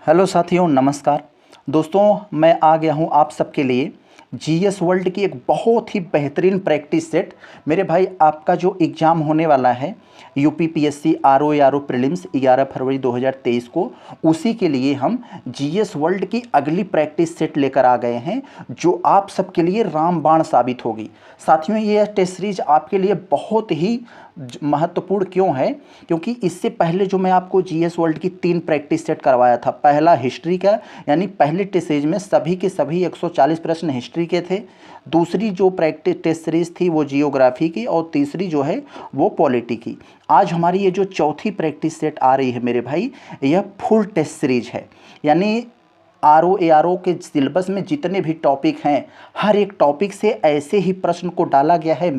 Hello साथियों, नमस्कार। दोस्तों, मैं आ गया हूं आप सबके लिए जीएस वर्ल्ड की एक बहुत ही बेहतरीन प्रैक्टिस सेट। मेरे भाई, आपका जो एग्ज़ाम होने वाला है यूपीपीएससी आरओ एआरओ प्रीलिम्स 11 फरवरी 2023 को, उसी के लिए हम जीएस वर्ल्ड की अगली प्रैक्टिस सेट लेकर आ गए हैं, जो आप सबके लिए रामबाण साबित होगी। साथियों, ये टेस्ट सीरीज आपके लिए बहुत ही महत्वपूर्ण क्यों है? क्योंकि इससे पहले जो मैं आपको जीएस वर्ल्ड की 3 प्रैक्टिस सेट करवाया था, पहला हिस्ट्री का, यानी पहले टेस्ट सीरीज में सभी के सभी 140 प्रश्न हिस्ट्री के थे। दूसरी जो प्रैक्टिस टेस्ट सीरीज थी वो जियोग्राफी की, और तीसरी जो है वो पॉलिटी की। आज हमारी ये जो चौथी प्रैक्टिस सेट आ रही है मेरे भाई, यह फुल टेस्ट सीरीज है। यानी आरओ एआरओ के सिलेबस में जितने भी टॉपिक हैं, हर एक टॉपिक से ऐसे ही प्रश्न को डाला गया है।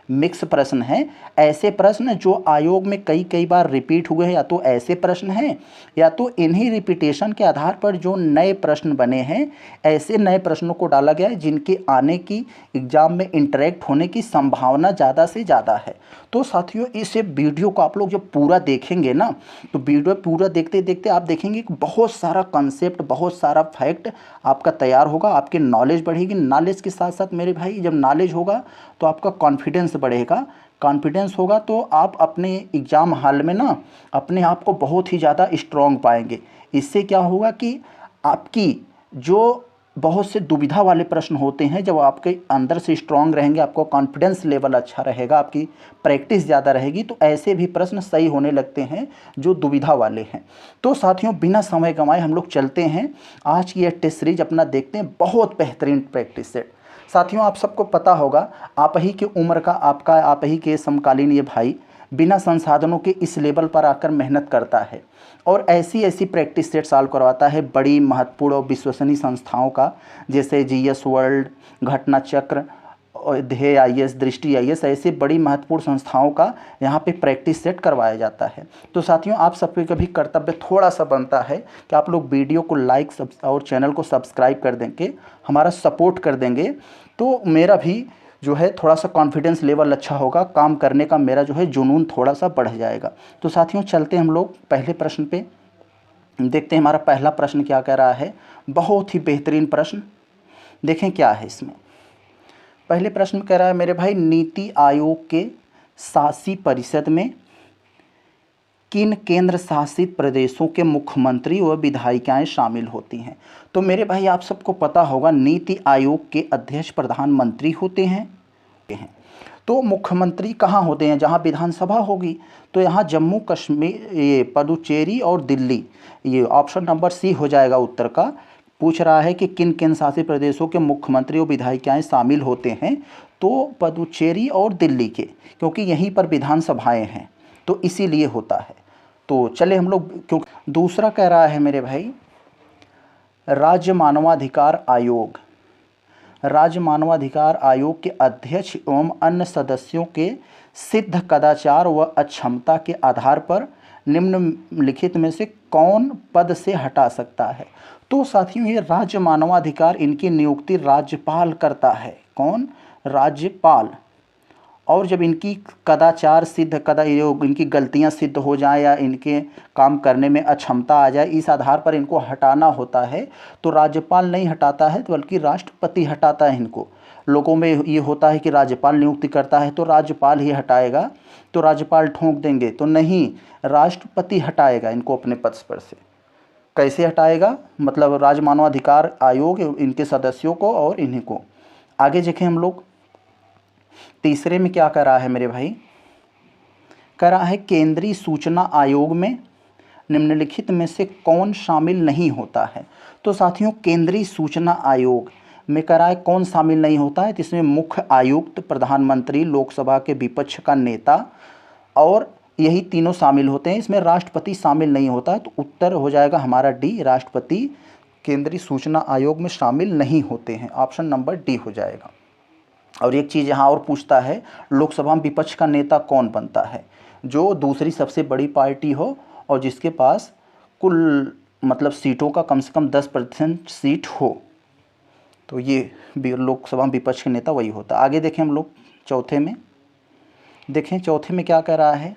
मिक्स प्रश्न हैं, ऐसे प्रश्न जो आयोग में कई कई बार रिपीट हुए हैं, या तो ऐसे प्रश्न हैं या तो इन्हीं रिपीटेशन के आधार पर जो नए प्रश्न बने हैं, ऐसे नए प्रश्नों को डाला गया है जिनके आने की एग्जाम में इंटरेक्ट होने की संभावना ज़्यादा से ज़्यादा है। तो साथियों, इस वीडियो को आप लोग जब पूरा देखेंगे ना, तो वीडियो पूरा देखते देखते आप देखेंगे कि बहुत सारा कंसेप्ट, बहुत सारा फैक्ट आपका तैयार होगा, आपकी नॉलेज बढ़ेगी। नॉलेज के साथ साथ मेरे भाई, जब नॉलेज होगा तो आपका कॉन्फिडेंस बढ़ेगा। कॉन्फिडेंस होगा तो आप अपने एग्ज़ाम हॉल में ना अपने आप को बहुत ही ज़्यादा स्ट्रॉन्ग पाएंगे। इससे क्या होगा कि आपकी जो बहुत से दुविधा वाले प्रश्न होते हैं, जब आपके अंदर से स्ट्रांग रहेंगे, आपको कॉन्फिडेंस लेवल अच्छा रहेगा, आपकी प्रैक्टिस ज़्यादा रहेगी, तो ऐसे भी प्रश्न सही होने लगते हैं जो दुविधा वाले हैं। तो साथियों, बिना समय गंवाए हम लोग चलते हैं, आज की यह टेस्ट सीरीज अपना देखते हैं। बहुत बेहतरीन प्रैक्टिस सेट। साथियों, आप सबको पता होगा, आप ही की उम्र का, आप ही के समकालीन ये भाई बिना संसाधनों के इस लेवल पर आकर मेहनत करता है और ऐसी ऐसी प्रैक्टिस सेट सॉल्व करवाता है बड़ी महत्वपूर्ण और विश्वसनीय संस्थाओं का, जैसे जीएस वर्ल्ड, घटना चक्र और ध्येय आईएएस, दृष्टि आईएएस, ऐसे बड़ी महत्वपूर्ण संस्थाओं का यहाँ पे प्रैक्टिस सेट करवाया जाता है। तो साथियों, आप सबके कभी कर्तव्य थोड़ा सा बनता है कि आप लोग वीडियो को लाइक और चैनल को सब्सक्राइब कर देंगे, हमारा सपोर्ट कर देंगे, तो मेरा भी जो है थोड़ा सा कॉन्फिडेंस लेवल अच्छा होगा, काम करने का मेरा जो है जुनून थोड़ा सा बढ़ जाएगा। तो साथियों, चलते हम लोग पहले प्रश्न पे, देखते हैं हमारा पहला प्रश्न क्या कह रहा है। बहुत ही बेहतरीन प्रश्न, देखें क्या है इसमें। पहले प्रश्न कह रहा है मेरे भाई, नीति आयोग के शासी परिषद में किन केंद्र शासित प्रदेशों के मुख्यमंत्री व विधायिकाएं शामिल होती हैं? तो मेरे भाई, आप सबको पता होगा, नीति आयोग के अध्यक्ष प्रधानमंत्री होते हैं। तो मुख्यमंत्री कहाँ होते हैं? जहाँ विधानसभा होगी। तो यहाँ जम्मू कश्मीर, ये पुडुचेरी और दिल्ली, ये ऑप्शन नंबर सी हो जाएगा उत्तर का। पूछ रहा है कि किन केंद्र शासित प्रदेशों के मुख्यमंत्री और विधायिकाएं शामिल होते हैं, तो पुडुचेरी और दिल्ली के, क्योंकि यहीं पर विधानसभाएं हैं, तो इसीलिए होता है। तो चले हम लोग, क्योंकि दूसरा कह रहा है मेरे भाई, राज्य मानवाधिकार आयोग, राज्य मानवाधिकार आयोग के अध्यक्ष एवं अन्य सदस्यों के सिद्ध कदाचार व अक्षमता के आधार पर निम्नलिखित में से कौन पद से हटा सकता है? तो साथियों, ये राज्य मानवाधिकार, इनकी नियुक्ति राज्यपाल करता है। कौन? राज्यपाल। और जब इनकी कदाचार सिद्ध इनकी गलतियां सिद्ध हो जाएं या इनके काम करने में अक्षमता आ जाए, इस आधार पर इनको हटाना होता है, तो राज्यपाल नहीं हटाता है, बल्कि राष्ट्रपति हटाता है इनको। लोगों में ये होता है कि राज्यपाल नियुक्ति करता है तो राज्यपाल ही हटाएगा, तो राज्यपाल ठोंक देंगे, तो नहीं, राष्ट्रपति हटाएगा इनको अपने पद पर से। कैसे हटाएगा? मतलब राज्य मानवाधिकार आयोग, इनके सदस्यों को और इन्हीं को। आगे देखें हम लोग, तीसरे में क्या कर रहा है मेरे भाई, कह रहा है केंद्रीय सूचना आयोग में निम्नलिखित में से कौन शामिल नहीं होता है? तो साथियों, केंद्रीय सूचना आयोग में कह रहा है कौन शामिल नहीं होता है, तो इसमें मुख्य आयुक्त, प्रधानमंत्री, लोकसभा के विपक्ष का नेता, और यही तीनों शामिल होते हैं। इसमें राष्ट्रपति शामिल नहीं होता है, तो उत्तर हो जाएगा हमारा डी, राष्ट्रपति केंद्रीय सूचना आयोग में शामिल नहीं होते हैं। ऑप्शन नंबर डी हो जाएगा। और एक चीज़ यहाँ और पूछता है, लोकसभा में विपक्ष का नेता कौन बनता है? जो दूसरी सबसे बड़ी पार्टी हो और जिसके पास कुल मतलब सीटों का कम से कम 10% सीट हो, तो ये लोकसभा में विपक्ष का नेता वही होता है। आगे देखें हम लोग चौथे में, देखें चौथे में क्या कह रहा है,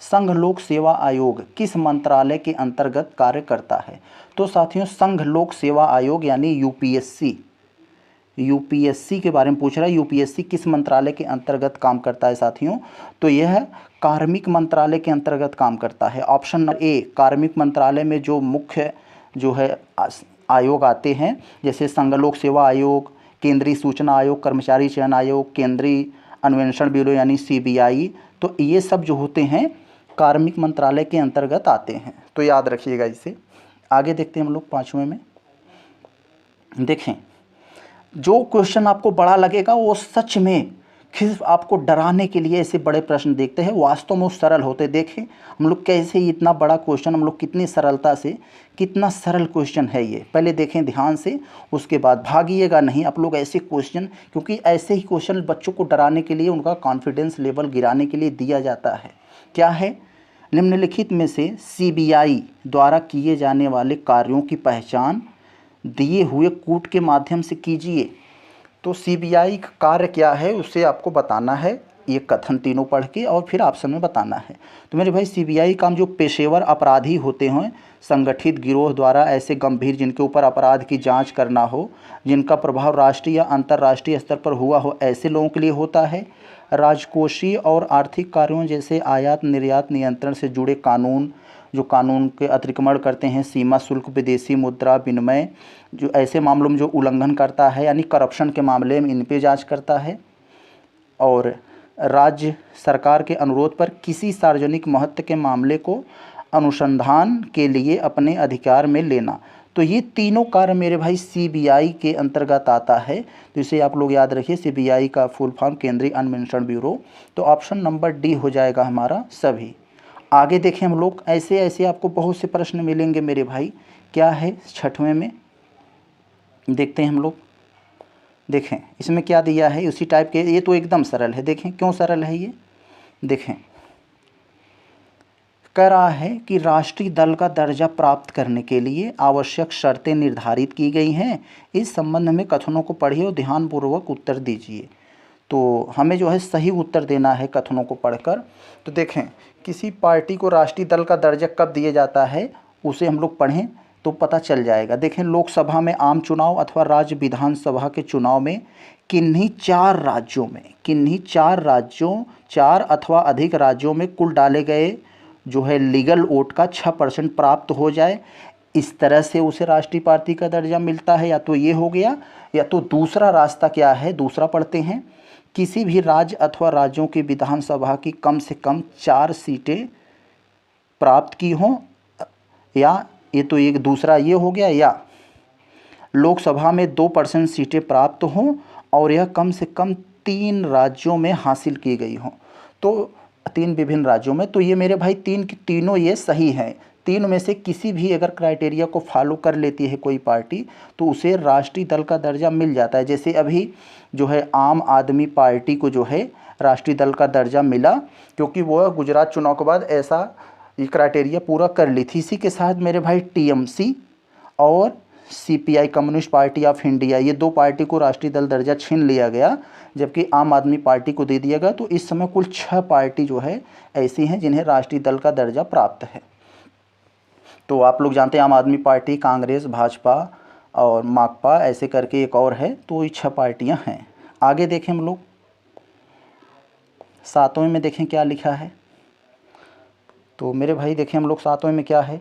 संघ लोक सेवा आयोग किस मंत्रालय के अंतर्गत कार्य करता है? तो साथियों संघ लोक सेवा आयोग यानी यूपीएससी के बारे में पूछ रहा है। यूपीएससी किस मंत्रालय के अंतर्गत काम करता है साथियों? तो यह कार्मिक मंत्रालय के अंतर्गत काम करता है। ऑप्शन नंबर ए, कार्मिक मंत्रालय में जो मुख्य जो है आयोग आते हैं, जैसे संघ लोक सेवा आयोग, केंद्रीय सूचना आयोग, कर्मचारी चयन आयोग, केंद्रीय अन्वेषण ब्यूरो यानी सीबीआई, तो ये सब जो होते हैं कार्मिक मंत्रालय के अंतर्गत आते हैं। तो याद रखिएगा इसे। आगे देखते हैं हम लोग 5वें में। देखें, जो क्वेश्चन आपको बड़ा लगेगा वो सच में सिर्फ आपको डराने के लिए ऐसे बड़े प्रश्न देखते हैं, वास्तव में वो सरल होते। देखें हम लोग कैसे इतना बड़ा क्वेश्चन हम लोग कितनी सरलता से, कितना सरल क्वेश्चन है ये, पहले देखें ध्यान से, उसके बाद भागिएगा नहीं आप लोग ऐसे क्वेश्चन, क्योंकि ऐसे ही क्वेश्चन बच्चों को डराने के लिए, उनका कॉन्फिडेंस लेवल गिराने के लिए दिया जाता है। क्या है? निम्नलिखित में से सीबीआई द्वारा किए जाने वाले कार्यों की पहचान दिए हुए कूट के माध्यम से कीजिए। तो सीबीआई का कार्य क्या है उसे आपको बताना है, ये कथन तीनों पढ़ के और फिर ऑप्शन में बताना है। तो मेरे भाई सीबीआई काम जो पेशेवर अपराधी होते हैं, संगठित गिरोह द्वारा ऐसे गंभीर जिनके ऊपर अपराध की जांच करना हो, जिनका प्रभाव राष्ट्रीय या अंतर्राष्ट्रीय स्तर पर हुआ हो, ऐसे लोगों के लिए होता है। राजकोषीय और आर्थिक कार्यों जैसे आयात निर्यात नियंत्रण से जुड़े कानून, जो कानून के अतिक्रमण करते हैं, सीमा शुल्क, विदेशी मुद्रा विनिमय, जो ऐसे मामलों में जो उल्लंघन करता है यानी करप्शन के मामले में इन पे जांच करता है। और राज्य सरकार के अनुरोध पर किसी सार्वजनिक महत्व के मामले को अनुसंधान के लिए अपने अधिकार में लेना। तो ये तीनों कार्य मेरे भाई सीबीआई के अंतर्गत आता है। तो इसे आप लोग याद रखिए, सीबीआई का फुल फॉर्म केंद्रीय अन्वेषण ब्यूरो। तो ऑप्शन नंबर डी हो जाएगा हमारा सभी। आगे देखें हम लोग, ऐसे ऐसे आपको बहुत से प्रश्न मिलेंगे मेरे भाई। क्या है 6वें में, देखते हैं हम लोग। देखें इसमें क्या दिया है, उसी टाइप के, ये तो एकदम सरल है। देखें क्यों सरल है ये, देखें कह रहा है कि राष्ट्रीय दल का दर्जा प्राप्त करने के लिए आवश्यक शर्तें निर्धारित की गई हैं। इस संबंध में कथनों को पढ़िए और ध्यानपूर्वक उत्तर दीजिए। तो हमें जो है सही उत्तर देना है कथनों को पढ़कर। तो देखें किसी पार्टी को राष्ट्रीय दल का दर्जा कब दिया जाता है उसे हम लोग पढ़ें तो पता चल जाएगा। देखें लोकसभा में आम चुनाव अथवा राज्य विधानसभा के चुनाव में किन्हीं 4 राज्यों 4 अथवा अधिक राज्यों में कुल डाले गए जो है लीगल वोट का 6% प्राप्त हो जाए, इस तरह से उसे राष्ट्रीय पार्टी का दर्जा मिलता है। या तो ये हो गया, या तो दूसरा रास्ता क्या है, दूसरा पढ़ते हैं, किसी भी राज्य अथवा राज्यों की विधानसभा की कम से कम 4 सीटें प्राप्त की हों, या ये तो एक दूसरा ये हो गया, या लोकसभा में 2% सीटें प्राप्त हों और यह कम से कम 3 राज्यों में हासिल की गई हों। तो 3 विभिन्न राज्यों में, तो ये मेरे भाई तीनों ये सही हैं। 3 में से किसी भी अगर क्राइटेरिया को फॉलो कर लेती है कोई पार्टी तो उसे राष्ट्रीय दल का दर्जा मिल जाता है। जैसे अभी जो है आम आदमी पार्टी को जो है राष्ट्रीय दल का दर्जा मिला, क्योंकि वह गुजरात चुनाव के बाद ऐसा ये क्राइटेरिया पूरा कर ली थी। इसी के साथ मेरे भाई टीएमसी और CPI, communist party of India, ये 2 पार्टी को राष्ट्रीय दल दर्जा छीन लिया गया, जबकि आम आदमी पार्टी को दे दिया गया। तो इस समय कुल 6 पार्टी जो है ऐसी हैं जिन्हें राष्ट्रीय दल का दर्जा प्राप्त है। तो आप लोग जानते हैं आम आदमी पार्टी, कांग्रेस, भाजपा और माकपा, ऐसे करके एक और है। तो ये 6 पार्टियां हैं। आगे देखें हम लोग 7वें में, देखें क्या लिखा है। तो मेरे भाई देखें हम लोग 7वें में क्या है,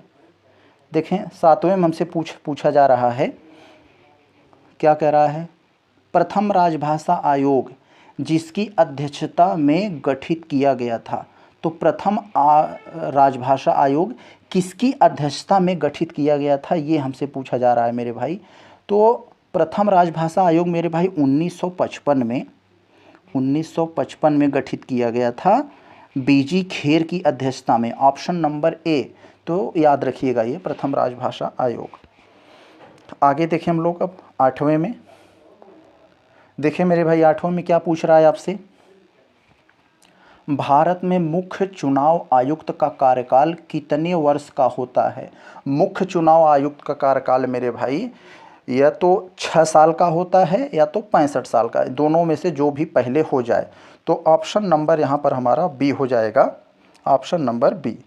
देखें 7वें में हमसे पूछा जा रहा है, क्या कह रहा है, प्रथम राजभाषा आयोग जिसकी अध्यक्षता में गठित किया गया था। तो प्रथम राजभाषा आयोग किसकी अध्यक्षता में गठित किया गया था, ये हमसे पूछा जा रहा है मेरे भाई। तो प्रथम राजभाषा आयोग मेरे भाई 1955 में गठित किया गया था, बीजी खेर की अध्यक्षता में। ऑप्शन नंबर ए, तो याद रखिएगा ये प्रथम राजभाषा आयोग। आगे देखें हम लोग अब 8वें में। देखें मेरे भाई 8वें में क्या पूछ रहा है आपसे, भारत में मुख्य चुनाव आयुक्त का कार्यकाल कितने वर्ष का होता है। मुख्य चुनाव आयुक्त का कार्यकाल मेरे भाई या तो 6 साल का होता है या तो 65 साल का, दोनों में से जो भी पहले हो जाए। तो ऑप्शन नंबर यहाँ पर हमारा बी हो जाएगा, ऑप्शन नंबर बी।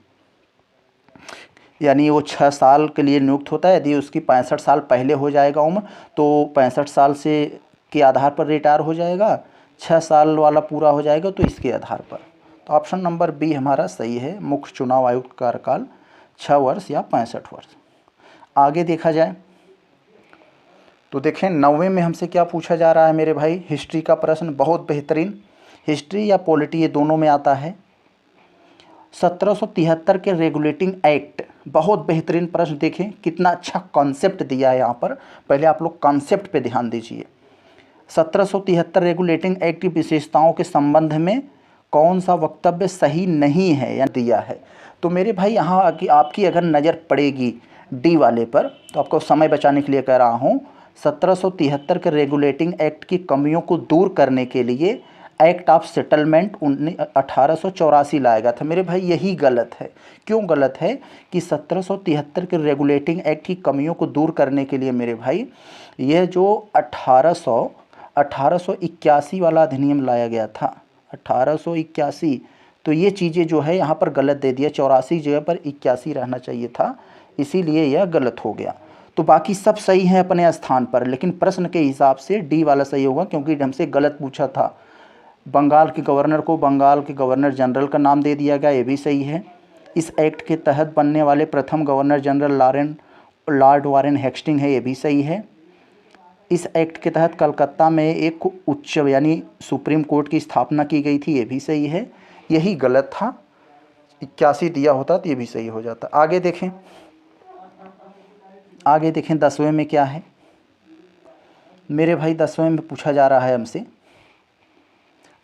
यानी वो 6 साल के लिए नियुक्त होता है, यदि उसकी 65 साल पहले हो जाएगा उम्र तो 65 साल से के आधार पर रिटायर हो जाएगा, 6 साल वाला पूरा हो जाएगा तो इसके आधार पर। तो ऑप्शन नंबर बी हमारा सही है, मुख्य चुनाव आयुक्त का कार्यकाल 6 वर्ष या 65 वर्ष। आगे देखा जाए तो देखें 9वें में हमसे क्या पूछा जा रहा है मेरे भाई, हिस्ट्री का प्रश्न, बहुत बेहतरीन। हिस्ट्री या पॉलिटी ये दोनों में आता है। 1773 के रेगुलेटिंग एक्ट, बहुत बेहतरीन प्रश्न। देखें कितना अच्छा कॉन्सेप्ट दिया है यहाँ पर, पहले आप लोग कॉन्सेप्ट पे ध्यान दीजिए। 1773 रेगुलेटिंग एक्ट की विशेषताओं के संबंध में कौन सा वक्तव्य सही नहीं है या दिया है। तो मेरे भाई यहाँ आपकी अगर नज़र पड़ेगी डी वाले पर, तो आपको समय बचाने के लिए कह रहा हूँ, 1773 के रेगुलेटिंग एक्ट की कमियों को दूर करने के लिए एक्ट ऑफ सेटलमेंट 1884 लाया गया था। मेरे भाई यही गलत है। क्यों गलत है कि 1773 के रेगुलेटिंग एक्ट की कमियों को दूर करने के लिए मेरे भाई यह जो 1881 वाला अधिनियम लाया गया था, 1881, तो ये चीज़ें जो है यहाँ पर गलत दे दिया, 84 जगह पर 81 रहना चाहिए था, इसीलिए यह गलत हो गया। तो बाकी सब सही है अपने स्थान पर, लेकिन प्रश्न के हिसाब से डी वाला सही होगा, क्योंकि हमसे गलत पूछा था। बंगाल के गवर्नर को बंगाल के गवर्नर जनरल का नाम दे दिया गया, ये भी सही है। इस एक्ट के तहत बनने वाले प्रथम governor general lord Warren Hasting है, ये भी सही है। इस एक्ट के तहत कलकत्ता में एक उच्च यानी सुप्रीम कोर्ट की स्थापना की गई थी, ये भी सही है। यही गलत था, 81 दिया होता तो ये भी सही हो जाता। आगे देखें 10वें में क्या है मेरे भाई। 10वें में पूछा जा रहा है हमसे,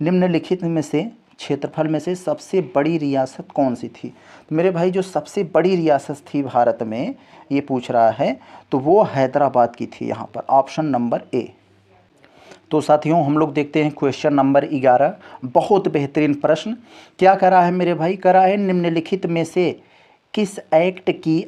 निम्नलिखित में से क्षेत्रफल में से सबसे बड़ी रियासत कौन सी थी। तो मेरे भाई जो सबसे बड़ी रियासत थी भारत में ये पूछ रहा है, तो वो हैदराबाद की थी यहाँ पर, ऑप्शन नंबर ए। तो साथियों हम लोग देखते हैं क्वेश्चन नंबर 11, बहुत बेहतरीन प्रश्न। क्या करा है मेरे भाई, करा है निम्नलिखित में से किस एक्ट की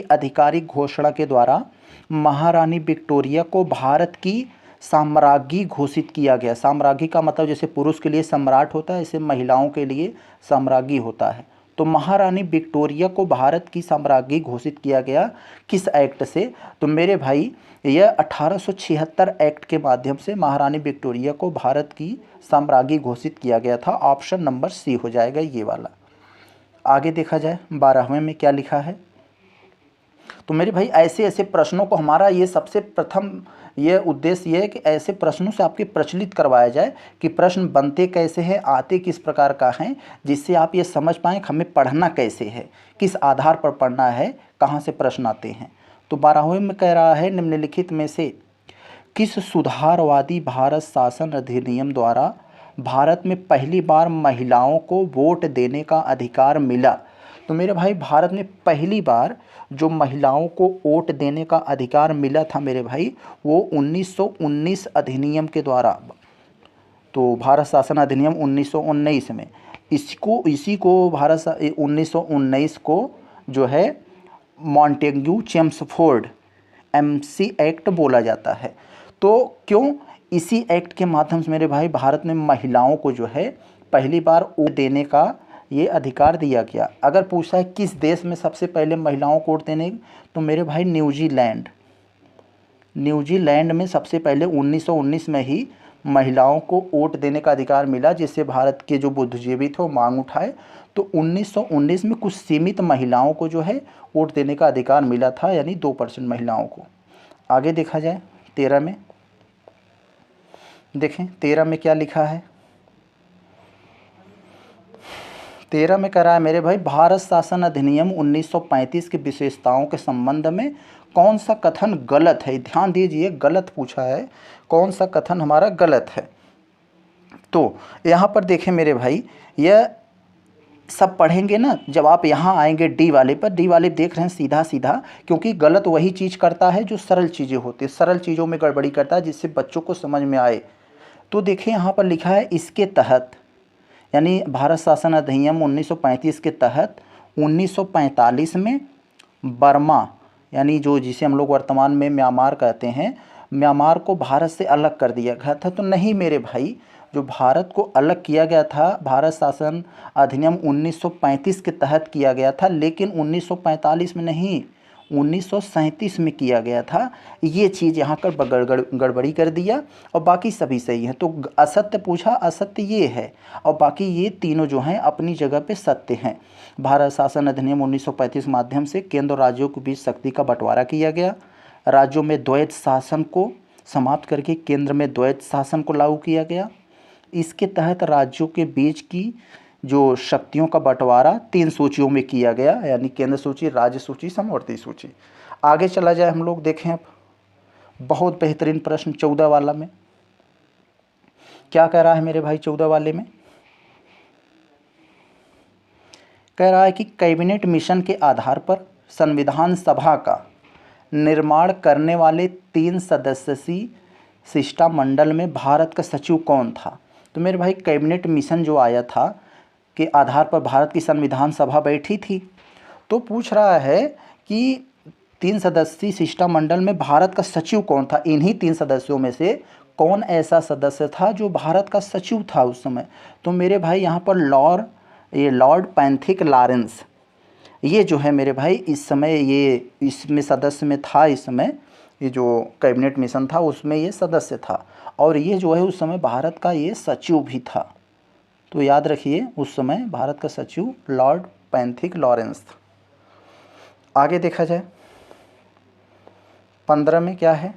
आधिकारिक घोषणा के द्वारा महारानी विक्टोरिया को भारत की साम्राज्ञी घोषित किया गया। साम्राज्ञी का मतलब जैसे पुरुष के लिए सम्राट होता है, ऐसे महिलाओं के लिए साम्राज्ञी होता है। तो महारानी विक्टोरिया को भारत की साम्राज्ञी घोषित किया गया किस एक्ट से। तो मेरे भाई यह 1876 एक्ट के माध्यम से महारानी विक्टोरिया को भारत की साम्राज्ञी घोषित किया गया था। ऑप्शन नंबर सी हो जाएगा ये वाला। आगे देखा जाए 12वें में क्या लिखा है। तो मेरे भाई ऐसे ऐसे प्रश्नों को हमारा ये सबसे प्रथम ये उद्देश्य ये है कि ऐसे प्रश्नों से आपके प्रचलित करवाया जाए कि प्रश्न बनते कैसे हैं, आते किस प्रकार का हैं, जिससे आप ये समझ पाएँ कि हमें पढ़ना कैसे है, किस आधार पर पढ़ना है, कहाँ से प्रश्न आते हैं। तो 12वें में कह रहा है निम्नलिखित में से किस सुधारवादी भारत शासन अधिनियम द्वारा भारत में पहली बार महिलाओं को वोट देने का अधिकार मिला। तो मेरे भाई भारत में पहली बार जो महिलाओं को वोट देने का अधिकार मिला था मेरे भाई, वो 1919 अधिनियम के द्वारा। तो भारत शासन अधिनियम 1919 में इसी को भारत 1919 को जो है मॉन्टेग्यू चेम्सफोर्ड MC एक्ट बोला जाता है। तो क्यों, इसी एक्ट के माध्यम से मेरे भाई भारत में महिलाओं को जो है पहली बार वोट देने का ये अधिकार दिया गया। अगर पूछा है किस देश में सबसे पहले महिलाओं को वोट देने, तो मेरे भाई न्यूजीलैंड में सबसे पहले 1919 में ही महिलाओं को वोट देने का अधिकार मिला, जिससे भारत के जो बुद्धिजीवी थे वो मांग उठाए। तो 1919 में कुछ सीमित महिलाओं को जो है वोट देने का अधिकार मिला था, यानी 2% महिलाओं को। आगे देखा जाए 13 में, देखें 13 में क्या लिखा है। 13 में कह रहा है मेरे भाई भारत शासन अधिनियम 1935 की विशेषताओं के संबंध में कौन सा कथन गलत है। ध्यान दीजिए, गलत पूछा है, कौन सा कथन हमारा गलत है। तो यहाँ पर देखें मेरे भाई, यह सब पढ़ेंगे ना जब आप यहाँ आएंगे डी वाले पर। डी वाले देख रहे हैं सीधा सीधा, क्योंकि गलत वही चीज़ करता है जो सरल चीज़ें होती है, सरल चीज़ों में गड़बड़ी करता है, जिससे बच्चों को समझ में आए। तो देखिए यहाँ पर लिखा है इसके तहत, यानी भारत शासन अधिनियम 1935 के तहत 1945 में बर्मा, यानी जो जिसे हम लोग वर्तमान में म्यांमार कहते हैं, म्यांमार को भारत से अलग कर दिया गया था। तो नहीं मेरे भाई, जो भारत को अलग किया गया था, भारत शासन अधिनियम 1935 के तहत किया गया था, लेकिन 1945 में नहीं, 1937 में किया गया था। ये चीज़ यहाँ कर गड़बड़ी कर दिया और बाकी सभी सही हैं। तो असत्य पूछा, असत्य ये है, और बाकी ये तीनों जो हैं अपनी जगह पे सत्य हैं। भारत शासन अधिनियम 1935 माध्यम से केंद्र और राज्यों के बीच शक्ति का बंटवारा किया गया। राज्यों में द्वैत शासन को समाप्त करके केंद्र में द्वैत शासन को लागू किया गया। इसके तहत राज्यों के बीच की जो शक्तियों का बंटवारा 3 सूचियों में किया गया, यानी केंद्र सूची, राज्य सूची, समवर्ती सूची। आगे चला जाए हम लोग देखें अब बहुत बेहतरीन प्रश्न 14 वाला में क्या कह रहा है मेरे भाई। 14 वाले में कह रहा है कि कैबिनेट मिशन के आधार पर संविधान सभा का निर्माण करने वाले 3 सदस्यीय शिष्टमंडल में भारत का सचिव कौन था। तो मेरे भाई कैबिनेट मिशन जो आया था के आधार पर भारत की संविधान सभा बैठी थी, तो पूछ रहा है कि 3 सदस्यीय शिष्टमंडल में भारत का सचिव कौन था। इन्हीं 3 सदस्यों में से कौन ऐसा सदस्य था जो भारत का सचिव था उस समय। तो मेरे भाई यहाँ पर लॉर्ड पैंथिक लॉरेंस, ये जो है मेरे भाई इस समय ये इसमें सदस्य में था। इस समय ये जो कैबिनेट मिशन था उसमें ये सदस्य था, और ये जो है उस समय भारत का ये सचिव भी था। तो याद रखिए उस समय भारत का सचिव लॉर्ड पैंथिक लॉरेंस था। आगे देखा जाए 15 में क्या है,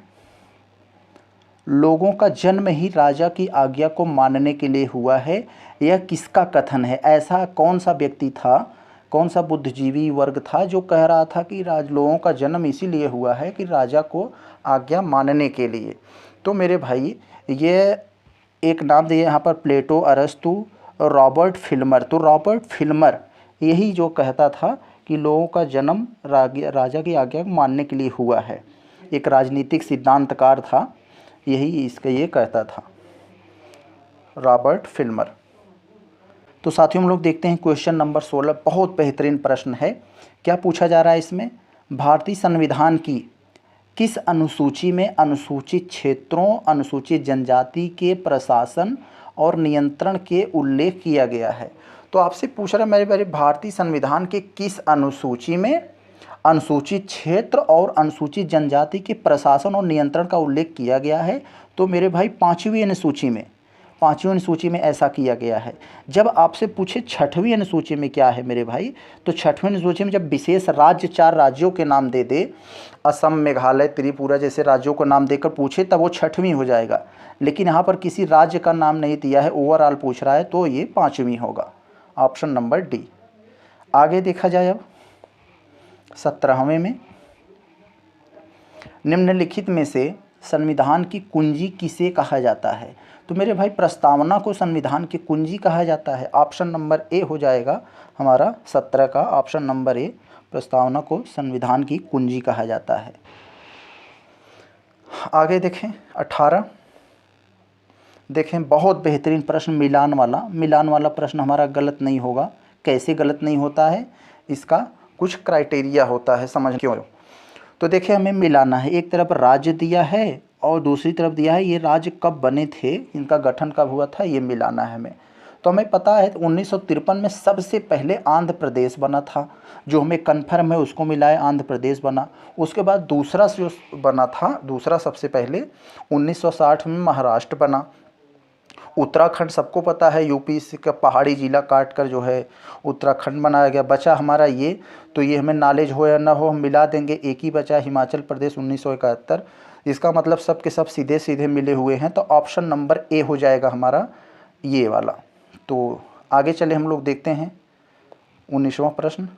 लोगों का जन्म ही राजा की आज्ञा को मानने के लिए हुआ है, यह किसका कथन है। ऐसा कौन सा व्यक्ति था, कौन सा बुद्धिजीवी वर्ग था जो कह रहा था कि लोगों का जन्म इसीलिए हुआ है कि राजा को आज्ञा मानने के लिए। तो मेरे भाई ये एक नाम दिए यहाँ पर, प्लेटो, अरस्तु, रॉबर्ट फिल्मर। तो रॉबर्ट फिल्मर यही जो कहता था कि लोगों का जन्म राजा की आज्ञा को मानने के लिए हुआ है। एक राजनीतिक सिद्धांतकार था, यही इसका ये कहता था, रॉबर्ट फिल्मर। तो साथियों हम लोग देखते हैं क्वेश्चन नंबर 16, बहुत बेहतरीन प्रश्न है। क्या पूछा जा रहा है इसमें, भारतीय संविधान की किस अनुसूची में अनुसूचित क्षेत्रों, अनुसूचित जनजाति के प्रशासन और नियंत्रण के उल्लेख किया गया है। तो आपसे पूछ रहा है मेरे भारतीय संविधान के किस अनुसूची में अनुसूचित क्षेत्र और अनुसूचित जनजाति के प्रशासन और नियंत्रण का उल्लेख किया गया है। तो मेरे भाई 5वीं अनुसूची में ऐसा किया गया है। जब आपसे पूछे 6वीं अनुसूची में क्या है मेरे भाई, तो 6वीं अनुसूची में जब विशेष राज्य 4 राज्यों के नाम दे दे, असम, मेघालय, त्रिपुरा जैसे राज्यों को नाम देकर पूछे तब वो 6वीं हो जाएगा। लेकिन यहाँ पर किसी राज्य का नाम नहीं दिया है, ओवरऑल पूछ रहा है, तो ये 5वीं होगा, ऑप्शन नंबर डी। आगे देखा जाए अब 17वें में, निम्नलिखित में से संविधान की कुंजी किसे कहा जाता है। तो मेरे भाई प्रस्तावना को संविधान की कुंजी कहा जाता है। ऑप्शन नंबर ए हो जाएगा हमारा 17 का, ऑप्शन नंबर ए, प्रस्तावना को संविधान की कुंजी कहा जाता है। आगे देखें 18, देखें बहुत बेहतरीन प्रश्न, मिलान वाला प्रश्न हमारा गलत नहीं होगा। कैसे गलत नहीं होता है, इसका कुछ क्राइटेरिया होता है, समझ क्यों। तो देखिए हमें मिलाना है, एक तरफ राज्य दिया है और दूसरी तरफ दिया है ये राज्य कब बने थे, इनका गठन कब हुआ था, ये मिलाना है हमें। तो हमें पता है 1953 में सबसे पहले आंध्र प्रदेश बना था, जो हमें कन्फर्म है, उसको मिलाए आंध्र प्रदेश बना। उसके बाद दूसरा जो बना था, दूसरा सबसे पहले 1960 में महाराष्ट्र बना। उत्तराखंड सबको पता है, यूपी का पहाड़ी जिला काट कर जो है उत्तराखंड बनाया गया। बचा हमारा ये, तो ये हमें नॉलेज हो या ना हो हम मिला देंगे, एक ही बचा हिमाचल प्रदेश 1971। इसका मतलब सब के सब सीधे सीधे मिले हुए हैं, तो ऑप्शन नंबर ए हो जाएगा हमारा ये वाला। तो आगे चले हम लोग देखते हैं 19वां प्रश्न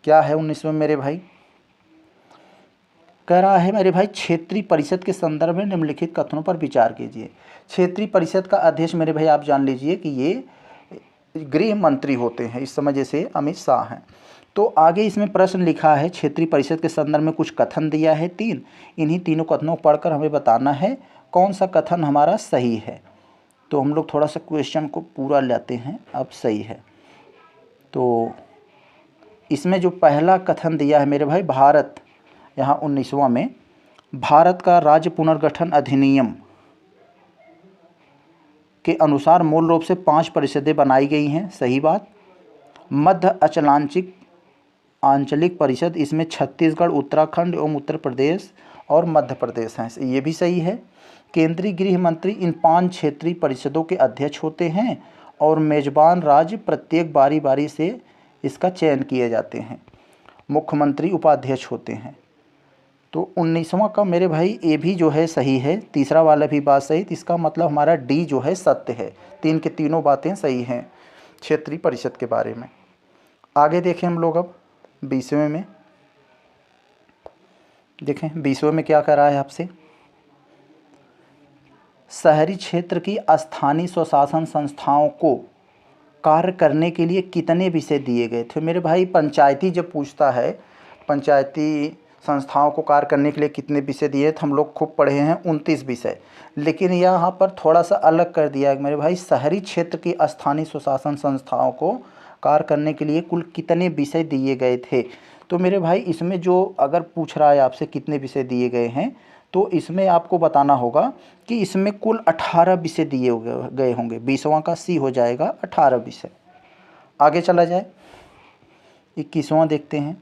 क्या है। 19वें मेरे भाई कह रहा है मेरे भाई, क्षेत्रीय परिषद के संदर्भ में निम्नलिखित कथनों पर विचार कीजिए। क्षेत्रीय परिषद का अध्यक्ष मेरे भाई आप जान लीजिए कि ये गृह मंत्री होते हैं इस समय, जैसे अमित शाह हैं। तो आगे इसमें प्रश्न लिखा है, क्षेत्रीय परिषद के संदर्भ में कुछ कथन दिया है 3, इन्हीं तीनों कथनों को पढ़कर हमें बताना है कौन सा कथन हमारा सही है। तो हम लोग थोड़ा सा क्वेश्चन को पूरा लेते हैं, अब सही है। तो इसमें जो पहला कथन दिया है मेरे भाई, भारत, यहाँ 19वां में, भारत का राज्य पुनर्गठन अधिनियम के अनुसार मूल रूप से 5 परिषदें बनाई गई हैं, सही बात। मध्य आंचलिक परिषद, इसमें छत्तीसगढ़, उत्तराखंड एवं उत्तर प्रदेश और मध्य प्रदेश हैं, ये भी सही है। केंद्रीय गृह मंत्री इन 5 क्षेत्रीय परिषदों के अध्यक्ष होते हैं और मेजबान राज्य प्रत्येक बारी बारी से इसका चयन किए जाते हैं। मुख्यमंत्री उपाध्यक्ष होते हैं। तो 19वां का मेरे भाई ए भी जो है सही है, तीसरा वाला भी बात सही, तो इसका मतलब हमारा डी जो है सत्य है। 3 के तीनों बातें सही हैं क्षेत्रीय परिषद के बारे में। आगे देखें हम लोग अब 20वें में। देखें 20वें में क्या कर रहा है आपसे, शहरी क्षेत्र की स्थानीय स्वशासन संस्थाओं को कार्य करने के लिए कितने विषय दिए गए थे। मेरे भाई पंचायती जब पूछता है पंचायती संस्थाओं को कार्य करने के लिए कितने विषय दिए, तो हम लोग खूब पढ़े हैं 29 विषय, लेकिन यहाँ पर थोड़ा सा अलग कर दिया है मेरे भाई, शहरी क्षेत्र की स्थानीय स्वशासन संस्थाओं को कार्य करने के लिए कुल कितने विषय दिए गए थे। तो मेरे भाई इसमें जो अगर पूछ रहा है आपसे कितने विषय दिए गए हैं, तो इसमें आपको बताना होगा कि इसमें कुल 18 विषय दिए गए होंगे। 20वां का सी हो जाएगा 18 विषय। आगे चला जाए 21वां देखते हैं।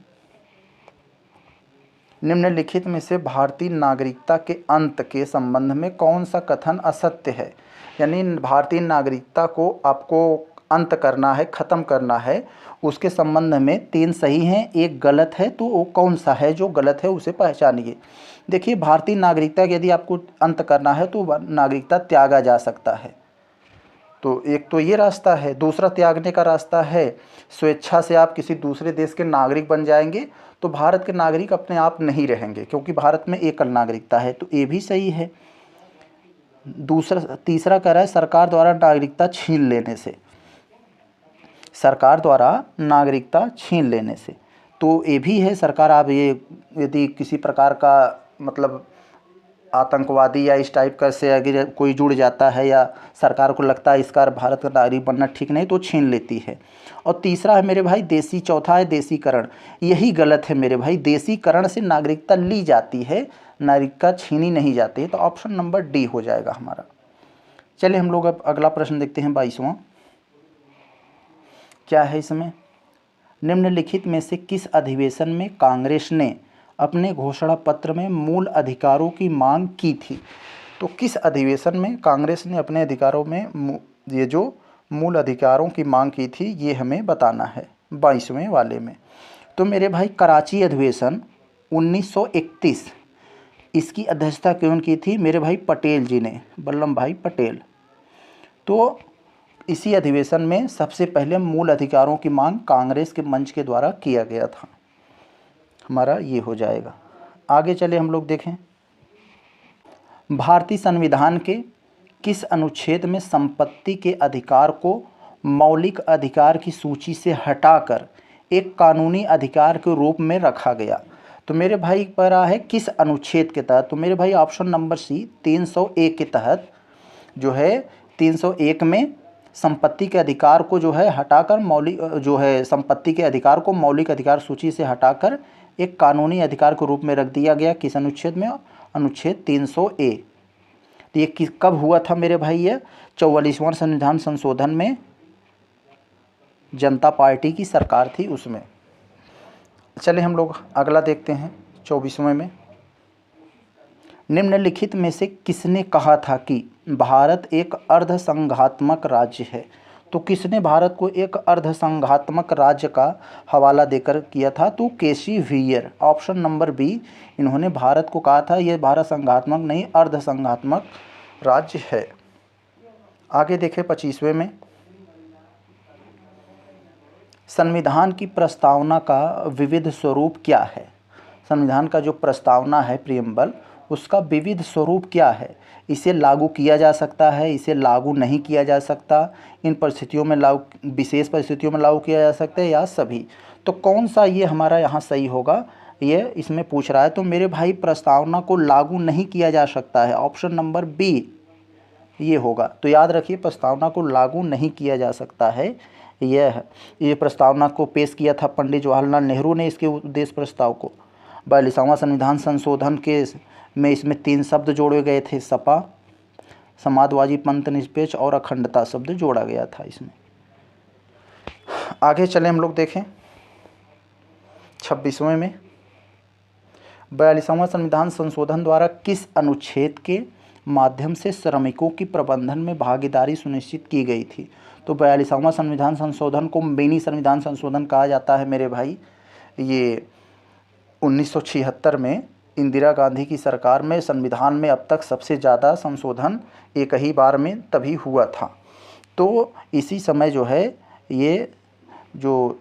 निम्नलिखित में से भारतीय नागरिकता के अंत के संबंध में कौन सा कथन असत्य है। यानी भारतीय नागरिकता को आपको अंत करना है, ख़त्म करना है, उसके संबंध में 3 सही हैं, 1 गलत है। तो वो कौन सा है जो गलत है उसे पहचानिए। देखिए भारतीय नागरिकता यदि आपको अंत करना है तो नागरिकता त्यागा जा सकता है, तो एक तो ये रास्ता है। दूसरा त्यागने का रास्ता है स्वेच्छा से आप किसी दूसरे देश के नागरिक बन जाएंगे, तो भारत के नागरिक अपने आप नहीं रहेंगे, क्योंकि भारत में एकल नागरिकता है, तो ये भी सही है। तीसरा कह रहा है सरकार द्वारा नागरिकता छीन लेने से, सरकार द्वारा नागरिकता छीन लेने से, तो ये भी है। सरकार आप ये यदि किसी प्रकार का मतलब आतंकवादी या इस टाइप का से अगर कोई जुड़ जाता है या सरकार को लगता है इसका भारत का नागरिक बनना ठीक नहीं, तो छीन लेती है। और तीसरा है मेरे भाई देसी, चौथा है देसीकरण। यही गलत है मेरे भाई, देसीकरण से नागरिकता ली जाती है, नागरिकता छीनी नहीं जाती है। तो ऑप्शन नंबर डी हो जाएगा हमारा। चलिए हम लोग अब अगला प्रश्न देखते हैं 22वां। क्या है इसमें, निम्नलिखित में से किस अधिवेशन में कांग्रेस ने अपने घोषणा पत्र में मूल अधिकारों की मांग की थी। तो किस अधिवेशन में कांग्रेस ने अपने अधिकारों में ये जो मूल अधिकारों की मांग की थी, ये हमें बताना है 22वें वाले में। तो मेरे भाई कराची अधिवेशन 1931, इसकी अध्यक्षता कौन की थी, मेरे भाई पटेल जी ने, वल्लभ भाई पटेल। तो इसी अधिवेशन में सबसे पहले मूल अधिकारों की मांग कांग्रेस के मंच के द्वारा किया गया था, हमारा ये हो जाएगा। आगे चले हम लोग देखें, भारतीय संविधान के किस अनुच्छेद में संपत्ति के अधिकार को मौलिक अधिकार की सूची से हटाकर एक कानूनी अधिकार के रूप में रखा गया। तो मेरे भाई पर है किस अनुच्छेद के तहत, तो मेरे भाई ऑप्शन नंबर सी 301 के तहत जो है 301 में संपत्ति के अधिकार को जो है हटाकर मौलिक जो है संपत्ति के अधिकार को मौलिक अधिकार सूची से हटाकर एक कानूनी अधिकार के रूप में रख दिया गया। किस अनुच्छेद में, अनुच्छेद 300A। तो ये कब हुआ था मेरे भाई, ये 44वां संविधान संशोधन में जनता पार्टी की सरकार थी उसमें। चले हम लोग अगला देखते हैं 24वें में। निम्नलिखित में से किसने कहा था कि भारत एक अर्धसंघात्मक राज्य है। तो किसने भारत को एक अर्धसंघात्मक राज्य का हवाला देकर किया था, तो केसी व्हीयर, ऑप्शन नंबर बी, इन्होंने भारत को कहा था ये भारत संघात्मक नहीं अर्धसंघात्मक राज्य है। आगे देखें 25वें में, संविधान की प्रस्तावना का विविध स्वरूप क्या है। संविधान का जो प्रस्तावना है प्रियम्बल, उसका विविध स्वरूप क्या है। इसे लागू किया जा सकता है, इसे लागू नहीं किया जा सकता, इन परिस्थितियों में लागू, विशेष परिस्थितियों में लागू किया जा सकता है या सभी। तो कौन सा ये हमारा यहाँ सही होगा, ये इसमें पूछ रहा है। तो मेरे भाई प्रस्तावना को लागू नहीं किया जा सकता है, ऑप्शन नंबर बी ये होगा। तो याद रखिए प्रस्तावना को लागू नहीं किया जा सकता है, ये प्रस्तावना को पेश किया था पंडित जवाहरलाल नेहरू ने। इसके उद्देश्य प्रस्ताव को 42वां संविधान संशोधन के में इसमें 3 शब्द जोड़े गए थे, सपा, समाजवादी पंथ निरपेक्ष और अखंडता शब्द जोड़ा गया था इसमें। आगे चले हम लोग देखें 26वें में 42वां संविधान संशोधन द्वारा किस अनुच्छेद के माध्यम से श्रमिकों की प्रबंधन में भागीदारी सुनिश्चित की गई थी। तो 42वां संविधान संशोधन को मिनी संविधान संशोधन कहा जाता है मेरे भाई। ये 1976 में इंदिरा गांधी की सरकार में संविधान में अब तक सबसे ज़्यादा संशोधन एक ही बार में तभी हुआ था। तो इसी समय जो है ये जो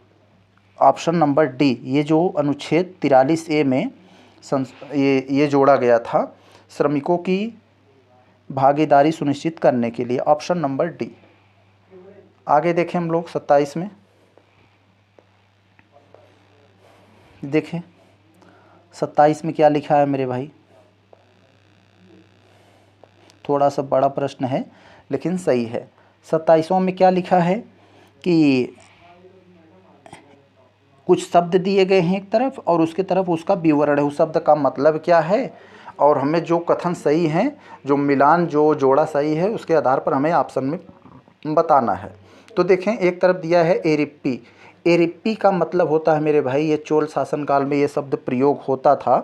ऑप्शन नंबर डी, ये जो अनुच्छेद 43A में ये जोड़ा गया था श्रमिकों की भागीदारी सुनिश्चित करने के लिए, ऑप्शन नंबर डी। आगे देखें हम लोग 27 में। देखें 27 में क्या लिखा है मेरे भाई, थोड़ा सा बड़ा प्रश्न है लेकिन सही है। 27वां में क्या लिखा है कि कुछ शब्द दिए गए हैं एक तरफ और उसके तरफ उसका विवरण है, उस शब्द का मतलब क्या है और हमें जो कथन सही है, जो मिलान जो जोड़ा सही है, उसके आधार पर हमें ऑप्शन में बताना है। तो देखें एक तरफ दिया है एरिप्पी। एरिप्पी का मतलब होता है मेरे भाई, ये चोल शासनकाल में ये शब्द प्रयोग होता था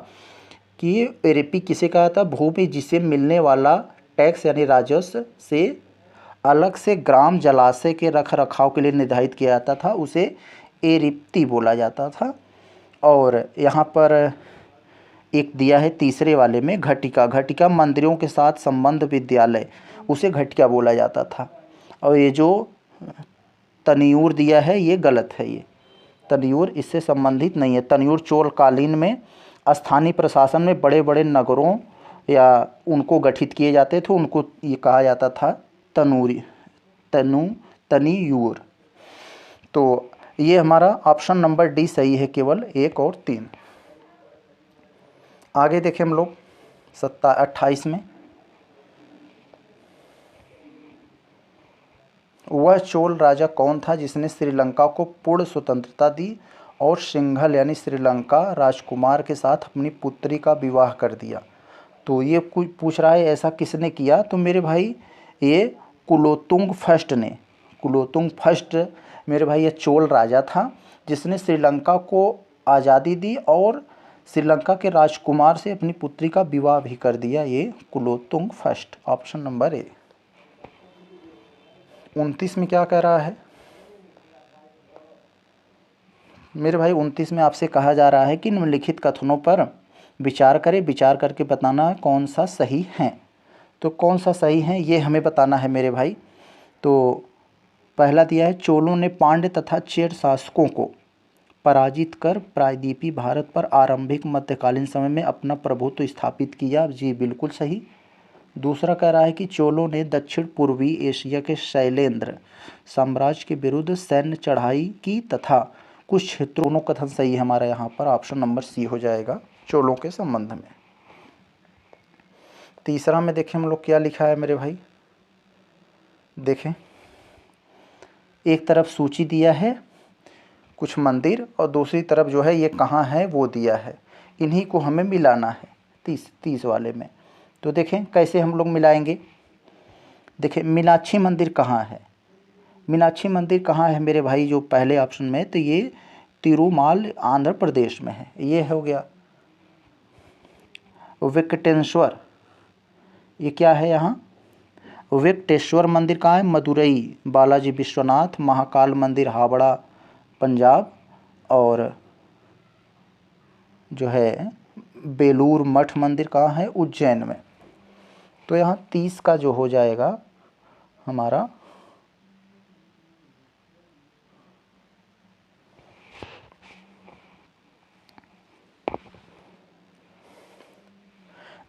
कि एरिप्पी किसे कहा था, भूमि जिसे मिलने वाला टैक्स यानी राजस्व से अलग से ग्राम जलाशय के रख रखाव के लिए निर्धारित किया जाता था, उसे एरिप्ती बोला जाता था। और यहाँ पर एक दिया है तीसरे वाले में घटिका। घटिका मंदिरों के साथ संबंध विद्यालय, उसे घटिका बोला जाता था। और ये जो तनियूर दिया है ये गलत है, ये तनियूर इससे संबंधित नहीं है। तनियूर चोल कालीन में स्थानीय प्रशासन में बड़े बड़े नगरों या उनको गठित किए जाते थे, उनको ये कहा जाता था तनियूर। तो ये हमारा ऑप्शन नंबर डी सही है, केवल 1 और 3। आगे देखें हम लोग 28 में। वह चोल राजा कौन था जिसने श्रीलंका को पूर्ण स्वतंत्रता दी और सिंघल यानी श्रीलंका राजकुमार के साथ अपनी पुत्री का विवाह कर दिया। तो ये कुछ पूछ रहा है ऐसा किसने किया, तो मेरे भाई ये कुलोतुंग फर्स्ट ने। कुलोतुंग फर्स्ट मेरे भाई ये चोल राजा था जिसने श्रीलंका को आज़ादी दी और श्रीलंका के राजकुमार से अपनी पुत्री का विवाह भी कर दिया, ये कुलोतुंग फर्स्ट, ऑप्शन नंबर ए। 29 में क्या कह रहा है मेरे भाई, 29 में आपसे कहा जा रहा है कि निम्नलिखित कथनों पर विचार करें, विचार करके बताना है कौन सा सही है। तो कौन सा सही है ये हमें बताना है मेरे भाई। तो पहला दिया है चोलों ने पांड्य तथा चेर शासकों को पराजित कर प्रायद्वीपीय भारत पर आरंभिक मध्यकालीन समय में अपना प्रभुत्व स्थापित किया, जी बिल्कुल सही। दूसरा कह रहा है कि चोलों ने दक्षिण पूर्वी एशिया के शैलेंद्र साम्राज्य के विरुद्ध सैन्य चढ़ाई की तथा कुछ क्षेत्रों, दोनों कथन सही है हमारा यहाँ पर, ऑप्शन नंबर सी हो जाएगा चोलों के संबंध में। तीसरा में देखें हम लोग क्या लिखा है मेरे भाई, देखें एक तरफ सूची दिया है कुछ मंदिर और दूसरी तरफ जो है ये कहाँ है वो दिया है, इन्हीं को हमें मिलाना है 30 वाले में। तो देखें कैसे हम लोग मिलाएंगे। देखें मीनाक्षी मंदिर कहाँ है, मीनाक्षी मंदिर कहाँ है मेरे भाई, जो पहले ऑप्शन में, तो ये तिरुमाल आंध्र प्रदेश में है, ये हो गया। वेंकटेश्वर ये क्या है यहाँ, वेंकटेश्वर मंदिर कहाँ है, मदुरई। बालाजी विश्वनाथ महाकाल मंदिर हावड़ा पंजाब। और जो है बेलूर मठ मंदिर कहाँ है, उज्जैन में। तो यहाँ 30 का जो हो जाएगा हमारा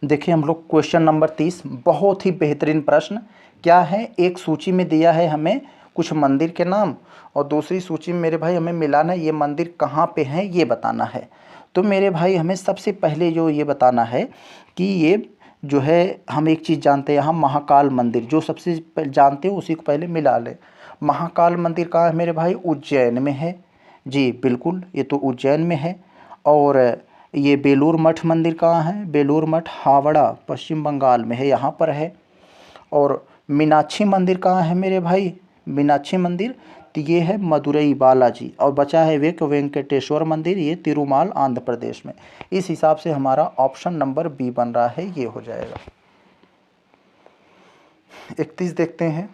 देखिए हम लोग क्वेश्चन नंबर 30, बहुत ही बेहतरीन प्रश्न। क्या है, एक सूची में दिया है हमें कुछ मंदिर के नाम और दूसरी सूची में मेरे भाई हमें मिलाना है ये मंदिर कहाँ पे हैं ये बताना है। तो मेरे भाई हमें सबसे पहले जो ये बताना है कि ये जो है हम एक चीज़ जानते हैं यहाँ महाकाल मंदिर, जो सबसे जानते हो उसी को पहले मिला लें। महाकाल मंदिर कहाँ है मेरे भाई, उज्जैन में है, जी बिल्कुल ये तो उज्जैन में है। और ये बेलूर मठ मंदिर कहाँ है, बेलूर मठ हावड़ा पश्चिम बंगाल में है, यहाँ पर है। और मीनाक्षी मंदिर कहाँ है मेरे भाई? मीनाक्षी मंदिर तो ये है मदुरई बालाजी, और बचा है वेंकटेश्वर मंदिर, ये तिरुमाल आंध्र प्रदेश में। इस हिसाब से हमारा ऑप्शन नंबर बी बन रहा है, ये हो जाएगा। 31 देखते हैं।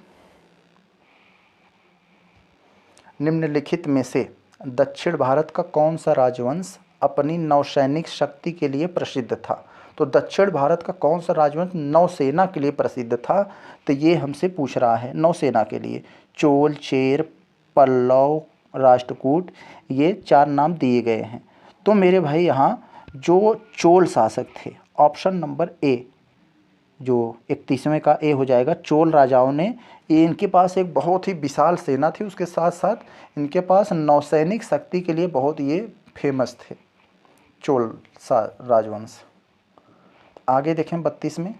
निम्नलिखित में से दक्षिण भारत का कौन सा राजवंश अपनी नौसैनिक शक्ति के लिए प्रसिद्ध था? तो दक्षिण भारत का कौन सा राजवंश नौसेना के लिए प्रसिद्ध था? तो ये हमसे पूछ रहा है नौसेना के लिए। चोल, चेर, पल्लव, राष्ट्रकूट, ये 4 नाम दिए गए हैं। तो मेरे भाई यहाँ जो चोल शासक थे, ऑप्शन नंबर ए, जो 31वें का ए हो जाएगा। चोल राजाओं ने, ये इनके पास एक बहुत ही विशाल सेना थी, उसके साथ साथ इनके पास नौसैनिक शक्ति के लिए बहुत ये फेमस थे, चोल राजवंश। आगे देखें 32 में।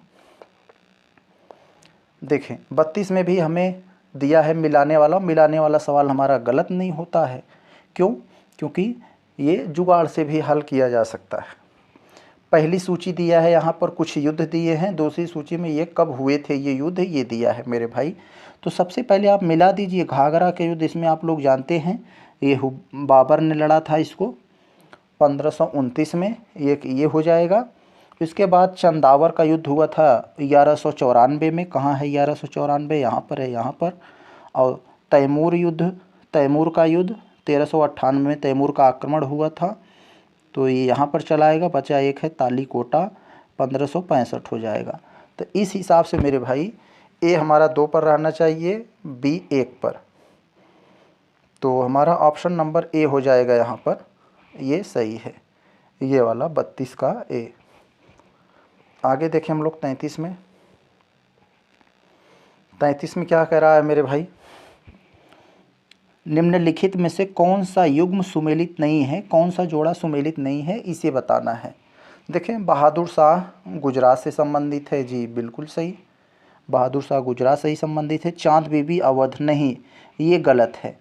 देखें 32 में भी हमें दिया है मिलाने वाला सवाल हमारा गलत नहीं होता है। क्यों? क्योंकि ये जुगाड़ से भी हल किया जा सकता है। पहली सूची दिया है यहाँ पर, कुछ युद्ध दिए हैं। दूसरी सूची में ये कब हुए थे ये युद्ध, ये दिया है मेरे भाई। तो सबसे पहले आप मिला दीजिए घाघरा के युद्ध, इसमें आप लोग जानते हैं ये बाबर ने लड़ा था इसको 1529 में, ये हो जाएगा। इसके बाद चंदावर का युद्ध हुआ था 1194 में। कहाँ है 1194? यहाँ पर है, यहाँ पर। और तैमूर का युद्ध 1398 में तैमूर का आक्रमण हुआ था, तो ये यहाँ पर चलाएगा। बचा एक है तालीकोटा, 1565 हो जाएगा। तो इस हिसाब से मेरे भाई ए हमारा 2 पर रहना चाहिए, बी 1 पर। तो हमारा ऑप्शन नंबर ए हो जाएगा यहाँ पर, ये सही है, ये वाला 32 का ए। आगे देखें हम लोग 33 में। 33 में क्या कह रहा है मेरे भाई? निम्नलिखित में से कौन सा युग्म सुमेलित नहीं है, कौन सा जोड़ा सुमेलित नहीं है, इसे बताना है। देखें बहादुर शाह गुजरात से संबंधित है, जी बिल्कुल सही, बहादुर शाह गुजरात से ही संबंधित है। चांद बीबी अवध नहीं, ये गलत है।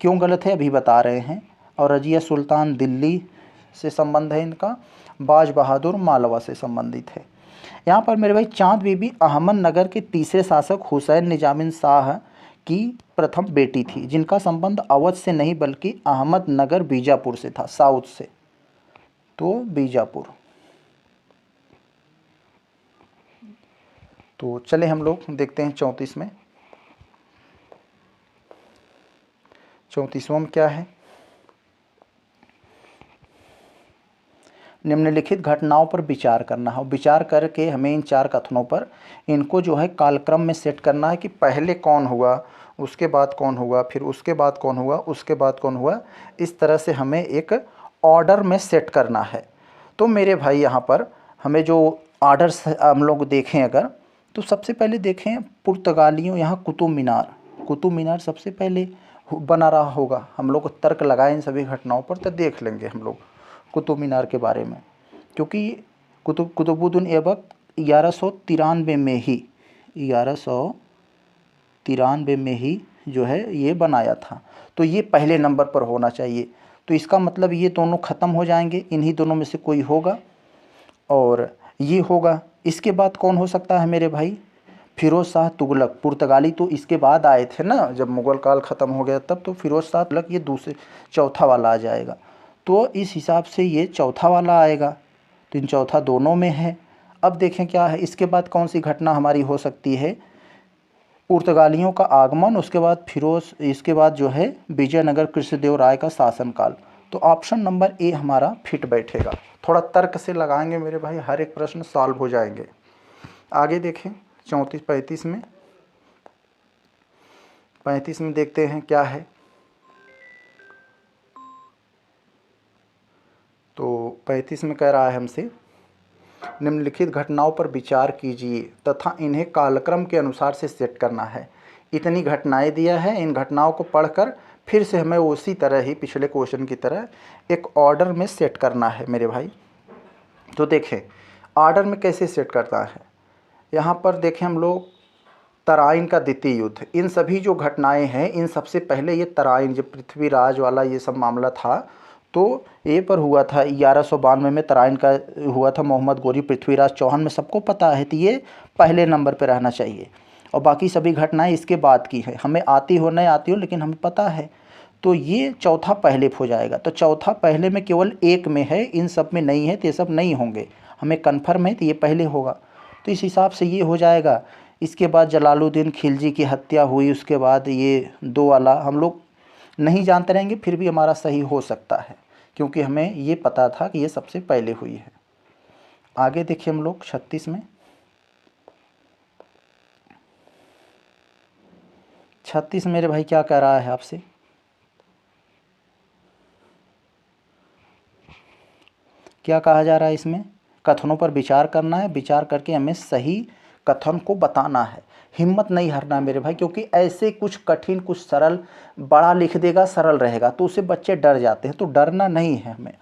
क्यों गलत है अभी बता रहे हैं। और रजिया सुल्तान दिल्ली से संबंध है इनका। बाज बहादुर मालवा से संबंधित है। यहाँ पर मेरे भाई चांद बीबी अहमदनगर के तीसरे शासक हुसैन निजामुद्दीन शाह की प्रथम बेटी थी, जिनका संबंध अवध से नहीं बल्कि अहमदनगर बीजापुर से था, साउथ से, तो बीजापुर। तो चले हम लोग देखते हैं 34 में। 34वां में क्या है? निम्नलिखित घटनाओं पर विचार करना है। विचार करके हमें इन 4 कथनों पर इनको जो है कालक्रम में सेट करना है कि पहले कौन हुआ, उसके बाद कौन हुआ, फिर उसके बाद कौन हुआ, उसके बाद कौन हुआ। इस तरह से हमें एक ऑर्डर में सेट करना है। तो मेरे भाई यहाँ पर हमें जो ऑर्डर्स हम लोग देखें अगर, तो सबसे पहले देखें पुर्तगालियों, यहाँ कुतुब मीनार सबसे पहले बना रहा होगा। हम लोग तर्क लगाएं इन सभी घटनाओं पर तो देख लेंगे हम लोग कुतुब मीनार के बारे में, क्योंकि कुतुबुद्दीन ऐबक 1193 में ही जो है ये बनाया था। तो ये पहले नंबर पर होना चाहिए। तो इसका मतलब ये दोनों ख़त्म हो जाएंगे, इन्हीं दोनों में से कोई होगा और ये होगा। इसके बाद कौन हो सकता है मेरे भाई? फिरोज़ शाह तुगलक। पुर्तगाली तो इसके बाद आए थे ना, जब मुग़ल काल ख़त्म हो गया तब। तो फिरोज़ शाह तुगलक ये चौथा वाला आ जाएगा। तो इस हिसाब से ये चौथा वाला आएगा। तो इन चौथा दोनों में है। अब देखें क्या है, इसके बाद कौन सी घटना हमारी हो सकती है? पुर्तगालियों का आगमन, उसके बाद इसके बाद जो है विजयनगर कृष्णदेव राय का शासनकाल। तो ऑप्शन नंबर ए हमारा फिट बैठेगा। थोड़ा तर्क से लगाएंगे मेरे भाई, हर एक प्रश्न सॉल्व हो जाएंगे। आगे देखें 35 में। 35 में देखते हैं क्या है। तो 35 में कह रहा है हमसे, निम्नलिखित घटनाओं पर विचार कीजिए तथा इन्हें कालक्रम के अनुसार से सेट करना है। इतनी घटनाएं दिया है, इन घटनाओं को पढ़कर फिर से हमें उसी तरह ही पिछले क्वेश्चन की तरह एक ऑर्डर में सेट करना है मेरे भाई। तो देखें ऑर्डर में कैसे सेट करना है। यहाँ पर देखें हम लोग तराइन का द्वितीय युद्ध, इन सभी जो घटनाएं हैं, इन सबसे पहले ये तराइन, जो पृथ्वीराज वाला ये सब मामला था, तो ये पर हुआ था 1192 में तराइन का हुआ था। मोहम्मद गोरी पृथ्वीराज चौहान में सबको पता है, तो ये पहले नंबर पर रहना चाहिए। और बाकी सभी घटनाएं इसके बाद की है, हमें आती हो नहीं आती हो लेकिन हमें पता है। तो ये चौथा पहले हो जाएगा। तो चौथा पहले में केवल एक में है, इन सब में नहीं है, तो ये सब नहीं होंगे, हमें कन्फर्म है, तो ये पहले होगा। तो इस हिसाब से ये हो जाएगा। इसके बाद जलालुद्दीन खिलजी की हत्या हुई, उसके बाद ये दो वाला हम लोग नहीं जानते रहेंगे, फिर भी हमारा सही हो सकता है क्योंकि हमें ये पता था कि ये सबसे पहले हुई है। आगे देखिए हम लोग 36 में। 36 मेरे भाई क्या कह रहा है आपसे, क्या कहा जा रहा है इसमें, कथनों पर विचार करना है, विचार करके हमें सही कथन को बताना है। हिम्मत नहीं हारना है मेरे भाई, क्योंकि ऐसे कुछ कठिन कुछ सरल, बड़ा लिख देगा सरल रहेगा तो उससे बच्चे डर जाते हैं, तो डरना नहीं है हमें।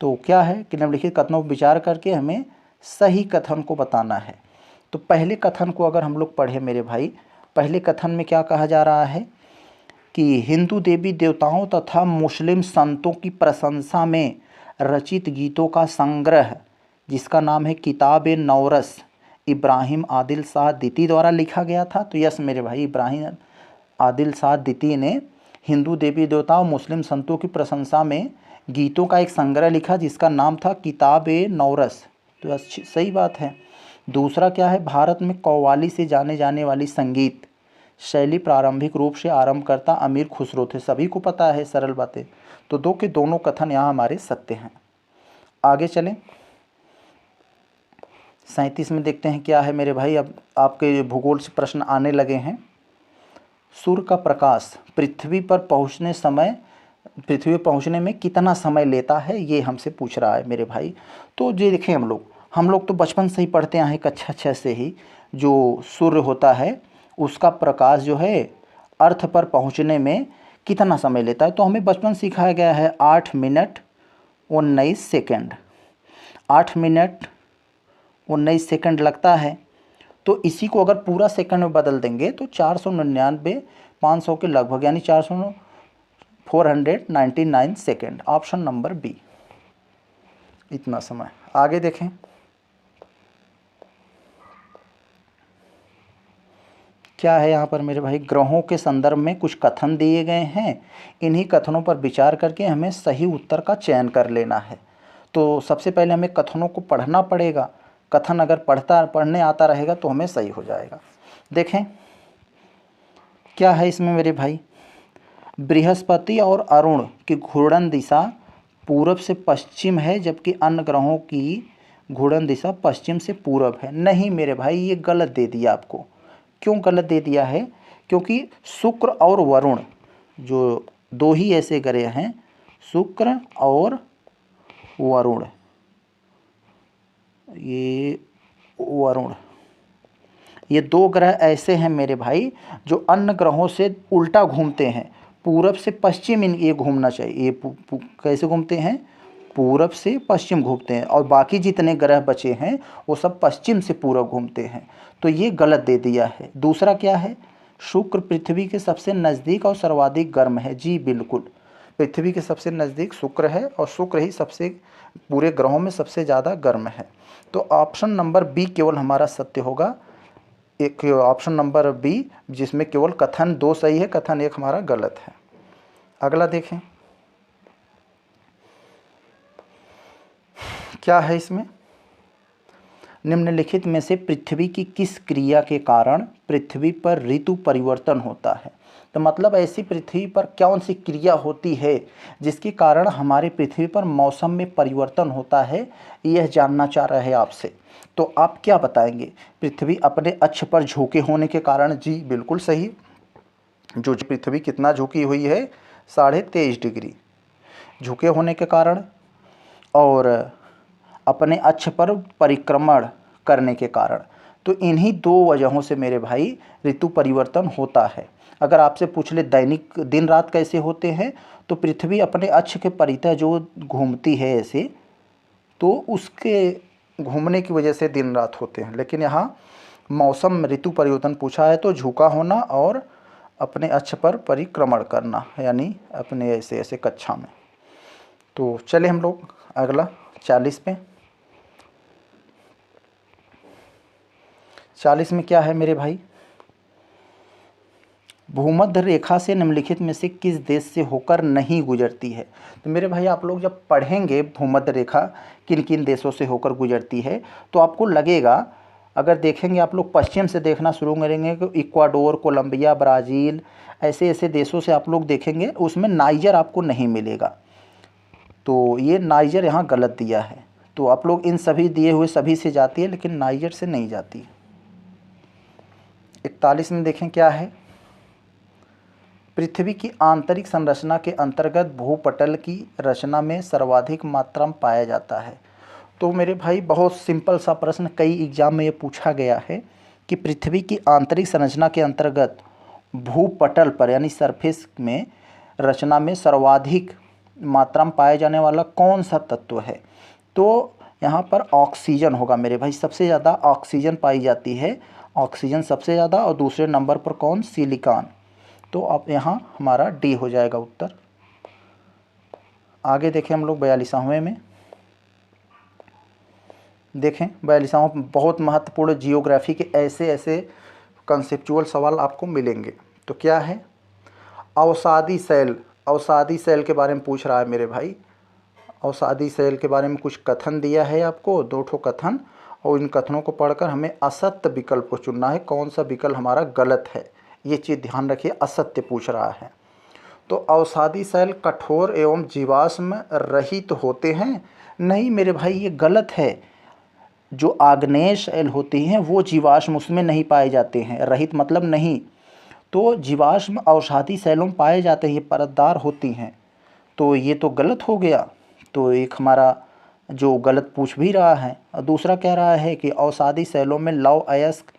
तो क्या है कि निम्नलिखित कथनों पर विचार करके हमें सही कथन को बताना है। तो पहले कथन को अगर हम लोग पढ़े मेरे भाई, पहले कथन में क्या कहा जा रहा है कि हिंदू देवी देवताओं तथा मुस्लिम संतों की प्रशंसा में रचित गीतों का संग्रह जिसका नाम है किताब नौरस, इब्राहिम आदिल शाह द्वितीय द्वारा लिखा गया था। तो यस मेरे भाई, इब्राहिम आदिल शाह द्वितीय ने हिंदू देवी देवताओं मुस्लिम संतों की प्रशंसा में गीतों का एक संग्रह लिखा जिसका नाम था किताब नौरस। तो अच्छी सही बात है। दूसरा क्या है, भारत में कव्वाली से जाने जाने वाली संगीत शैली प्रारंभिक रूप से आरंभकर्ता अमीर खुसरो थे, सभी को पता है, सरल बातें। तो दो के दोनों कथन यहाँ हमारे सत्य हैं। आगे चलें, 37 में देखते हैं क्या है मेरे भाई। अब आपके भूगोल से प्रश्न आने लगे हैं। सूर्य का प्रकाश पृथ्वी पर पहुंचने में कितना समय लेता है, ये हमसे पूछ रहा है मेरे भाई। तो ये देखें, हम लोग तो बचपन से ही पढ़ते आए हैं, कक्षा 6 से ही, जो सूर्य होता है उसका प्रकाश जो है अर्थ पर पहुंचने में कितना समय लेता है। तो हमें बचपन सिखाया गया है 8 मिनट 19 सेकंड, 8 मिनट 19 सेकंड लगता है। तो इसी को अगर पूरा सेकंड में बदल देंगे तो 499 500 के लगभग, यानी 499 सेकंड, ऑप्शन नंबर बी, इतना समय। आगे देखें, क्या है यहाँ पर मेरे भाई, ग्रहों के संदर्भ में कुछ कथन दिए गए हैं, इन्हीं कथनों पर विचार करके हमें सही उत्तर का चयन कर लेना है। तो सबसे पहले हमें कथनों को पढ़ना पड़ेगा, कथन अगर पढ़ने आता रहेगा तो हमें सही हो जाएगा। देखें क्या है इसमें मेरे भाई, बृहस्पति और अरुण की घूर्णन दिशा पूरब से पश्चिम है जबकि अन्य ग्रहों की घूर्णन दिशा पश्चिम से पूरब है। नहीं मेरे भाई, ये गलत दे दिया आपको। क्यों गलत दे दिया है, क्योंकि शुक्र और वरुण जो दो ही ऐसे ग्रह हैं, शुक्र और वरुण, ये वरुण, ये दो ग्रह ऐसे हैं मेरे भाई जो अन्य ग्रहों से उल्टा घूमते हैं, पूरब से पश्चिम ये घूमना चाहिए। ये कैसे घूमते हैं, पूरब से पश्चिम घूमते हैं, और बाकी जितने ग्रह बचे हैं वो सब पश्चिम से पूरब घूमते हैं। तो ये गलत दे दिया है। दूसरा क्या है, शुक्र पृथ्वी के सबसे नज़दीक और सर्वाधिक गर्म है। जी बिल्कुल, पृथ्वी के सबसे नज़दीक शुक्र है और शुक्र ही सबसे पूरे ग्रहों में सबसे ज़्यादा गर्म है। तो ऑप्शन नंबर बी केवल हमारा सत्य होगा। एक ऑप्शन नंबर बी जिसमें केवल कथन 2 सही है, कथन 1 हमारा गलत है। अगला देखें क्या है इसमें, निम्नलिखित में से पृथ्वी की किस क्रिया के कारण पृथ्वी पर ऋतु परिवर्तन होता है। तो मतलब ऐसी पृथ्वी पर कौन सी क्रिया होती है जिसके कारण हमारे पृथ्वी पर मौसम में परिवर्तन होता है, यह जानना चाह रहे हैं आपसे। तो आप क्या बताएंगे, पृथ्वी अपने अक्ष पर झुके होने के कारण। जी बिल्कुल सही, जो पृथ्वी कितना झुकी हुई है, 23.5 डिग्री झुके होने के कारण, और अपने अक्ष पर परिक्रमण करने के कारण। तो इन्हीं 2 वजहों से मेरे भाई ऋतु परिवर्तन होता है। अगर आपसे पूछ ले दैनिक दिन रात कैसे होते हैं, तो पृथ्वी अपने अक्ष के परितः जो घूमती है ऐसे, तो उसके घूमने की वजह से दिन रात होते हैं। लेकिन यहाँ मौसम ऋतु परिवर्तन पूछा है तो झुका होना और अपने अक्ष पर परिक्रमण करना, यानी अपने ऐसे ऐसे कक्षा में। तो चले हम लोग अगला 40 पे। 40 में क्या है मेरे भाई, भूमध्य रेखा से निम्नलिखित में से किस देश से होकर नहीं गुजरती है। तो मेरे भाई आप लोग जब पढ़ेंगे भूमध्य रेखा किन किन देशों से होकर गुजरती है तो आपको लगेगा, अगर देखेंगे आप लोग पश्चिम से देखना शुरू करेंगे तो इक्वाडोर, कोलंबिया, ब्राज़ील, ऐसे ऐसे देशों से आप लोग देखेंगे, उसमें नाइजर आपको नहीं मिलेगा। तो ये नाइजर यहाँ गलत दिया है। तो आप लोग इन सभी दिए हुए सभी से जाती है, लेकिन नाइजर से नहीं जाती। 41 में देखें क्या है। पृथ्वी की आंतरिक संरचना के अंतर्गत भूपटल की रचना में सर्वाधिक मात्रा में पाया जाता है। तो मेरे भाई बहुत सिंपल सा प्रश्न, कई एग्जाम में ये पूछा गया है कि पृथ्वी की आंतरिक संरचना के अंतर्गत भूपटल पर यानी सरफेस में रचना में सर्वाधिक मात्रा में पाया जाने वाला कौन सा तत्व है। तो यहाँ पर ऑक्सीजन होगा मेरे भाई, सबसे ज़्यादा ऑक्सीजन पाई जाती है, ऑक्सीजन सबसे ज़्यादा, और दूसरे नंबर पर कौन, सिलिकॉन। तो अब यहाँ हमारा डी हो जाएगा उत्तर। आगे देखें हम लोग 42वें में। देखें 42वां बहुत महत्वपूर्ण जियोग्राफी के ऐसे ऐसे कंसेप्चुअल सवाल आपको मिलेंगे। तो क्या है, अवसादी सेल, अवसादी सेल के बारे में पूछ रहा है मेरे भाई। अवसादी सेल के बारे में कुछ कथन दिया है आपको, 2 ठो कथन, और इन कथनों को पढ़कर हमें असत्य विकल्प को चुनना है, कौन सा विकल्प हमारा गलत है, ये चीज़ ध्यान रखिए। असत्य पूछ रहा है। तो अवसादी सेल कठोर एवं जीवाश्म रहित होते हैं। नहीं मेरे भाई ये गलत है। जो आग्नेय सेल होती हैं वो जीवाश्म उसमें नहीं पाए जाते हैं, रहित मतलब नहीं। तो जीवाश्म अवसादी सेलों में पाए जाते हैं, ये परतदार होती हैं। तो ये तो गलत हो गया। तो एक हमारा जो गलत पूछ भी रहा है। और दूसरा कह रहा है कि अवसादी सेलों में लौह अयस्क,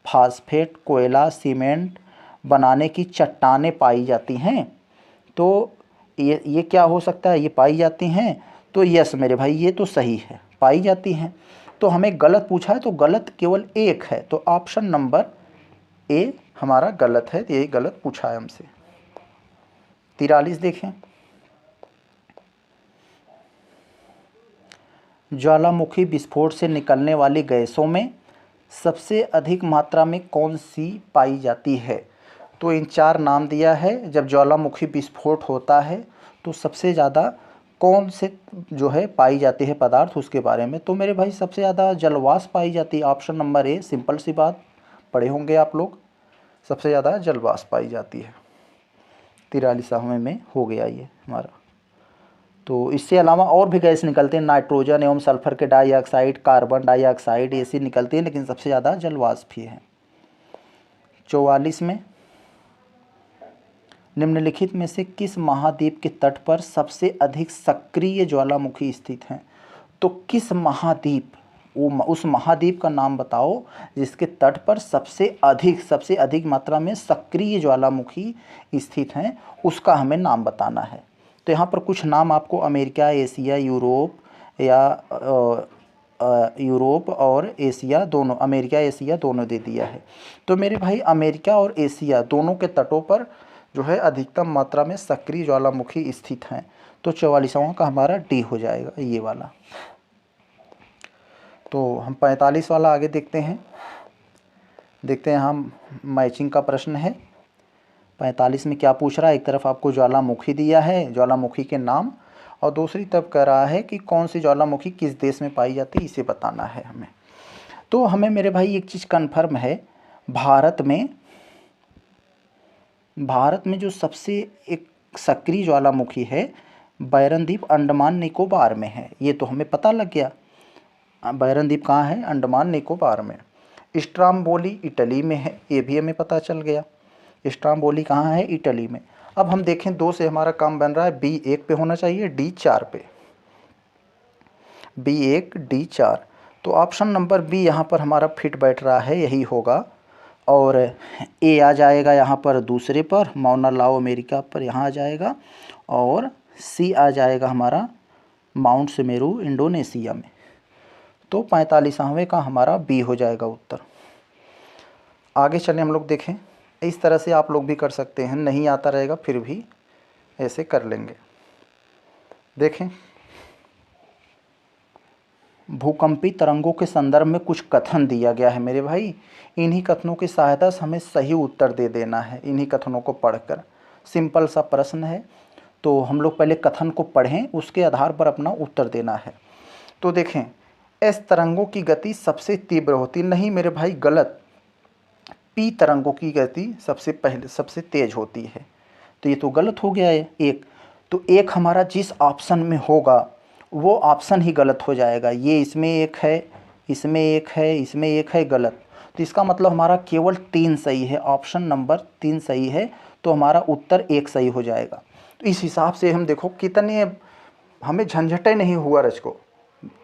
फास्फेट, कोयला, सीमेंट बनाने की चट्टानें पाई जाती हैं। तो ये क्या हो सकता है, ये पाई जाती हैं। तो यस मेरे भाई ये तो सही है, पाई जाती हैं। तो हमें गलत पूछा है, तो गलत केवल एक है, तो ऑप्शन नंबर ए हमारा गलत है, ये गलत पूछा है हमसे। 43 देखें। ज्वालामुखी विस्फोट से निकलने वाली गैसों में सबसे अधिक मात्रा में कौन सी पाई जाती है। तो इन 4 नाम दिया है। जब ज्वालामुखी विस्फोट होता है तो सबसे ज़्यादा कौन से जो है पाई जाती है पदार्थ, उसके बारे में। तो मेरे भाई सबसे ज़्यादा जलवाष्प पाई जाती है, ऑप्शन नंबर ए। सिंपल सी बात, पढ़े होंगे आप लोग, सबसे ज़्यादा जलवाष्प पाई जाती है। 43वें में हो गया ये हमारा। तो इससे अलावा और भी गैस निकलते हैं, नाइट्रोजन एवं सल्फर के डाइऑक्साइड, कार्बन डाइऑक्साइड, ऐसी निकलती हैं, लेकिन सबसे ज़्यादा जलवाष्प ही है। 44 में, निम्नलिखित में से किस महाद्वीप के तट पर सबसे अधिक सक्रिय ज्वालामुखी स्थित हैं। तो किस महाद्वीप, वो उस महाद्वीप का नाम बताओ जिसके तट पर सबसे अधिक मात्रा में सक्रिय ज्वालामुखी स्थित हैं, उसका हमें नाम बताना है। तो यहाँ पर कुछ नाम आपको अमेरिका, एशिया, यूरोप और एशिया दोनों, अमेरिका एशिया दोनों दे दिया है। तो मेरे भाई अमेरिका और एशिया दोनों के तटों पर जो है अधिकतम मात्रा में सक्रिय ज्वालामुखी स्थित हैं। तो 44वां का हमारा डी हो जाएगा, ये वाला। तो हम 45 वाला आगे देखते हैं। हम मैचिंग का प्रश्न है। 45 में क्या पूछ रहा है, एक तरफ आपको ज्वालामुखी दिया है, ज्वालामुखी के नाम, और दूसरी तरफ कह रहा है कि कौन सी ज्वालामुखी किस देश में पाई जाती है, इसे बताना है हमें। तो हमें मेरे भाई एक चीज़ कन्फर्म है, भारत में जो सबसे एक सक्रिय ज्वालामुखी है बैरन द्वीप अंडमान निकोबार में है, ये तो हमें पता लग गया। बैरन द्वीप कहाँ है, अंडमान निकोबार में। स्ट्राम्बोली इटली में है, ये भी हमें पता चल गया। स्ट्राम्बोली कहाँ है, इटली में। अब हम देखें 2 से हमारा काम बन रहा है, B1 पे होना चाहिए, D4 पे, B1 D4। तो ऑप्शन नंबर बी यहाँ पर हमारा फिट बैठ रहा है, यही होगा। और ए आ जाएगा यहाँ पर दूसरे पर, माउना लाओ अमेरिका पर यहाँ आ जाएगा, और सी आ जाएगा हमारा माउंट सुमेरु इंडोनेशिया में। तो 45वें का हमारा बी हो जाएगा उत्तर। आगे चलें हम लोग देखें। इस तरह से आप लोग भी कर सकते हैं, नहीं आता रहेगा फिर भी ऐसे कर लेंगे। देखें भूकंपी तरंगों के संदर्भ में कुछ कथन दिया गया है मेरे भाई। इन्हीं कथनों की सहायता से हमें सही उत्तर दे देना है, इन्हीं कथनों को पढ़कर। सिंपल सा प्रश्न है, तो हम लोग पहले कथन को पढ़ें, उसके आधार पर अपना उत्तर देना है। तो देखें, एस तरंगों की गति सबसे तीव्र होती, नहीं मेरे भाई गलत, पी तरंगों की गति सबसे तेज होती है। तो ये तो गलत हो गया है एक। तो एक हमारा जिस ऑप्शन में होगा वो ऑप्शन ही गलत हो जाएगा। ये इसमें एक है, इसमें एक है, इसमें एक है, गलत। तो इसका मतलब हमारा केवल 3 सही है, ऑप्शन नंबर 3 सही है। तो हमारा उत्तर 1 सही हो जाएगा। तो इस हिसाब से हम देखो कितने हमें झंझटें नहीं हुआ रच को,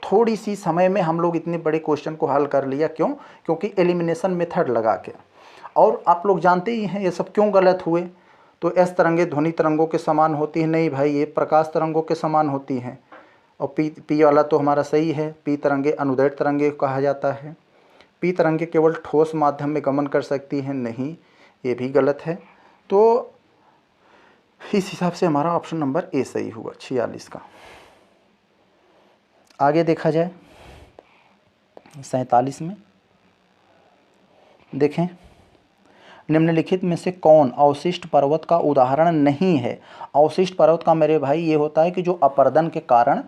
थोड़ी सी समय में हम लोग इतने बड़े क्वेश्चन को हल कर लिया। क्यों? क्योंकि एलिमिनेशन मेथड लगा के। और आप लोग जानते ही हैं ये सब क्यों गलत हुए। तो एस तरंगे ध्वनि तरंगों के समान होती है, नहीं भाई ये प्रकाश तरंगों के समान होती हैं। और पी वाला तो हमारा सही है, पी तरंगे अनुदैर्ध्य तरंगे कहा जाता है। पी तरंगे केवल ठोस माध्यम में गमन कर सकती हैं, नहीं, ये भी गलत है। तो इस हिसाब से हमारा ऑप्शन नंबर ए सही हुआ 46 का। आगे देखा जाए 47 में, देखें, निम्नलिखित में से कौन अवशिष्ट पर्वत का उदाहरण नहीं है। अवशिष्ट पर्वत का मेरे भाई ये होता है कि जो अपर्दन के कारण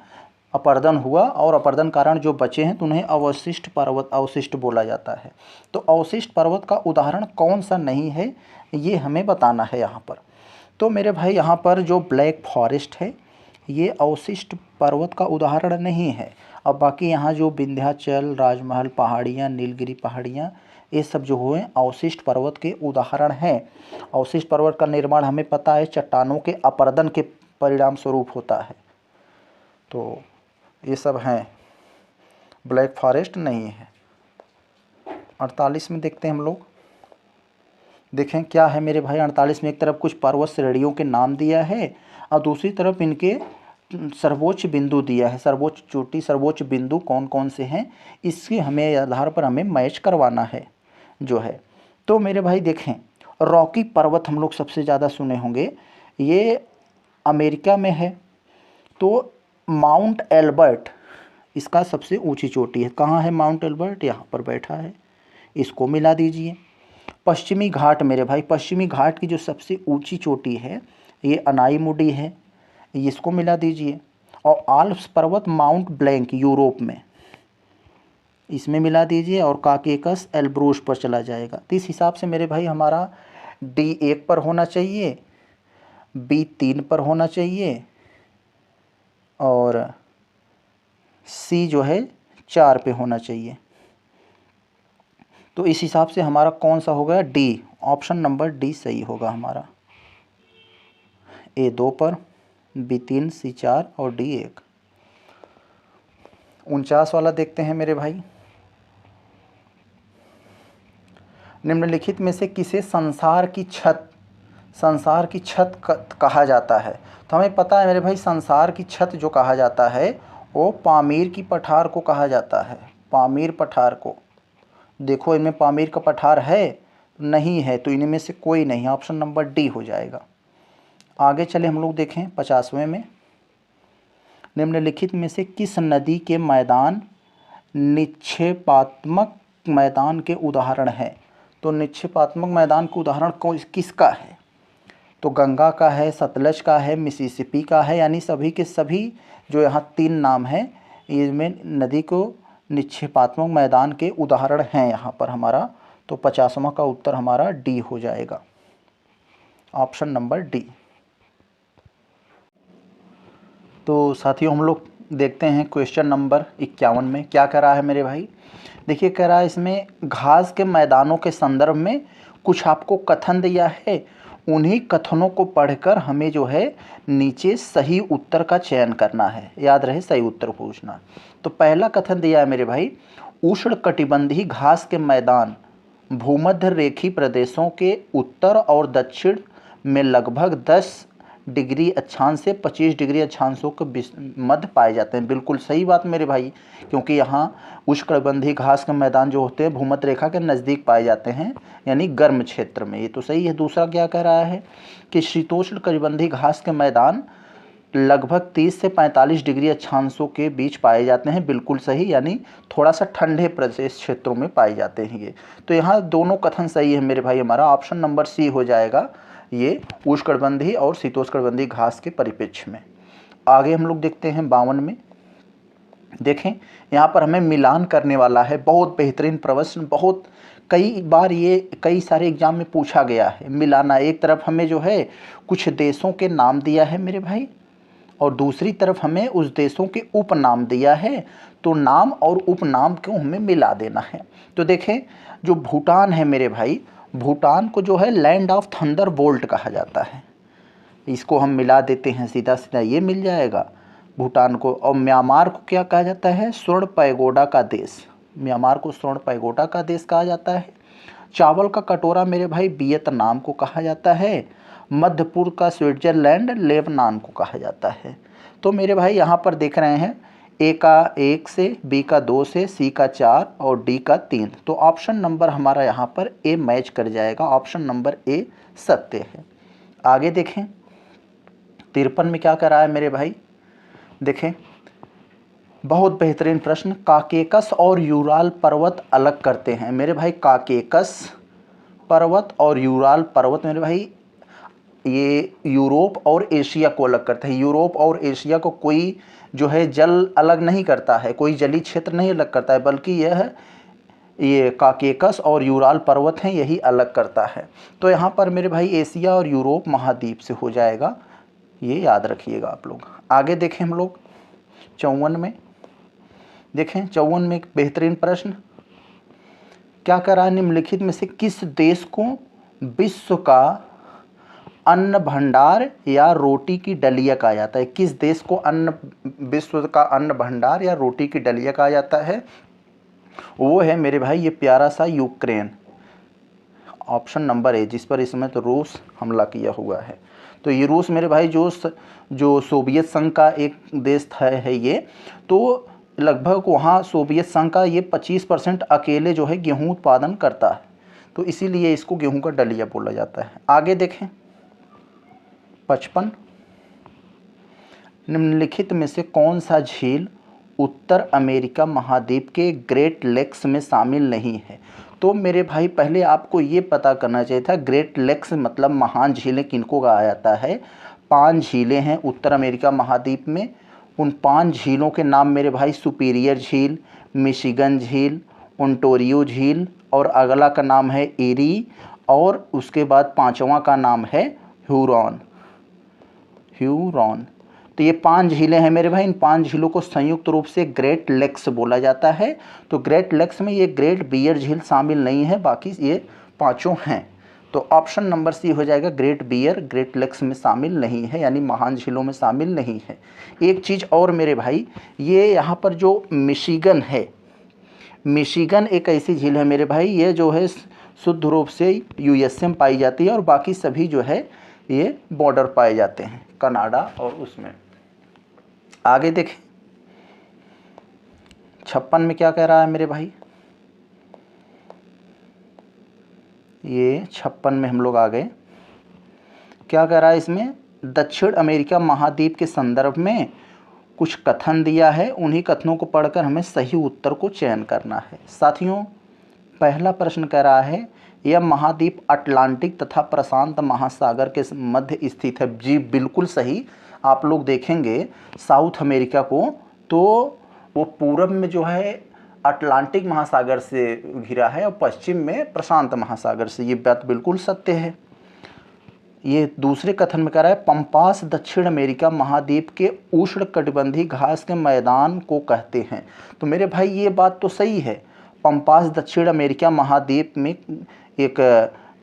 अपर्दन हुआ और अपर्दन कारण जो बचे हैं तो उन्हें अवशिष्ट पर्वत, अवशिष्ट बोला जाता है। तो अवशिष्ट पर्वत का उदाहरण कौन सा नहीं है ये हमें बताना है यहाँ पर। तो मेरे भाई यहाँ पर जो ब्लैक फॉरेस्ट है ये अवशिष्ट पर्वत का उदाहरण नहीं है। अब बाकी यहाँ जो विंध्याचल, राजमहल पहाड़ियाँ, नीलगिरी पहाड़ियाँ, ये सब जो हुए अवशिष्ट पर्वत के उदाहरण हैं। अवशिष्ट पर्वत का निर्माण हमें पता है चट्टानों के अपर्दन के परिणाम स्वरूप होता है। तो ये सब हैं, ब्लैक फॉरेस्ट नहीं है। 48 में देखते हैं हम लोग, देखें क्या है मेरे भाई। 48 में एक तरफ कुछ पर्वत श्रेणियों के नाम दिया है और दूसरी तरफ इनके सर्वोच्च बिंदु दिया है। सर्वोच्च चोटी, सर्वोच्च बिंदु कौन कौन से हैं इसके हमें आधार पर हमें मैच करवाना है जो है। तो मेरे भाई देखें, रॉकी पर्वत हम लोग सबसे ज़्यादा सुने होंगे, ये अमेरिका में है। तो माउंट एल्बर्ट इसका सबसे ऊंची चोटी है। कहाँ है माउंट एल्बर्ट? यहाँ पर बैठा है, इसको मिला दीजिए। पश्चिमी घाट मेरे भाई, पश्चिमी घाट की जो सबसे ऊंची चोटी है ये अनाईमुडी है, इसको मिला दीजिए। और आल्प्स पर्वत माउंट ब्लैंक यूरोप में, इसमें मिला दीजिए। और काकेकस एल्ब्रूस पर चला जाएगा। तो इस हिसाब से मेरे भाई हमारा डी 1 पर होना चाहिए, बी 3 पर होना चाहिए और सी जो है 4 पे होना चाहिए। तो इस हिसाब से हमारा कौन सा होगा? डी, ऑप्शन नंबर डी सही होगा हमारा। ए 2 पर, बी 3, सी 4 और डी 1। 49 वाला देखते हैं मेरे भाई। निम्नलिखित में से किसे संसार की छत कहा जाता है? तो हमें पता है मेरे भाई संसार की छत जो कहा जाता है वो पामीर की पठार को कहा जाता है। पामीर पठार को, देखो इनमें पामीर का पठार है? नहीं है, तो इनमें से कोई नहीं, ऑप्शन नंबर डी हो जाएगा। आगे चले हम लोग देखें 50वें में, निम्नलिखित में से किस नदी के मैदान निक्षेपात्मक मैदान के उदाहरण हैं? तो निक्षेपात्मक मैदान का उदाहरण किसका है? तो गंगा का है, सतलज का है, मिसिसिपी का है, यानी सभी के सभी जो यहाँ 3 नाम हैं इसमें नदी को निक्षेपात्मक मैदान के उदाहरण हैं यहाँ पर हमारा। तो 50वां का उत्तर हमारा डी हो जाएगा, ऑप्शन नंबर डी। तो साथियों हम लोग देखते हैं क्वेश्चन नंबर 51 में क्या कह रहा है मेरे भाई। देखिए कह रहा है इसमें घास के मैदानों के संदर्भ में कुछ आपको कथन दिया है, उन्हीं कथनों को पढ़कर हमें जो है नीचे सही उत्तर का चयन करना है। याद रहे सही उत्तर पूछना। तो पहला कथन दिया है मेरे भाई, उष्णकटिबंधीय घास के मैदान भूमध्य रेखीय प्रदेशों के उत्तर और दक्षिण में लगभग 10 डिग्री अक्षांश से 25 डिग्री अक्षांशों के मध्य पाए जाते हैं। बिल्कुल सही बात मेरे भाई, क्योंकि यहाँ उष्णकटिबंधीय घास के मैदान जो होते हैं भूमध्य रेखा के नज़दीक पाए जाते हैं, यानी गर्म क्षेत्र में। ये तो सही है। दूसरा क्या कह रहा है कि शीतोष्ण कटिबंधीय घास के मैदान लगभग 30 से 45 डिग्री अक्षांशों के बीच पाए जाते हैं, बिल्कुल सही, यानी थोड़ा सा ठंडे प्रदेश क्षेत्रों में पाए जाते हैं ये। तो यहाँ दोनों कथन सही है मेरे भाई, हमारा ऑप्शन नंबर सी हो जाएगा ये उष्णकटिबंधीय और शीतोष्णकटिबंधीय घास के परिप्रेक्ष्य में। आगे हम लोग देखते हैं 52 में। देखें यहाँ पर हमें मिलान करने वाला है, बहुत बेहतरीन प्रश्न, बहुत कई बार ये कई सारे एग्जाम में पूछा गया है। मिलाना, एक तरफ हमें जो है कुछ देशों के नाम दिया है मेरे भाई, और दूसरी तरफ हमें उस देशों के उपनाम दिया है, तो नाम और उपनाम को हमें मिला देना है। तो देखें जो भूटान है मेरे भाई, भूटान को जो है लैंड ऑफ थंडर बोल्ट कहा जाता है, इसको हम मिला देते हैं, सीधा सीधा ये मिल जाएगा भूटान को। और म्यांमार को क्या कहा जाता है? स्वर्ण पैगोडा का देश, म्यांमार को स्वर्ण पैगोडा का देश कहा जाता है। चावल का कटोरा मेरे भाई वियतनाम को कहा जाता है। मध्य पूर्व का स्विट्जरलैंड लेबनान को कहा जाता है। तो मेरे भाई यहाँ पर देख रहे हैं ए का 1 से, बी का 2 से, सी का 4 और डी का 3। तो ऑप्शन नंबर हमारा यहाँ पर ए मैच कर जाएगा, ऑप्शन नंबर ए सत्य है। आगे देखें 53 में क्या कर रहा है मेरे भाई, देखें बहुत बेहतरीन प्रश्न। काकेकस और यूराल पर्वत अलग करते हैं मेरे भाई, काकेकस पर्वत और यूराल पर्वत मेरे भाई ये यूरोप और एशिया को अलग करते हैं। यूरोप और एशिया को कोई जो है जल अलग नहीं करता है, कोई जलीय क्षेत्र नहीं अलग करता है, बल्कि ये काकेकस और यूराल पर्वत हैं, यही अलग करता है। तो यहाँ पर मेरे भाई एशिया और यूरोप महाद्वीप से हो जाएगा, ये याद रखिएगा आप लोग। आगे देखें हम लोग 54 में। देखें 54 में एक बेहतरीन प्रश्न, क्या कह रहा है, निम्नलिखित में से किस देश को विश्व का अन्न भंडार या रोटी की डलिया कहा जाता है? किस देश को विश्व का अन्न भंडार या रोटी की डलिया कहा जाता है? वो है मेरे भाई ये प्यारा सा यूक्रेन, ऑप्शन नंबर ए, जिस पर इसमें तो रूस हमला किया हुआ है। तो ये रूस मेरे भाई जो सोवियत संघ का एक देश है ये, तो लगभग वहाँ सोवियत संघ का ये 25% अकेले जो है गेहूँ उत्पादन करता है, तो इसीलिए इसको गेहूँ का डलिया बोला जाता है। आगे देखें 55, निम्नलिखित में से कौन सा झील उत्तर अमेरिका महाद्वीप के ग्रेट लेक्स में शामिल नहीं है? तो मेरे भाई पहले आपको ये पता करना चाहिए था ग्रेट लेक्स मतलब महान झीलें किनको कहा जाता है। 5 झीलें हैं उत्तर अमेरिका महाद्वीप में, उन 5 झीलों के नाम मेरे भाई सुपीरियर झील, मिशिगन झील, ओंटारियो झील, और अगला का नाम है एरी, और उसके बाद 5वां का नाम है ह्यूरॉन। तो ये 5 झीलें हैं मेरे भाई, इन 5 झीलों को संयुक्त रूप से ग्रेट लेक्स बोला जाता है। तो ग्रेट लेक्स में ये ग्रेट बियर झील शामिल नहीं है, बाकी ये 5 हैं। तो ऑप्शन नंबर सी हो जाएगा, ग्रेट बियर ग्रेट लेक्स में शामिल नहीं है, यानी महान झीलों में शामिल नहीं है। एक चीज़ और मेरे भाई, ये यहाँ पर जो मिशिगन है, मिशिगन एक ऐसी झील है मेरे भाई, ये जो है शुद्ध रूप से यूएसए में पाई जाती है, और बाकी सभी जो है ये बॉर्डर पाए जाते हैं कनाडा और उसमें। आगे देखें 56 में क्या कह रहा है मेरे भाई, ये 56 में हम लोग आ गए। क्या कह रहा है इसमें, दक्षिण अमेरिका महाद्वीप के संदर्भ में कुछ कथन दिया है, उन्हीं कथनों को पढ़कर हमें सही उत्तर को चयन करना है। साथियों पहला प्रश्न कह रहा है यह महाद्वीप अटलांटिक तथा प्रशांत महासागर के मध्य स्थित है। जी बिल्कुल सही। आप लोग देखेंगे साउथ अमेरिका को, तो वो पूरब में जो है अटलांटिक महासागर से घिरा है और पश्चिम में प्रशांत महासागर से, ये बात बिल्कुल सत्य है। ये दूसरे कथन में कह रहा है पंपास दक्षिण अमेरिका महाद्वीप के उष्णकटिबंधीय घास के मैदान को कहते हैं। तो मेरे भाई ये बात तो सही है, पंपास दक्षिण अमेरिका महाद्वीप में एक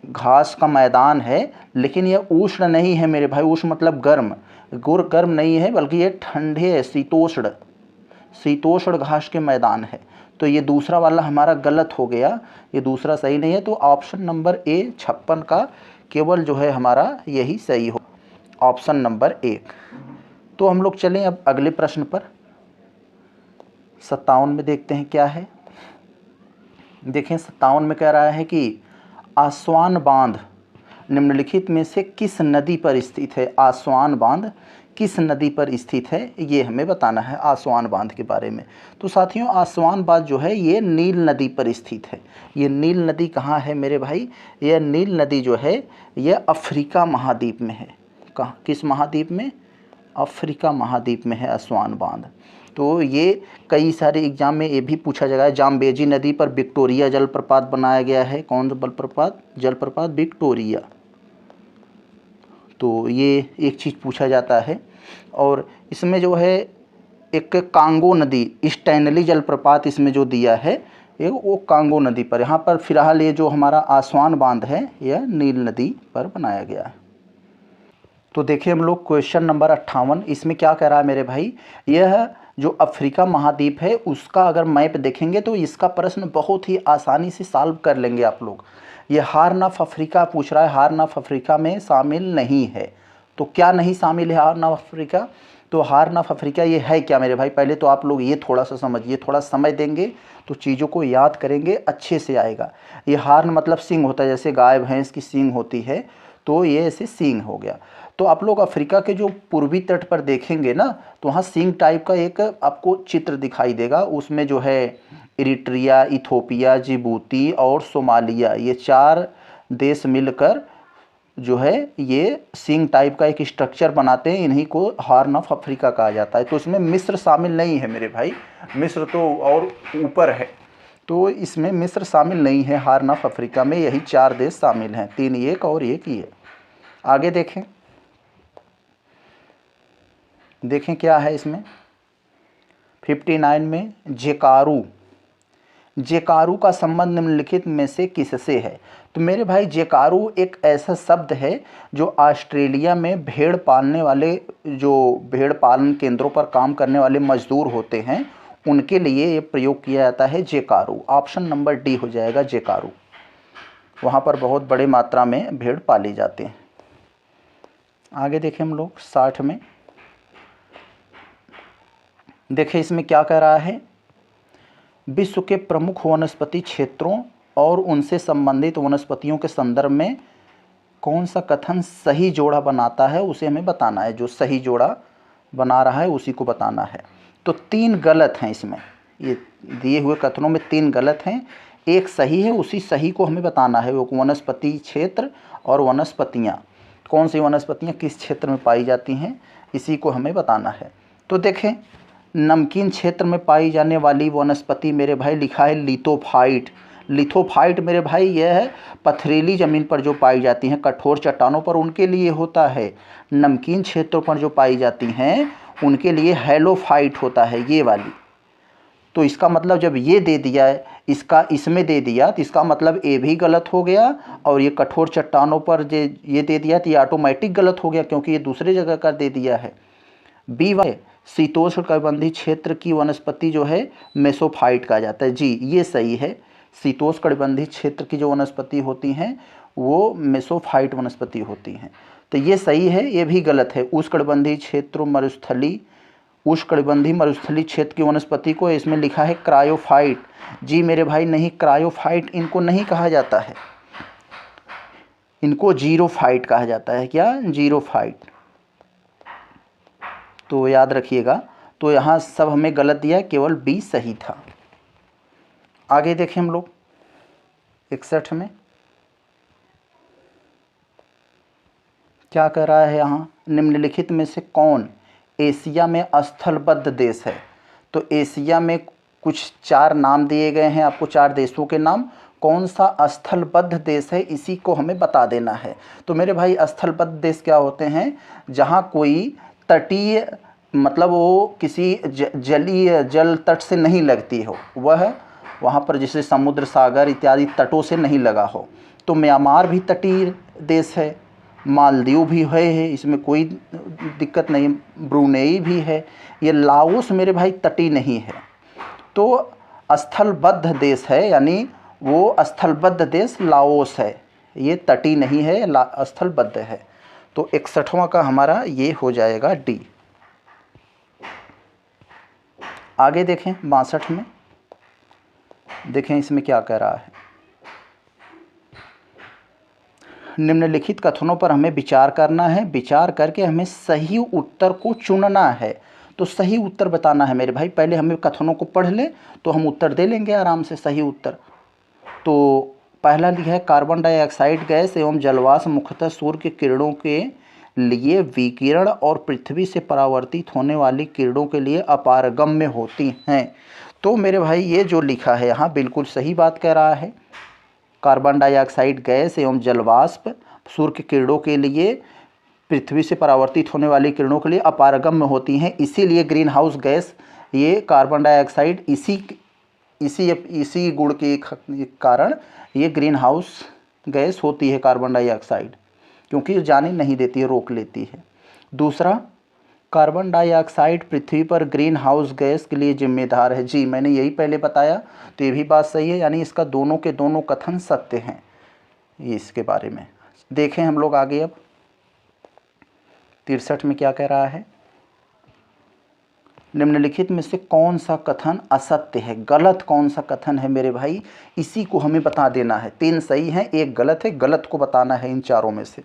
घास का मैदान है, लेकिन यह उष्ण नहीं है मेरे भाई। उष्ण मतलब गर्म, गर्म नहीं है, बल्कि ये ठंडे है, शीतोष्ण घास के मैदान है। तो ये दूसरा वाला हमारा गलत हो गया, ये दूसरा सही नहीं है। तो ऑप्शन नंबर ए 56 का केवल जो है हमारा यही सही हो, ऑप्शन नंबर 1। तो हम लोग चलें अब अगले प्रश्न पर। 57 में देखते हैं क्या है। देखें 57 में कह रहा है कि आस्वान बांध निम्नलिखित में से किस नदी पर स्थित है? आसवान बांध किस नदी पर स्थित है, ये हमें बताना है आसवान बांध के बारे में। तो साथियों, आसवान बांध जो है ये नील नदी पर स्थित है। ये नील नदी कहाँ है मेरे भाई? यह नील नदी जो है यह अफ्रीका महाद्वीप में है। कहाँ, किस महाद्वीप में? अफ्रीका महाद्वीप में है आसवान बांध। तो ये कई सारे एग्जाम में ये भी पूछा जाएगा। जाम्बेजी नदी पर विक्टोरिया जलप्रपात बनाया गया है। कौन सा जलप्रपात? विक्टोरिया। तो ये एक चीज़ पूछा जाता है। और इसमें जो है एक कांगो नदी, स्टैनली जलप्रपात इसमें जो दिया है ये वो कांगो नदी पर। यहाँ पर फिलहाल ये जो हमारा आसवान बांध है यह नील नदी पर बनाया गया है। तो देखिए हम लोग क्वेश्चन नंबर 58, इसमें क्या कह रहा है मेरे भाई? यह जो अफ्रीका महाद्वीप है उसका अगर मैप देखेंगे तो इसका प्रश्न बहुत ही आसानी से सॉल्व कर लेंगे आप लोग। ये हार्न ऑफ अफ्रीका पूछ रहा है, हार्न ऑफ अफ्रीका में शामिल नहीं है। तो क्या नहीं शामिल है हार्न ऑफ अफ्रीका? तो हार्न ऑफ अफ्रीका ये है क्या मेरे भाई? पहले तो आप लोग ये थोड़ा सा समझिए, थोड़ा समझ देंगे तो चीज़ों को याद करेंगे, अच्छे से आएगा। ये हार्न मतलब सींग होता है, जैसे गाय भैंस की सींग होती है तो ये ऐसे सींग हो गया। तो आप लोग अफ्रीका के जो पूर्वी तट पर देखेंगे ना तो वहाँ सींग टाइप का एक आपको चित्र दिखाई देगा। उसमें जो है इरिट्रिया, इथोपिया, जिबूती और सोमालिया, ये 4 देश मिलकर जो है ये सींग टाइप का एक स्ट्रक्चर बनाते हैं। इन्हीं को हॉर्न ऑफ अफ्रीका कहा जाता है। तो इसमें मिस्र शामिल नहीं है मेरे भाई, मिस्र तो और ऊपर है, तो इसमें मिस्र शामिल नहीं है हॉर्न ऑफ अफ्रीका में। यही 4 देश शामिल हैं, 3 एक और 1 ये। आगे देखें क्या है इसमें 59 में जेकारू का संबंध निम्नलिखित में से किससे है? तो मेरे भाई जेकारू एक ऐसा शब्द है जो ऑस्ट्रेलिया में भेड़ पालने वाले, जो भेड़ पालन केंद्रों पर काम करने वाले मजदूर होते हैं उनके लिए ये प्रयोग किया जाता है जेकारू। ऑप्शन नंबर डी हो जाएगा जेकारू। वहाँ पर बहुत बड़े मात्रा में भेड़ पाले जाते हैं। आगे देखें हम लोग 60 में, देखें इसमें क्या कह रहा है? विश्व के प्रमुख वनस्पति क्षेत्रों और उनसे संबंधित वनस्पतियों के संदर्भ में कौन सा कथन सही जोड़ा बनाता है, उसे हमें बताना है। जो सही जोड़ा बना रहा है उसी को बताना है। तो 3 गलत हैं इसमें, ये दिए हुए कथनों में 3 गलत हैं, एक सही है। उसी सही को हमें बताना है। वो वनस्पति क्षेत्र और वनस्पतियाँ, कौन सी वनस्पतियाँ किस क्षेत्र में पाई जाती हैं, इसी को हमें बताना है। तो देखें नमकीन क्षेत्र में पाई जाने वाली वनस्पति मेरे भाई लिखा है लिथोफाइट। लिथोफाइट मेरे भाई यह है पथरीली ज़मीन पर जो पाई जाती हैं, कठोर चट्टानों पर, उनके लिए होता है। नमकीन क्षेत्रों पर जो पाई जाती हैं उनके लिए हैलोफाइट होता है, ये वाली। तो इसका मतलब जब ये दे दिया है, इसका इसमें दे दिया, तो इसका मतलब ए भी गलत हो गया, और ये कठोर चट्टानों पर ये दे दिया तो ये ऑटोमेटिक गलत हो गया, क्योंकि ये दूसरे जगह का दे दिया है। बी वाई शीतोष्णकटिबंधीय क्षेत्र की वनस्पति जो है मेसोफाइट कहा जाता है। जी ये सही है, शीतोष्णकटिबंधीय क्षेत्र की जो वनस्पति होती हैं वो मेसोफाइट वनस्पति होती हैं। तो ये सही है, ये भी गलत है। उष्णकटिबंधीय क्षेत्र उष्णकटिबंधीय मरुस्थलीय क्षेत्र की वनस्पति को इसमें लिखा है क्रायोफाइट। जी मेरे भाई नहीं, क्रायोफाइट इनको नहीं कहा जाता है, इनको जीरोफाइट कहा जाता है। क्या? जीरोफाइट। तो याद रखिएगा। तो यहाँ सब हमें गलत दिया है, केवल बी सही था। आगे देखें हम लोग 61 में क्या कह रहा है यहाँ? निम्नलिखित में से कौन एशिया में स्थलबद्ध देश है? तो एशिया में कुछ 4 नाम दिए गए हैं आपको, 4 देशों के नाम। कौन सा स्थलबद्ध देश है इसी को हमें बता देना है। तो मेरे भाई स्थलबद्ध देश क्या होते हैं? जहाँ कोई तटीय, मतलब वो किसी जलीय जल तट से नहीं लगती हो, वह वहाँ पर जैसे समुद्र, सागर इत्यादि तटों से नहीं लगा हो। तो म्यांमार भी तटीय देश है, मालदीव भी है, इसमें कोई दिक्कत नहीं, ब्रुनेई भी है। ये लाओस मेरे भाई तटीय नहीं है। तो स्थलबद्ध देश है, यानी वो स्थलबद्ध देश लाओस है, ये तटीय नहीं है, स्थलबद्ध है। तो 61वां का हमारा ये हो जाएगा डी। आगे देखें 62 में, देखें इसमें क्या कह रहा है। निम्नलिखित कथनों पर हमें विचार करना है, विचार करके हमें सही उत्तर को चुनना है। तो सही उत्तर बताना है मेरे भाई, पहले हमें कथनों को पढ़ ले तो हम उत्तर दे लेंगे आराम से सही उत्तर। तो पहला लिखा है कार्बन डाइऑक्साइड गैस एवं जलवाष्प मुख्यतः सूर्य के किरणों के लिए विकिरण और पृथ्वी से परावर्तित होने वाली किरणों के लिए अपारगम्य होती हैं। तो मेरे भाई ये जो लिखा है यहाँ बिल्कुल सही बात कह रहा है। कार्बन डाइऑक्साइड गैस एवं जलवाष्प सूर्य की किरणों के लिए पृथ्वी से परावर्तित होने वाली किरणों के लिए अपारगम्य होती हैं, इसीलिए ग्रीन हाउस गैस ये कार्बन डाइऑक्साइड इसी गुण के कारण ये ग्रीन हाउस गैस होती है कार्बन डाइऑक्साइड, क्योंकि जाने नहीं देती है, रोक लेती है। दूसरा, कार्बन डाइऑक्साइड पृथ्वी पर ग्रीन हाउस गैस के लिए जिम्मेदार है। जी मैंने यही पहले बताया, तो ये भी बात सही है, यानी इसका दोनों के दोनों कथन सत्य हैं। ये इसके बारे में देखें हम लोग आगे। अब 63 में क्या कह रहा है, निम्नलिखित में से कौन सा कथन असत्य है, गलत कौन सा कथन है मेरे भाई, इसी को हमें बता देना है। 3 सही हैं, 1 गलत है, गलत को बताना है इन चारों में से।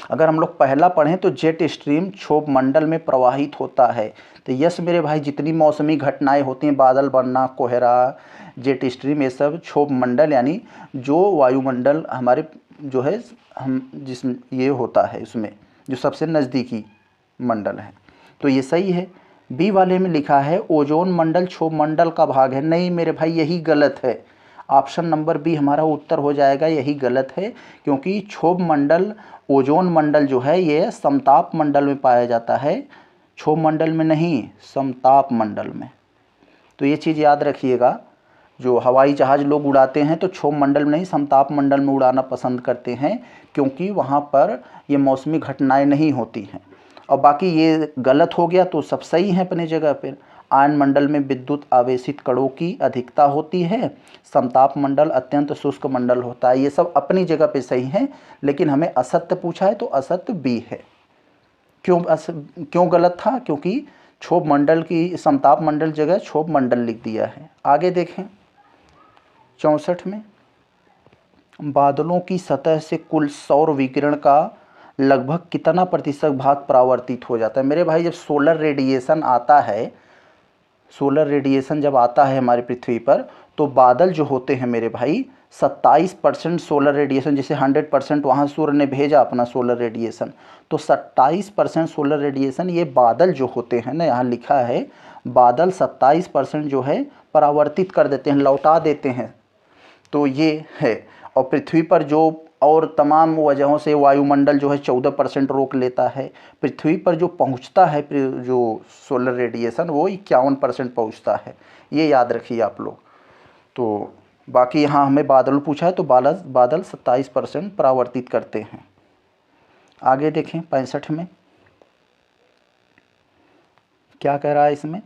अगर हम लोग पहला पढ़ें तो जेट स्ट्रीम क्षोभ मंडल में प्रवाहित होता है। तो यस मेरे भाई, जितनी मौसमी घटनाएं होती हैं, बादल बनना, कोहरा, जेट स्ट्रीम, ये सब क्षोभ मंडल यानी जो वायुमंडल हमारे जो है हम जिस ये होता है उसमें जो सबसे नज़दीकी मंडल है, तो ये सही है। बी वाले में लिखा है ओजोन मंडल क्षोभ मंडल का भाग है। नहीं मेरे भाई, यही गलत है। ऑप्शन नंबर बी हमारा उत्तर हो जाएगा, यही गलत है, क्योंकि क्षोभ मंडल ओजोन मंडल जो है ये समताप मंडल में पाया जाता है, क्षोभ मंडल में नहीं, समताप मंडल में। तो ये चीज़ याद रखिएगा, जो हवाई जहाज़ लोग उड़ाते हैं तो क्षोभ मंडल में नहीं, समताप मंडल में उड़ाना पसंद करते हैं, क्योंकि वहाँ पर ये मौसमी घटनाएं नहीं होती हैं। और बाकी ये गलत हो गया तो सब सही हैं अपने जगह पर। आयन मंडल में विद्युत आवेशित कणों की अधिकता होती है, समताप मंडल अत्यंत शुष्क मंडल होता है। ये सब अपनी जगह पे सही हैं, लेकिन हमें असत्य पूछा है तो असत्य बी है। क्यों गलत था, क्योंकि क्षोभ मंडल की समताप मंडल जगह क्षोभ मंडल लिख दिया है। आगे देखें 64 में, बादलों की सतह से कुल सौर विकिरण का लगभग कितना प्रतिशत भाग परावर्तित हो जाता है। मेरे भाई, जब सोलर रेडिएशन आता है, सोलर रेडिएशन जब आता है हमारे पृथ्वी पर, तो बादल जो होते हैं मेरे भाई 27% सोलर रेडिएशन, जैसे 100% वहाँ सूर्य ने भेजा अपना सोलर रेडिएशन, तो 27% सोलर रेडिएशन ये बादल जो होते हैं ना, यहाँ लिखा है बादल 27% जो है परावर्तित कर देते हैं, लौटा देते हैं। तो ये है। और पृथ्वी पर जो और तमाम वजहों से वायुमंडल जो है 14% रोक लेता है। पृथ्वी पर जो पहुंचता है जो सोलर रेडिएशन वो 51% पहुंचता है, ये याद रखिए आप लोग। तो बाकी यहाँ हमें बादल पूछा है तो बादल 27% परावर्तित करते हैं। आगे देखें 65 में क्या कह रहा है इसमें,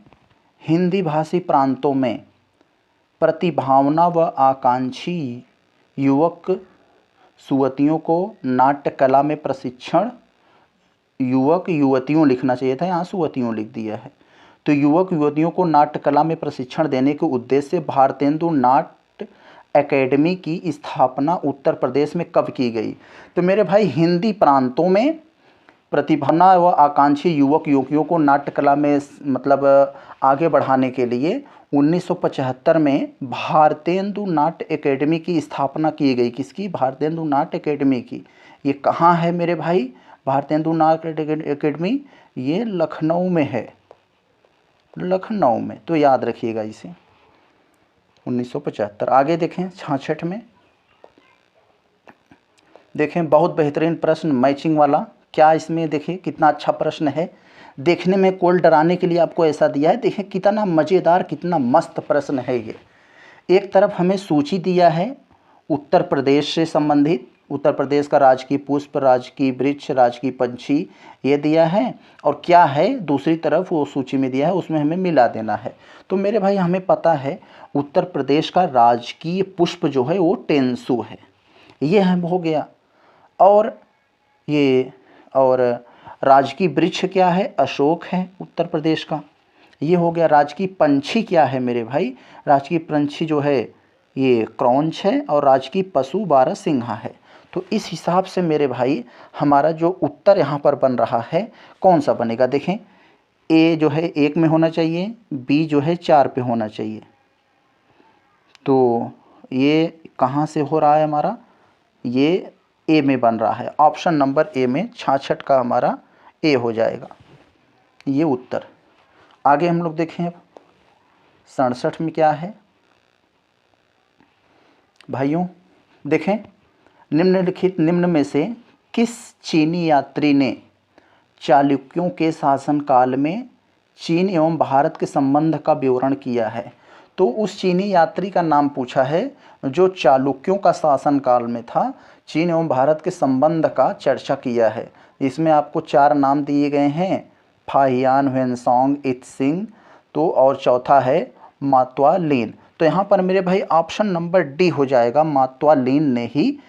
हिंदी भाषी प्रांतों में प्रतिभावना व आकांक्षी युवक युवतियों को नाट्य कला में प्रशिक्षण, युवक युवतियों लिखना चाहिए था, यहाँ युवतियों लिख दिया है। तो युवक युवतियों को नाट्य कला में प्रशिक्षण देने के उद्देश्य से भारतेंदु नाट्य एकेडमी की स्थापना उत्तर प्रदेश में कब की गई। तो मेरे भाई, हिंदी प्रांतों में प्रतिभावना व आकांक्षी युवक युवतियों को नाट्य कला में मतलब आगे बढ़ाने के लिए 1975 में भारतेंदु नाट्य एकेडमी की स्थापना की गई। किसकी? भारतेंदु नाट्य एकेडमी की। ये कहाँ है मेरे भाई भारतेंदु नाट्य एकेडमी? ये लखनऊ में है, लखनऊ में। तो याद रखिएगा इसे, 1975। आगे देखें 66 में, देखें बहुत बेहतरीन प्रश्न मैचिंग वाला। क्या इसमें देखिए कितना अच्छा प्रश्न है, देखने में कोल डराने के लिए आपको ऐसा दिया है। देखें कितना मज़ेदार, कितना मस्त प्रश्न है ये। एक तरफ हमें सूची दिया है उत्तर प्रदेश से संबंधित, उत्तर प्रदेश का राजकीय पुष्प, राजकीय वृक्ष, राजकीय पंछी ये दिया है, और क्या है दूसरी तरफ वो सूची में दिया है, उसमें हमें मिला देना है। तो मेरे भाई हमें पता है उत्तर प्रदेश का राजकीय पुष्प जो है वो टेंसू है, ये हम हो गया। और ये और राजकीय वृक्ष क्या है? अशोक है उत्तर प्रदेश का, ये हो गया। राजकीय पंछी क्या है मेरे भाई? राजकीय पंछी जो है ये क्रॉन्च है, और राजकीय पशु बारहसिंघा है। तो इस हिसाब से मेरे भाई हमारा जो उत्तर यहाँ पर बन रहा है कौन सा बनेगा? देखें, ए जो है 1 में होना चाहिए, बी जो है 4 पे होना चाहिए। तो ये कहाँ से हो रहा है हमारा? ये ए में बन रहा है। ऑप्शन नंबर ए में 66 का हमारा ए हो जाएगा ये उत्तर। आगे हम लोग देखें अब 67 में क्या है भाइयों? देखें, निम्न में से किस चीनी यात्री ने चालुक्यों के शासनकाल में चीन एवं भारत के संबंध का विवरण किया है? तो उस चीनी यात्री का नाम पूछा है जो चालुक्यों का शासनकाल में था, चीन एवं भारत के संबंध का चर्चा किया है। इसमें आपको 4 नाम दिए गए हैं, फाहियान ह्वेनसांग, इत्सिंग, तो और चौथा है मातवा लीन। तो यहाँ पर मेरे भाई ऑप्शन नंबर डी हो जाएगा, मातवा लीन ने ही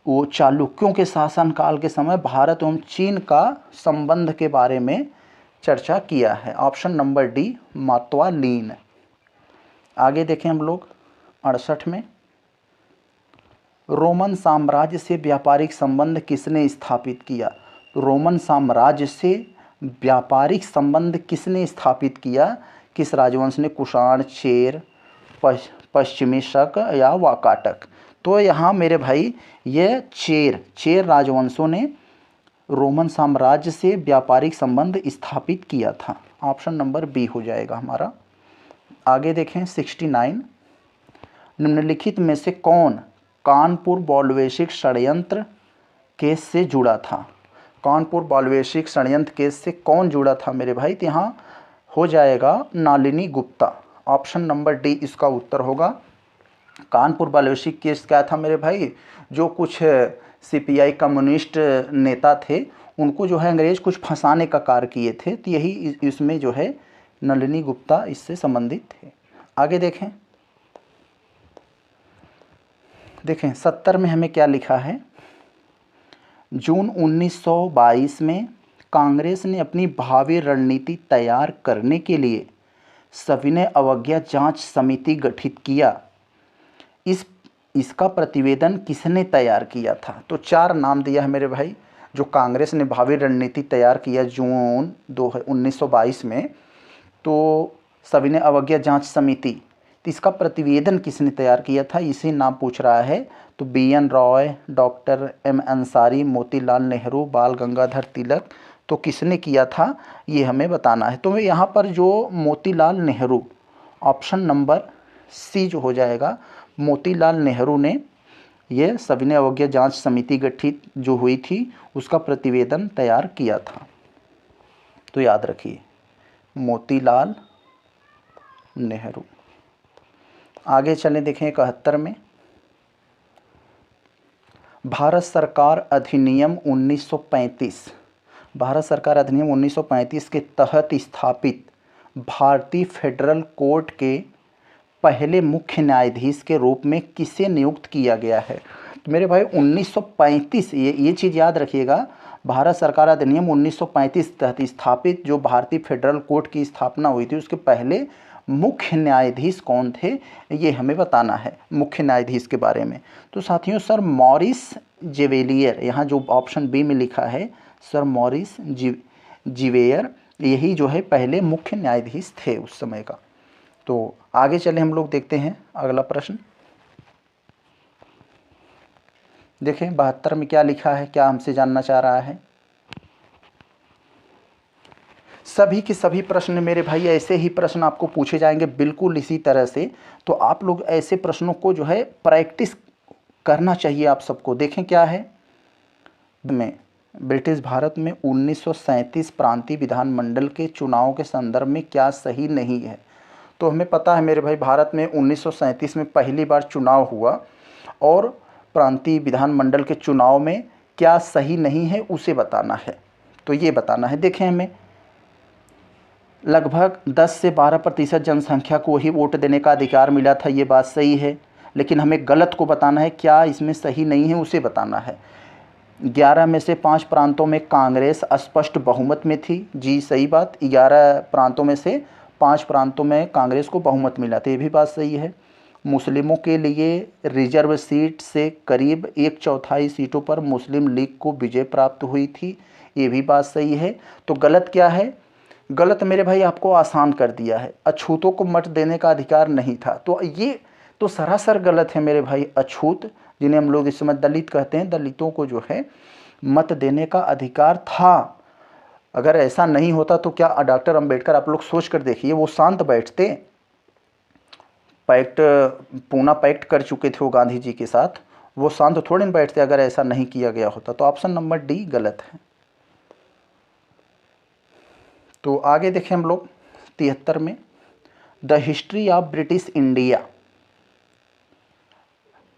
वो चालुक्यों के शासनकाल के समय भारत एवं चीन का संबंध के बारे में चर्चा किया है। ऑप्शन नंबर डी, मातवा लीन। आगे देखें हम लोग 68 में, रोमन साम्राज्य से व्यापारिक संबंध किसने स्थापित किया? रोमन साम्राज्य से व्यापारिक संबंध किसने स्थापित किया? किस राजवंश ने? कुषाण, चेर, पश्चिमी शक या वाकाटक? तो यहाँ मेरे भाई ये चेर राजवंशों ने रोमन साम्राज्य से व्यापारिक संबंध स्थापित किया था। ऑप्शन नंबर बी हो जाएगा हमारा। आगे देखें 69, निम्नलिखित में से कौन कानपुर बॉल्वेशिक षड्यंत्र केस से जुड़ा था? कानपुर बॉल्वेशिक षड्यंत्र केस से कौन जुड़ा था मेरे भाई? तो यहाँ हो जाएगा Nalini Gupta. Option number D इसका उत्तर होगा। कानपुर बॉल्वेशिक केस क्या था मेरे भाई? जो कुछ सीपीआई कम्युनिस्ट नेता थे उनको जो है अंग्रेज कुछ फंसाने का कार्य किए थे, तो यही इसमें जो है नलिनी गुप्ता इससे संबंधित थे। आगे देखें 70 में हमें क्या लिखा है? जून 1922 में कांग्रेस ने अपनी भावी रणनीति तैयार करने के लिए सविनय अवज्ञा जांच समिति गठित किया। इसका प्रतिवेदन किसने तैयार किया था? तो 4 नाम दिया है मेरे भाई जो कांग्रेस ने भावी रणनीति तैयार किया जून 1922 में। तो सविनय अवज्ञा जांच समिति, तो इसका प्रतिवेदन किसने तैयार किया था इसी नाम पूछ रहा है। तो BN Roy, doctor M Ansari, Motilal Nehru, बाल गंगाधर तिलक, तो किसने किया था ये हमें बताना है। तो यहाँ पर जो Motilal Nehru, option number C जो हो जाएगा, मोतीलाल नेहरू ने ये सविनय अवज्ञा जांच समिति गठित जो हुई थी उसका प्रतिवेदन तैयार किया था। तो याद रखिए मोतीलाल नेहरू। आगे चले देखें 71 में, भारत सरकार अधिनियम 1935, भारत सरकार अधिनियम 1935 के तहत स्थापित भारतीय फेडरल कोर्ट के पहले मुख्य न्यायाधीश के रूप में किसे नियुक्त किया गया है? तो मेरे भाई 1935, ये चीज़ याद रखिएगा, भारत सरकार अधिनियम 1935 तहत स्थापित जो भारतीय फेडरल कोर्ट की स्थापना हुई थी उसके पहले मुख्य न्यायाधीश कौन थे ये हमें बताना है, मुख्य न्यायाधीश के बारे में। तो साथियों सर मॉरिस जेवेलियर, यहाँ जो ऑप्शन बी में लिखा है सर मॉरिस जीवेयर, यही जो है पहले मुख्य न्यायाधीश थे उस समय का। तो आगे चले हम लोग देखते हैं अगला प्रश्न। देखें 72 में क्या लिखा है, क्या हमसे जानना चाह रहा है? सभी के सभी प्रश्न मेरे भाई ऐसे ही प्रश्न आपको पूछे जाएंगे बिल्कुल इसी तरह से। तो आप लोग ऐसे प्रश्नों को जो है प्रैक्टिस करना चाहिए आप सबको। देखें क्या है, में ब्रिटिश भारत में 1937 प्रांतीय विधानमंडल के चुनाव के संदर्भ में क्या सही नहीं है? तो हमें पता है मेरे भाई भारत में 1937 में पहली बार चुनाव हुआ और प्रांतीय विधानमंडल के चुनाव में क्या सही नहीं है उसे बताना है। तो ये बताना है। देखें हमें लगभग 10 से 12% जनसंख्या को ही वोट देने का अधिकार मिला था, ये बात सही है, लेकिन हमें गलत को बताना है, क्या इसमें सही नहीं है उसे बताना है। 11 में से 5 प्रांतों में कांग्रेस स्पष्ट बहुमत में थी, जी सही बात। 11 प्रांतों में से 5 प्रांतों में कांग्रेस को बहुमत मिला था, ये भी बात सही है। मुस्लिमों के लिए रिजर्व सीट से करीब 1/4 सीटों पर मुस्लिम लीग को विजय प्राप्त हुई थी। ये भी बात सही है। तो गलत क्या है? गलत मेरे भाई आपको आसान कर दिया है, अछूतों को मत देने का अधिकार नहीं था। तो ये तो सरासर गलत है मेरे भाई। अछूत, जिन्हें हम लोग इस समय दलित कहते हैं, दलितों को जो है मत देने का अधिकार था। अगर ऐसा नहीं होता तो क्या डॉक्टर अंबेडकर, आप लोग सोच कर देखिए, वो शांत बैठते? पैक्ट, पूना पैक्ट कर चुके थे वो गांधी जी के साथ, वो शांत थोड़े न बैठते अगर ऐसा नहीं किया गया होता। तो ऑप्शन नंबर डी गलत है। तो आगे देखें हम लोग 73 में, the history of British India,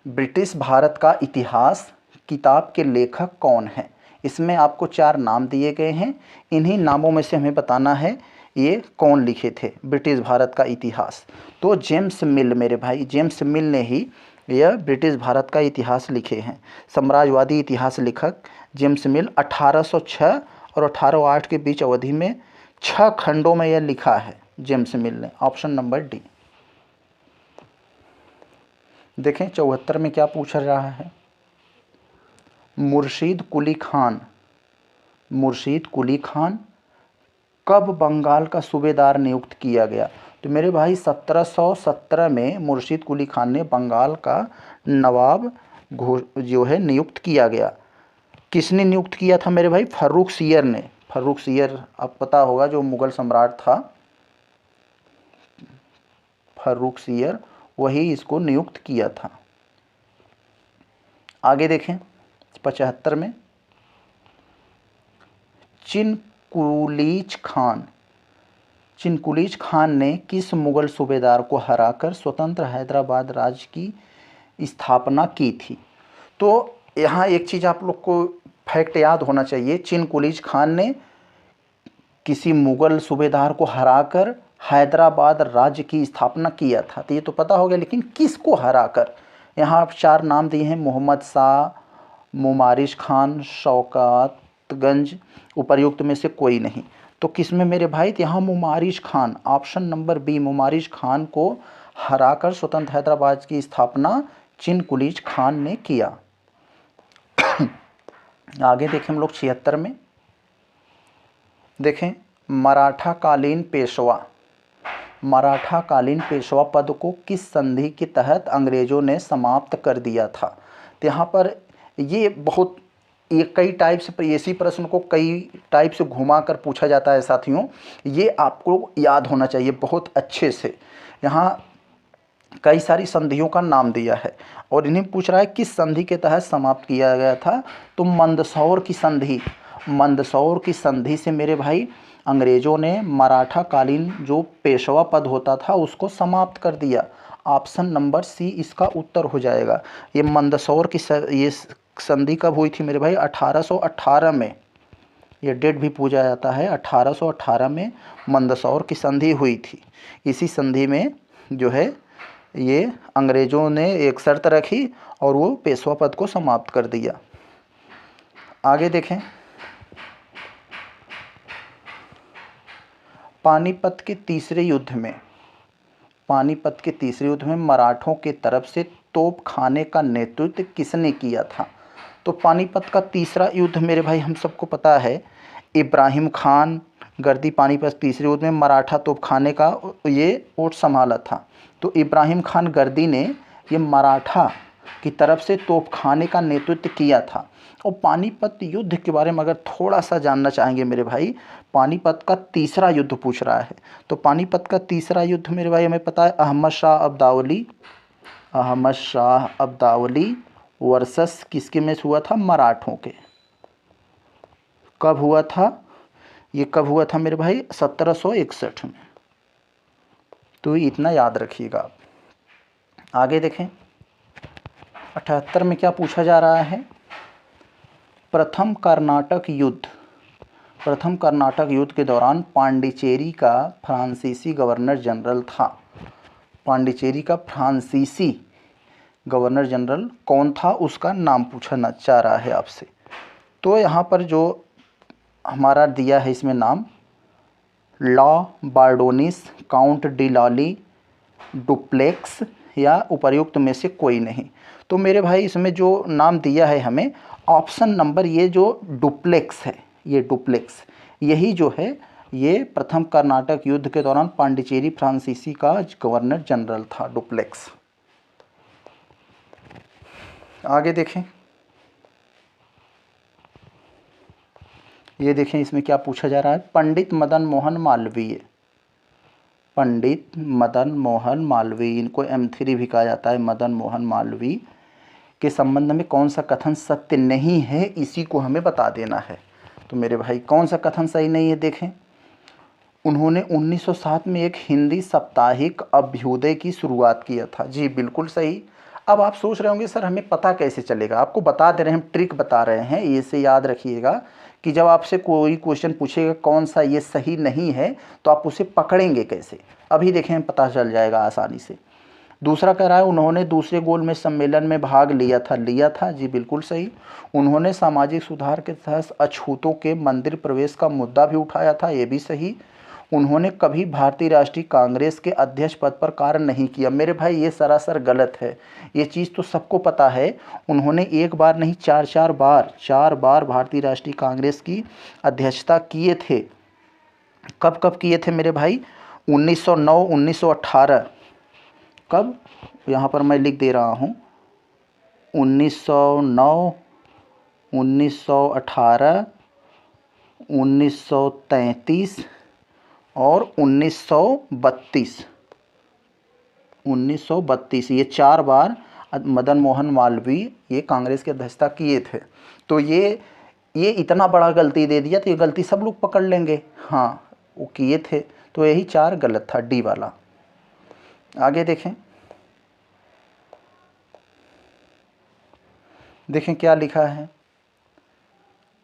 British Bharat का इतिहास किताब के लेखक कौन हैं? इसमें आपको 4 नाम दिए गए हैं। इन्हीं नामों में से हमें बताना है ये कौन लिखे थे ब्रिटिश भारत का इतिहास। तो जेम्स मिल मेरे भाई, जेम्स मिल ने ही यह ब्रिटिश भारत का इतिहास लिखे हैं। साम्राज्यवादी इतिहास लेखक जेम्स मिल 1806 और 1808 के बीच अवधि में 6 खंडों में यह लिखा है जेम्स मिल ने। Option number D. देखें 74 में क्या पूछा रहा है। मुर्शीद कुली खान, मुर्शीद कुली खान कब बंगाल का सूबेदार नियुक्त किया गया? तो मेरे भाई 1717 में मुर्शीद कुली खान ने बंगाल का नवाब जो है नियुक्त किया गया। किसने नियुक्त किया था मेरे भाई? फर्रुख सियर ने। फर्रुख सियर अब पता होगा, जो मुगल सम्राट था फर्रुख सियर, वही इसको नियुक्त किया था। आगे देखें 75 में, चिनकुलीज खान, चिनकुलीज खान ने किस मुगल सूबेदार को हराकर स्वतंत्र हैदराबाद राज्य की स्थापना की थी? तो यहाँ एक चीज़ आप लोग को फैक्ट याद होना चाहिए, चिनकुलीज खान ने किसी मुगल सूबेदार को हराकर हैदराबाद राज्य की स्थापना किया था, तो ये तो पता हो गया, लेकिन किसको हराकर? यहाँ आप 4 नाम दिए हैं, मोहम्मद शाह, मुमारिश खान, शौकतगंज, उपर्युक्त में से कोई नहीं। तो किस में मेरे भाई? तो यहाँ Mumarish Khan, option number B, Mumarish Khan को हराकर स्वतंत्र हैदराबाद की स्थापना चिनकुलीज खान ने किया। आगे देखें हम लोग 76 में, देखें मराठा कालीन पेशवा, मराठा कालीन पेशवा पद को किस संधि के तहत अंग्रेजों ने समाप्त कर दिया था? तो यहाँ पर ये बहुत, ये कई टाइप से, इसी प्रश्न को कई टाइप से घुमा कर पूछा जाता है साथियों, ये आपको याद होना चाहिए बहुत अच्छे से। यहाँ कई सारी संधियों का नाम दिया है और इन्हें पूछ रहा है किस संधि के तहत समाप्त किया गया था। तो मंदसौर की संधि, मंदसौर की संधि से मेरे भाई अंग्रेज़ों ने मराठा कालीन जो पेशवा पद होता था उसको समाप्त कर दिया। ऑप्शन नंबर सी इसका उत्तर हो जाएगा। ये मंदसौर की ये संधि कब हुई थी मेरे भाई? 1818 में। ये डेट भी पूछा जाता है, 1818 में मंदसौर की संधि हुई थी। इसी संधि में जो है ये अंग्रेज़ों ने एक शर्त रखी और वो पेशवा पद को समाप्त कर दिया। आगे देखें, पानीपत के तीसरे युद्ध में, पानीपत के तीसरे युद्ध में मराठों के तरफ से तोप खाने का नेतृत्व किसने किया था? तो पानीपत का तीसरा युद्ध मेरे भाई हम सबको पता है, इब्राहिम खान गर्दी पानीपत तीसरे युद्ध में मराठा तोप खाने का ये ओट संभाला था। तो इब्राहिम खान गर्दी ने ये मराठा की तरफ से तोप खाने का नेतृत्व किया था। और पानीपत युद्ध के बारे में अगर थोड़ा सा जानना चाहेंगे मेरे भाई, पानीपत का तीसरा युद्ध पूछ रहा है, तो पानीपत का तीसरा युद्ध मेरे भाई हमें पता है अहमद शाह अब्दावली, अहमद शाह अब्दावली वर्सेस किसके में हुआ था? मराठों के। कब हुआ था ये? कब हुआ था मेरे भाई? 1761 में। तो इतना याद रखिएगा आप। आगे देखें 78 में क्या पूछा जा रहा है? प्रथम कर्नाटक युद्ध, प्रथम कर्नाटक युद्ध के दौरान पांडिचेरी का फ्रांसीसी गवर्नर जनरल था। पांडिचेरी का फ्रांसीसी गवर्नर जनरल कौन था, उसका नाम पूछना चाह रहा है आपसे। तो यहाँ पर जो हमारा दिया है इसमें नाम, La Bourdonnais, Count de Lally, Dupleix या उपर्युक्त में से कोई नहीं। तो मेरे भाई इसमें जो नाम दिया है हमें ऑप्शन नंबर, ये जो डुप्लेक्स है, ये डुप्लेक्स, यही जो है ये प्रथम कर्नाटक युद्ध के दौरान पांडिचेरी फ्रांसीसी का गवर्नर जनरल था, डुप्लेक्स। आगे देखें, ये देखें इसमें क्या पूछा जा रहा है। पंडित मदन मोहन मालवीय, पंडित मदन मोहन मालवीय, इनको M3 भी कहा जाता है, मदन मोहन मालवीय के संबंध में कौन सा कथन सत्य नहीं है, इसी को हमें बता देना है। तो मेरे भाई कौन सा कथन सही नहीं है, देखें। उन्होंने 1907 में एक हिंदी साप्ताहिक अभ्युदय की शुरुआत किया था। जी बिल्कुल सही। अब आप सोच रहे होंगे सर हमें पता कैसे चलेगा, आपको बता दे रहे हैं, हम ट्रिक बता रहे हैं। इसे याद रखिएगा कि जब आपसे कोई क्वेश्चन पूछेगा कौन सा ये सही नहीं है, तो आप उसे पकड़ेंगे कैसे, अभी देखें पता चल जाएगा आसानी से। दूसरा कह रहा है उन्होंने दूसरे गोलमेज सम्मेलन में भाग लिया था। जी बिल्कुल सही। उन्होंने सामाजिक सुधार के तहत अछूतों के मंदिर प्रवेश का मुद्दा भी उठाया था, ये भी सही। उन्होंने कभी भारतीय राष्ट्रीय कांग्रेस के अध्यक्ष पद पर कार्य नहीं किया। मेरे भाई ये सरासर गलत है, ये चीज़ तो सबको पता है। उन्होंने एक बार नहीं चार बार भारतीय राष्ट्रीय कांग्रेस की अध्यक्षता किए थे। कब कब किए थे मेरे भाई, 1909, 1918। कब, यहाँ पर मैं लिख दे रहा हूँ, 1909, 1918, 1933 और 1932। 1932 ये 4 बार मदन मोहन मालवीय ये कांग्रेस की अध्यक्षता किए थे। तो ये इतना बड़ा गलती दे दिया, तो ये गलती सब लोग पकड़ लेंगे। हाँ वो किए थे, तो यही 4 गलत था, डी वाला। आगे देखें, देखें क्या लिखा है।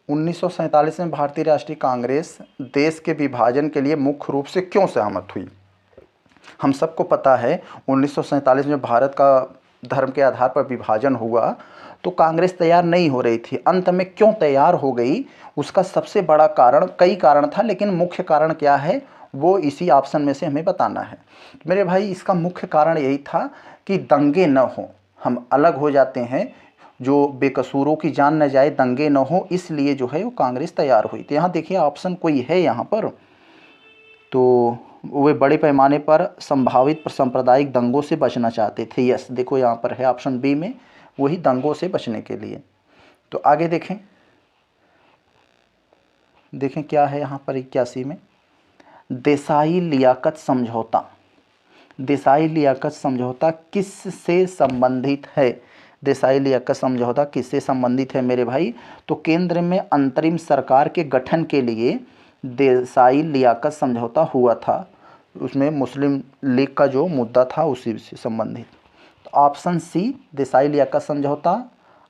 1947 में भारतीय राष्ट्रीय कांग्रेस देश के विभाजन के लिए मुख्य रूप से क्यों सहमत हुई। हम सबको पता है 1947 में भारत का धर्म के आधार पर विभाजन हुआ, तो कांग्रेस तैयार नहीं हो रही थी। अंत में क्यों तैयार हो गई, उसका सबसे बड़ा कारण, कई कारण था, लेकिन मुख्य कारण क्या है वो इसी ऑप्शन में से हमें बताना है। मेरे भाई इसका मुख्य कारण यही था कि दंगे न हो, हम अलग हो जाते हैं, जो बेकसूरों की जान न जाए, दंगे न हो, इसलिए जो है वो कांग्रेस तैयार हुई। तो यहाँ देखिए ऑप्शन कोई है यहाँ पर, तो वे बड़े पैमाने पर संभावित सांप्रदायिक दंगों से बचना चाहते थे। यस, देखो यहाँ पर है ऑप्शन बी में, वही दंगों से बचने के लिए। तो आगे देखें, देखें क्या है यहाँ पर 81 में, देसाई लियाकत समझौता। देसाई लियाकत समझौता किससे संबंधित है, देसाई लियाकत समझौता किससे संबंधित है मेरे भाई, तो केंद्र में अंतरिम सरकार के गठन के लिए देसाई लियाकत समझौता हुआ था। उसमें मुस्लिम लीग का जो मुद्दा था उसी से संबंधित। तो ऑप्शन सी देसाई लियाकत समझौता,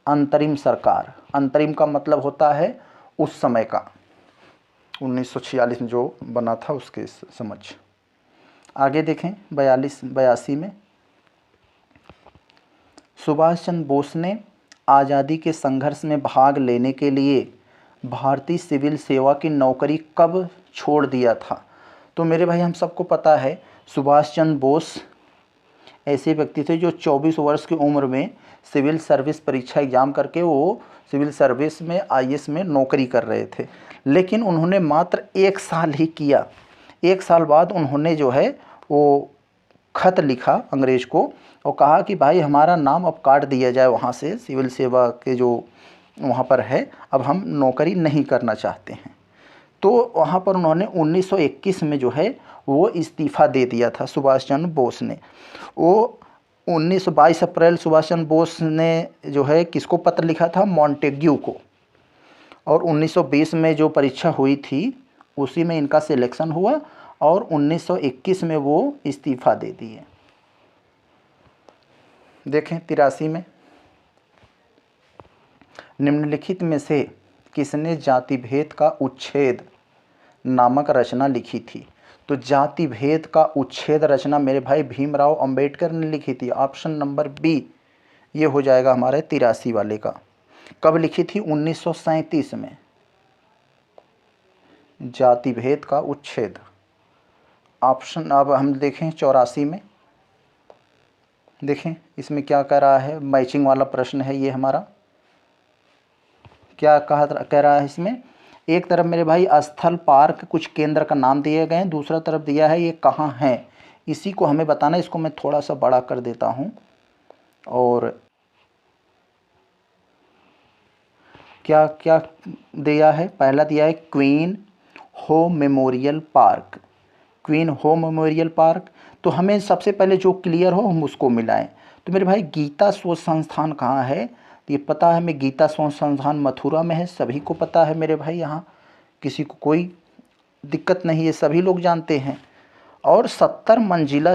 अंतरिम सरकार, अंतरिम का मतलब होता है उस समय का, 1946 में जो बना था उसके समझ। आगे देखें 82 में, सुभाष चंद्र बोस ने आज़ादी के संघर्ष में भाग लेने के लिए भारतीय सिविल सेवा की नौकरी कब छोड़ दिया था। तो मेरे भाई हम सबको पता है सुभाष चंद्र बोस ऐसे व्यक्ति थे जो 24 वर्ष की उम्र में सिविल सर्विस परीक्षा एग्जाम करके वो सिविल सर्विस में IAS में नौकरी कर रहे थे, लेकिन उन्होंने मात्र 1 साल ही किया। 1 साल बाद उन्होंने जो है वो खत लिखा अंग्रेज को और कहा कि भाई हमारा नाम अब काट दिया जाए वहाँ से, सिविल सेवा के जो वहाँ पर है, अब हम नौकरी नहीं करना चाहते हैं। तो वहाँ पर उन्होंने 1921 में जो है वो इस्तीफ़ा दे दिया था सुभाष चंद्र बोस ने। वो 22 अप्रैल सुभाष चंद्र बोस ने जो है किसको पत्र लिखा था, मॉन्टेग्यू को, और 1920 में जो परीक्षा हुई थी उसी में इनका सिलेक्शन हुआ और 1921 में वो इस्तीफ़ा दे दिए। देखें 83 में, निम्नलिखित में से किसने जाति भेद का उच्छेद नामक रचना लिखी थी। तो जाति भेद का उच्छेद रचना मेरे भाई भीमराव अंबेडकर ने लिखी थी। ऑप्शन नंबर बी ये हो जाएगा हमारे 83 वाले का। कब लिखी थी, 1937 में, जाति भेद का उच्छेद। ऑप्शन अब हम देखें 84 में, देखें इसमें क्या कह रहा है, मैचिंग वाला प्रश्न है ये हमारा। क्या कह रहा है इसमें, एक तरफ मेरे भाई स्थल पार्क कुछ केंद्र का नाम दिए गए हैं, दूसरा तरफ दिया है ये कहाँ है, इसी को हमें बताना। इसको मैं थोड़ा सा बड़ा कर देता हूँ। और क्या क्या दिया है, पहला दिया है क्वीन हो मेमोरियल पार्क, क्वीन हो मेमोरियल पार्क। तो हमें सबसे पहले जो क्लियर हो हम उसको मिलाएं। तो मेरे भाई गीता शोध संस्थान कहाँ है, तो ये पता है हमें, गीता शोध संस्थान मथुरा में है, सभी को पता है मेरे भाई, यहाँ किसी को कोई दिक्कत नहीं है, सभी लोग जानते हैं। और 70 मंजिला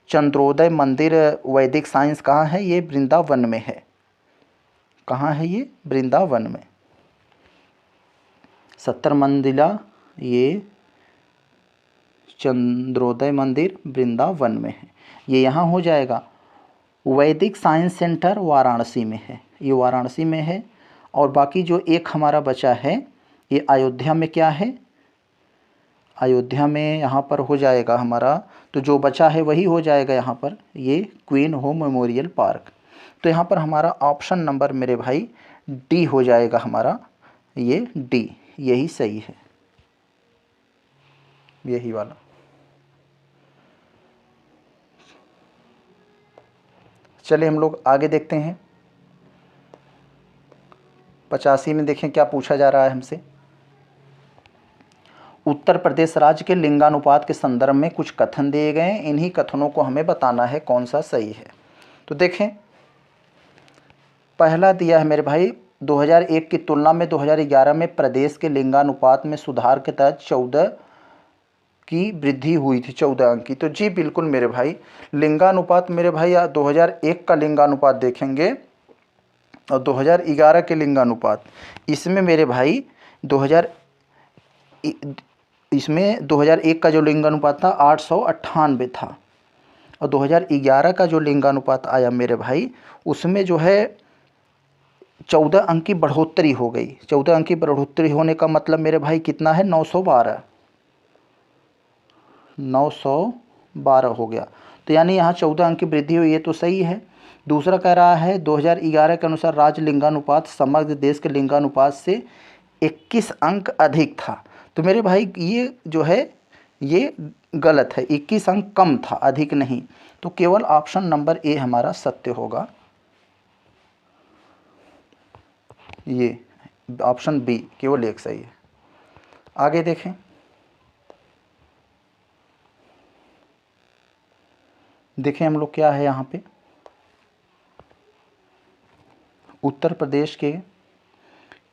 चंद्रोदय मंदिर वैदिक साइंस कहाँ है, ये वृंदावन में है। कहाँ है ये, वृंदावन में। 70 मंजिला ये चंद्रोदय मंदिर वृंदावन में है, ये यहाँ हो जाएगा। वैदिक साइंस सेंटर वाराणसी में है, ये वाराणसी में है। और बाकी जो एक हमारा बचा है ये अयोध्या में, क्या है, अयोध्या में यहाँ पर हो जाएगा हमारा, तो जो बचा है वही हो जाएगा यहाँ पर, ये क्वीन हो मेमोरियल पार्क। तो यहाँ पर हमारा ऑप्शन नंबर मेरे भाई डी हो जाएगा हमारा, ये डी यही सही है, यही वाला। चलिए हम लोग आगे देखते हैं। 85 में देखें क्या पूछा जा रहा है हमसे। उत्तर प्रदेश राज्य के लिंगानुपात के संदर्भ में कुछ कथन दिए गए हैं, इन्हीं कथनों को हमें बताना है कौन सा सही है। तो देखें पहला दिया है मेरे भाई, 2001 की तुलना में 2011 में प्रदेश के लिंगानुपात में सुधार के तहत 14 की वृद्धि हुई थी, 14 अंक की। तो जी बिल्कुल मेरे भाई, लिंगानुपात मेरे भाई 2001 का लिंगानुपात देखेंगे और 2011 के लिंगानुपात, इसमें मेरे भाई 2001 का जो लिंगानुपात था 898 था, और 2011 का जो लिंगानुपात आया मेरे भाई उसमें जो है 14 अंक की बढ़ोतरी हो गई। 14 अंक की बढ़ोतरी होने का मतलब मेरे भाई कितना है, 912 हो गया। तो यानी यहाँ 14 अंक की वृद्धि हुई है, तो सही है। दूसरा कह रहा है 2011 के अनुसार राज्य लिंगानुपात समग्र देश के लिंगानुपात से 21 अंक अधिक था। तो मेरे भाई ये जो है ये गलत है, 21 अंक कम था, अधिक नहीं। तो केवल ऑप्शन नंबर ए हमारा सत्य होगा, ये ऑप्शन बी केवल एक सही है। आगे देखें, देखें हम लोग क्या है यहाँ पे, उत्तर प्रदेश के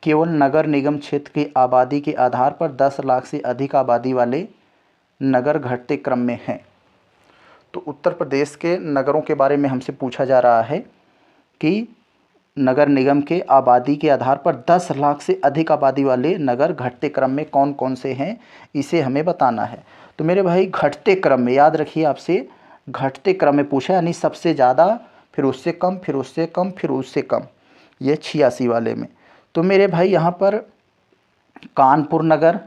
केवल नगर निगम क्षेत्र की आबादी के आधार पर 10 लाख से अधिक आबादी वाले नगर घटते क्रम में हैं। तो उत्तर प्रदेश के नगरों के बारे में हमसे पूछा जा रहा है कि नगर निगम के आबादी के आधार पर 10 लाख से अधिक आबादी वाले नगर घटते क्रम में कौन कौन से हैं, इसे हमें बताना है। तो मेरे भाई घटते क्रम में याद रखिए, आपसे घटते क्रम में पूछा, यानी सबसे ज़्यादा, फिर उससे कम, फिर उससे कम, फिर उससे कम, ये 86 वाले में। तो मेरे भाई यहाँ पर कानपुर नगर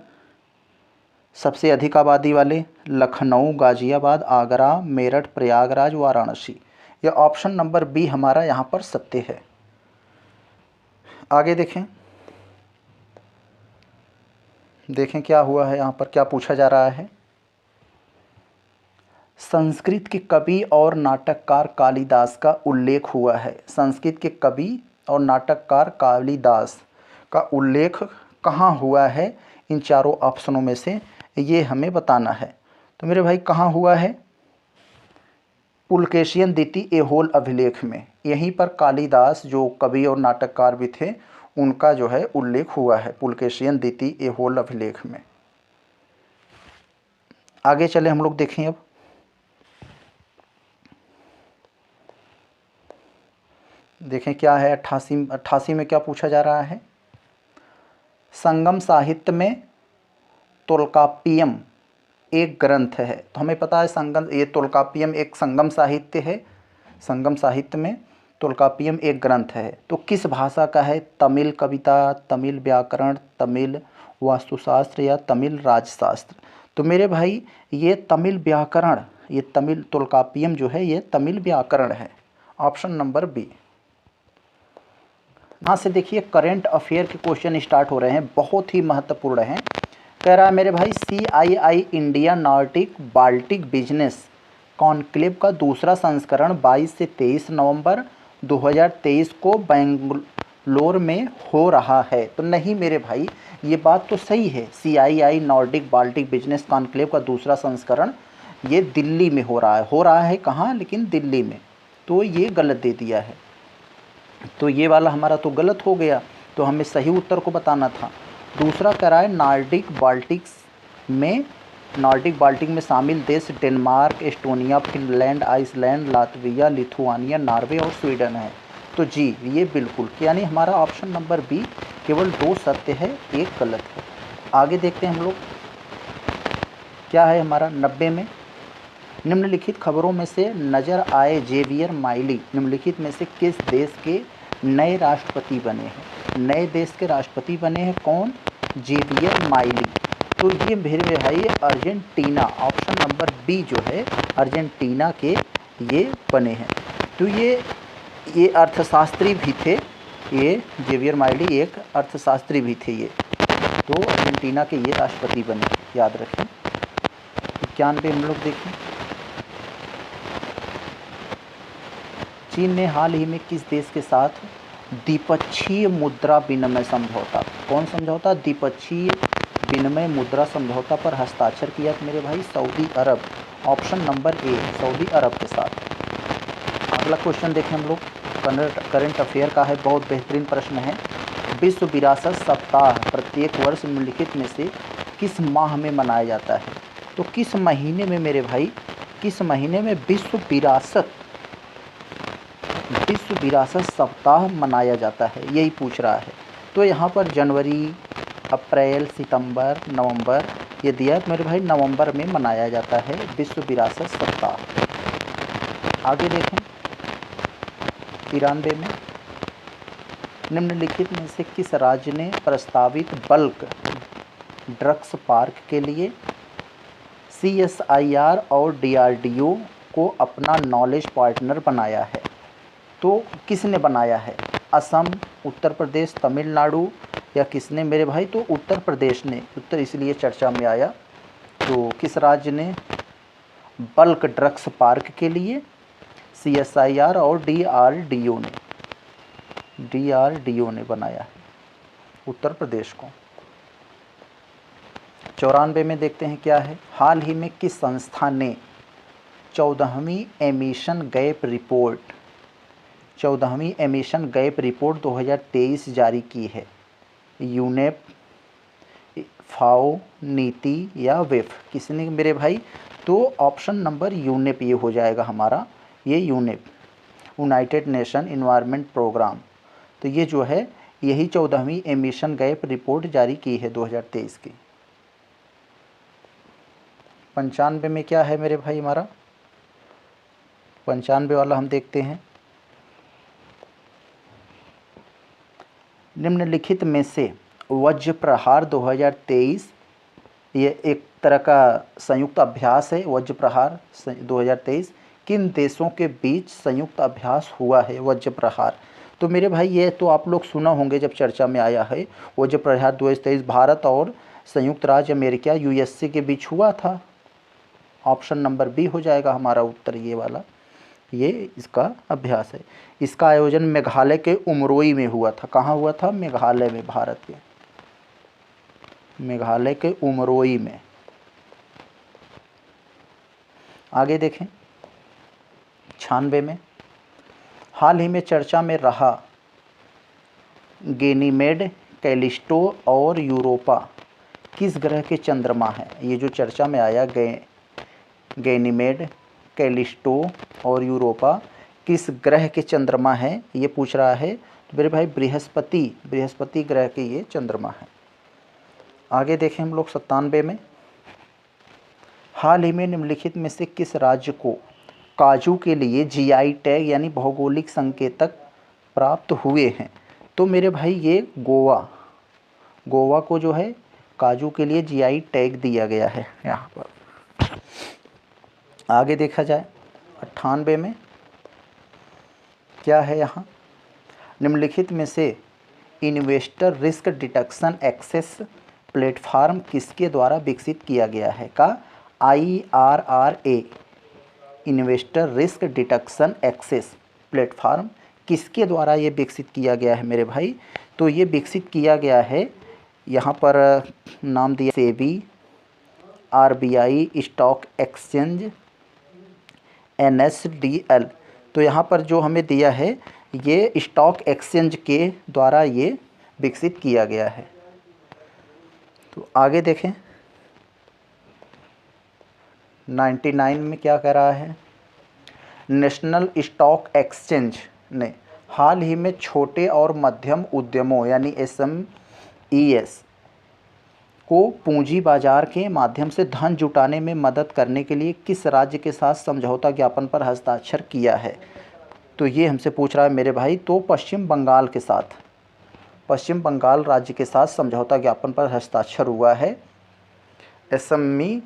सबसे अधिक आबादी वाले, लखनऊ, गाज़ियाबाद, आगरा, मेरठ, प्रयागराज, वाराणसी, यह ऑप्शन नंबर बी हमारा यहाँ पर सत्य है। आगे देखें, देखें क्या हुआ है यहाँ पर, क्या पूछा जा रहा है। संस्कृत के कवि और नाटककार कालिदास का उल्लेख हुआ है। संस्कृत के कवि और नाटककार कालिदास का उल्लेख कहाँ हुआ है, इन चारों ऑप्शनों में से ये हमें बताना है। तो मेरे भाई कहाँ हुआ है, पुलकेशियन द्वितीय ऐहोल अभिलेख में, यहीं पर कालिदास जो कवि और नाटककार भी थे उनका जो है उल्लेख हुआ है, पुलकेशियन द्वितीय ऐहोल अभिलेख में। आगे चले हम लोग देखें, अब देखें क्या है 88 में क्या पूछा जा रहा है। संगम साहित्य में तोल्काप्पियम एक ग्रंथ है। तो हमें पता है ये तोल्काप्पियम एक संगम साहित्य है, संगम साहित्य में तोल्काप्पियम एक ग्रंथ है। तो किस भाषा का है, तमिल कविता, तमिल व्याकरण, तमिल वास्तुशास्त्र या तमिल राजशास्त्र। तो मेरे भाई ये तमिल व्याकरण ये तमिल तोल्काप्पियम जो है ये तमिल व्याकरण है। Option number B. यहाँ से देखिए करंट अफेयर के क्वेश्चन स्टार्ट हो रहे हैं, बहुत ही महत्वपूर्ण हैं। कह रहा है मेरे भाई CII India Nordic Baltic business conclave का दूसरा संस्करण 22 से 23 नवंबर 2023 को बेंगलोर में हो रहा है। तो नहीं मेरे भाई, ये बात तो सही है, CII Nordic Baltic business conclave का दूसरा संस्करण ये दिल्ली में हो रहा है कहाँ, लेकिन दिल्ली में। तो ये गलत दे दिया है, तो ये वाला हमारा तो गलत हो गया, तो हमें सही उत्तर को बताना था। दूसरा कह रहा है नॉर्डिक बाल्टिक में शामिल देश Denmark, Estonia, Finland, Iceland, Latvia, Lithuania, Norway और स्वीडन है। तो जी ये बिल्कुल, यानी हमारा ऑप्शन नंबर बी केवल 2 सत्य है, 1 गलत है। आगे देखते हैं हम लोग क्या है हमारा 90 में। निम्नलिखित खबरों में से नजर आए जेवियर माइली निम्नलिखित में से किस देश के नए राष्ट्रपति बने हैं। नए देश के राष्ट्रपति बने हैं कौन, जेवियर माइली। तो ये मेरे भाई अर्जेंटीना, ऑप्शन नंबर बी जो है अर्जेंटीना के ये बने हैं। तो ये अर्थशास्त्री भी थे, ये जेवियर माइली एक अर्थशास्त्री भी थे ये। तो अर्जेंटीना के ये राष्ट्रपति बने, याद रखें। 91 हम लोग देखें, चीन ने हाल ही में किस देश के साथ द्विपक्षीय मुद्रा विनिमय समझौता, कौन समझौता, द्विपक्षीय विनिमय मुद्रा समझौता पर हस्ताक्षर किया तो मेरे भाई Saudi Arab, option number A Saudi Arab के साथ। अगला क्वेश्चन देखें हम लोग, करंट अफेयर का है, बहुत बेहतरीन प्रश्न है। विश्व विरासत सप्ताह प्रत्येक वर्ष निम्नलिखित में से किस माह में मनाया जाता है। तो किस महीने में मेरे भाई, किस महीने में विश्व विरासत सप्ताह मनाया जाता है, यही पूछ रहा है। तो यहाँ पर जनवरी, अप्रैल, सितंबर, नवंबर ये दिया है, तो मेरे भाई नवंबर में मनाया जाता है विश्व विरासत सप्ताह। आगे देखें 93 में, निम्नलिखित में से किस राज्य ने प्रस्तावित बल्क ड्रग्स पार्क के लिए CSIR और DRDO को अपना नॉलेज पार्टनर बनाया है। तो किसने बनाया है, असम, उत्तर प्रदेश, तमिलनाडु या किसने मेरे भाई, तो उत्तर प्रदेश ने, उत्तर इसलिए चर्चा में आया। तो किस राज्य ने बल्क ड्रग्स पार्क के लिए CSIR और DRDO ने बनाया है, उत्तर प्रदेश को। 94 में देखते हैं क्या है, हाल ही में किस संस्था ने 14वीं एमिशन गैप रिपोर्ट 2023 जारी की है। यूनेप, फाओ, नीति या वेफ, किसने मेरे भाई, तो ऑप्शन नंबर यूनेप ये हो जाएगा हमारा, ये UNEP, United Nation environment programme. तो ये जो है यही 14वीं एमिशन गैप रिपोर्ट जारी की है 2023 की। 95 में क्या है मेरे भाई हमारा, 95 वाला हम देखते हैं। निम्नलिखित में से वज्र प्रहार 2023, ये एक तरह का संयुक्त अभ्यास है, वज्र प्रहार 2023 किन देशों के बीच संयुक्त अभ्यास हुआ है वज्र प्रहार। तो मेरे भाई ये तो आप लोग सुना होंगे जब चर्चा में आया है, वज्र प्रहार 2023 भारत और संयुक्त राज्य अमेरिका USA के बीच हुआ था। ऑप्शन नंबर बी हो जाएगा हमारा उत्तर, ये वाला, ये इसका अभ्यास है। इसका आयोजन मेघालय के उमरोई में हुआ था। कहाँ हुआ था, मेघालय में, भारत के मेघालय के उमरोई में। आगे देखें 96 में, हाल ही में चर्चा में रहा गैनीमेड, कैलिस्टो और यूरोपा किस ग्रह के चंद्रमा है। ये जो चर्चा में आया गैनीमेड, कैलिस्टो और यूरोपा किस ग्रह के चंद्रमा है, ये पूछ रहा है। तो मेरे भाई बृहस्पति ग्रह के ये चंद्रमा है। आगे देखें हम लोग 97 में, हाल ही में निम्नलिखित में से किस राज्य को काजू के लिए GI टैग यानी भौगोलिक संकेतक प्राप्त हुए हैं। तो मेरे भाई ये गोवा को जो है काजू के लिए GI टैग दिया गया है यहाँ पर। आगे देखा जाए 98 में क्या है यहाँ, निम्नलिखित में से investor risk detection access platform किसके द्वारा विकसित किया गया है। का IRRA investor risk detection access platform किसके द्वारा ये विकसित किया गया है मेरे भाई। तो ये विकसित किया गया है, यहाँ पर नाम दिया SEBI, RBI stock exchange, NSDL। तो यहाँ पर जो हमें दिया है ये स्टॉक एक्सचेंज के द्वारा ये विकसित किया गया है। तो आगे देखें 99 में क्या कह रहा है, नेशनल स्टॉक एक्सचेंज ने हाल ही में छोटे और मध्यम उद्यमों यानी SMEs को पूंजी बाजार के माध्यम से धन जुटाने में मदद करने के लिए किस राज्य के साथ समझौता ज्ञापन पर हस्ताक्षर किया है। तो ये हमसे पूछ रहा है मेरे भाई, तो पश्चिम बंगाल के साथ, पश्चिम बंगाल राज्य के साथ समझौता ज्ञापन पर हस्ताक्षर हुआ है SME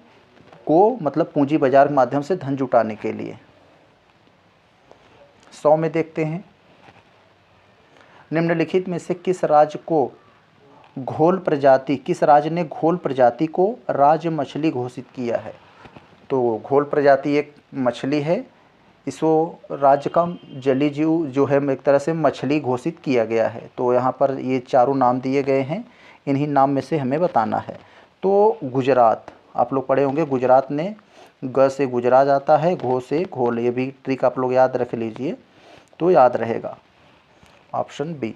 को मतलब पूंजी बाजार के माध्यम से धन जुटाने के लिए। 100 में देखते हैं, निम्नलिखित में से किस राज्य को घोल प्रजाति, किस राज्य ने घोल प्रजाति को राज मछली घोषित किया है। तो घोल प्रजाति एक मछली है, इसको राज्य का जलीय जीव जो है एक तरह से मछली घोषित किया गया है। तो यहाँ पर ये चारों नाम दिए गए हैं, इन्हीं नाम में से हमें बताना है। तो गुजरात, आप लोग पढ़े होंगे, गुजरात ने ग से गुजरा जाता है, घो से घोल, ये भी ट्रिक आप लोग याद रख लीजिए तो याद रहेगा। ऑप्शन बी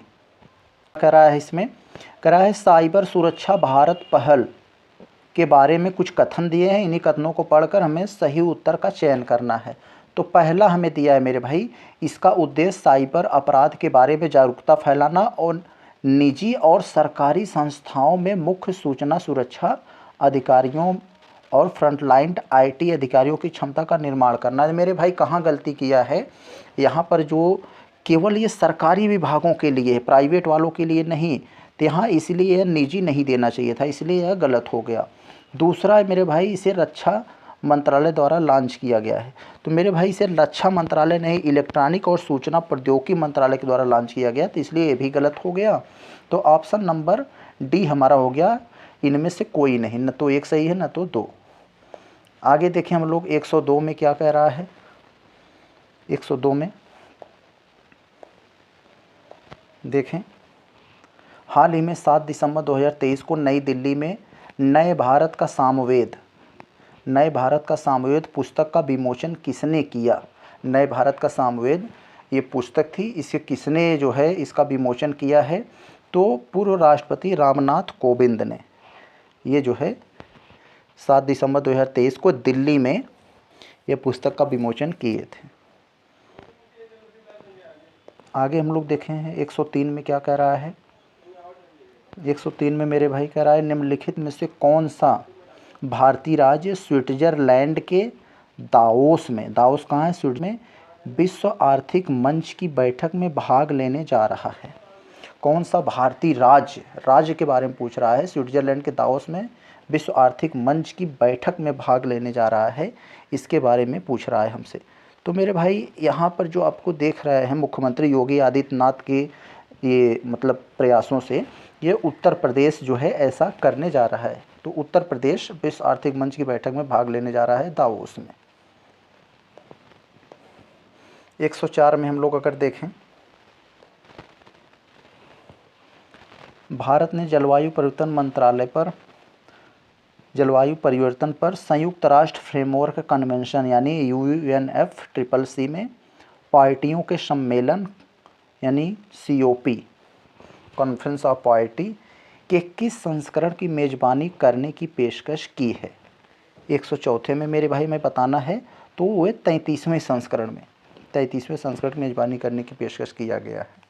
कह रहा है, इसमें कह रहा है साइबर सुरक्षा भारत पहल के बारे में कुछ कथन दिए हैं, इन्हीं कथनों को पढ़कर हमें सही उत्तर का चयन करना है। तो पहला हमें दिया है मेरे भाई, इसका उद्देश्य साइबर अपराध के बारे में जागरूकता फैलाना और निजी और सरकारी संस्थाओं में मुख्य सूचना सुरक्षा अधिकारियों और फ्रंटलाइन IT अधिकारियों की क्षमता का निर्माण करना। मेरे भाई कहाँ गलती किया है, यहाँ पर जो केवल ये सरकारी विभागों के लिए, प्राइवेट वालों के लिए नहीं, तो यहाँ इसलिए यह निजी नहीं देना चाहिए था, इसलिए यह गलत हो गया। दूसरा मेरे भाई, इसे रक्षा मंत्रालय द्वारा लॉन्च किया गया है। तो मेरे भाई इसे रक्षा मंत्रालय नहीं, इलेक्ट्रॉनिक और सूचना प्रौद्योगिकी मंत्रालय के द्वारा लॉन्च किया गया, तो इसलिए ये भी गलत हो गया। तो ऑप्शन नंबर डी हमारा हो गया, इनमें से कोई नहीं, न तो एक सही है न तो दो। आगे देखें हम लोग 102 में क्या कह रहा है। 102 में देखें, हाल ही में 7 दिसंबर 2023 को नई दिल्ली में नए भारत का सामवेद, नए भारत का सामवेद पुस्तक का विमोचन किसने किया। नए भारत का सामवेद ये पुस्तक थी, इसे किसने जो है इसका विमोचन किया है। तो पूर्व राष्ट्रपति रामनाथ कोविंद ने ये जो है 7 दिसंबर 2023 को दिल्ली में ये पुस्तक का विमोचन किए थे। आगे हम लोग देखे हैं 103 में क्या कह रहा है। 103 में मेरे भाई कह रहा है, निम्नलिखित में से कौन सा भारतीय राज्य स्विट्जरलैंड के दावोस में, दावोस कहाँ है, स्विट्जरलैंड में, विश्व आर्थिक मंच की बैठक में भाग लेने जा रहा है। कौन सा भारतीय राज्य के बारे में पूछ रहा है, स्विट्जरलैंड के दावोस में विश्व आर्थिक मंच की बैठक में भाग लेने जा रहा है, इसके बारे में पूछ रहा है हमसे। तो मेरे भाई यहाँ पर जो आपको देख रहे हैं मुख्यमंत्री योगी आदित्यनाथ के ये मतलब प्रयासों से ये उत्तर प्रदेश जो है ऐसा करने जा रहा है। तो उत्तर प्रदेश विश्व आर्थिक मंच की बैठक में भाग लेने जा रहा है दावोस में। 104 में हम लोग अगर देखें, भारत ने जलवायु परिवर्तन पर संयुक्त राष्ट्र फ्रेमवर्क कन्वेंशन यानी UNFCCC में पार्टियों के सम्मेलन यानी COP कॉन्फ्रेंस ऑफ पार्टी के किस संस्करण की मेज़बानी करने की पेशकश की है। 104 में मेरे भाई मैं बताना है, तो वो 33वें संस्करण में, 33वें संस्करण की मेज़बानी करने की पेशकश किया गया है।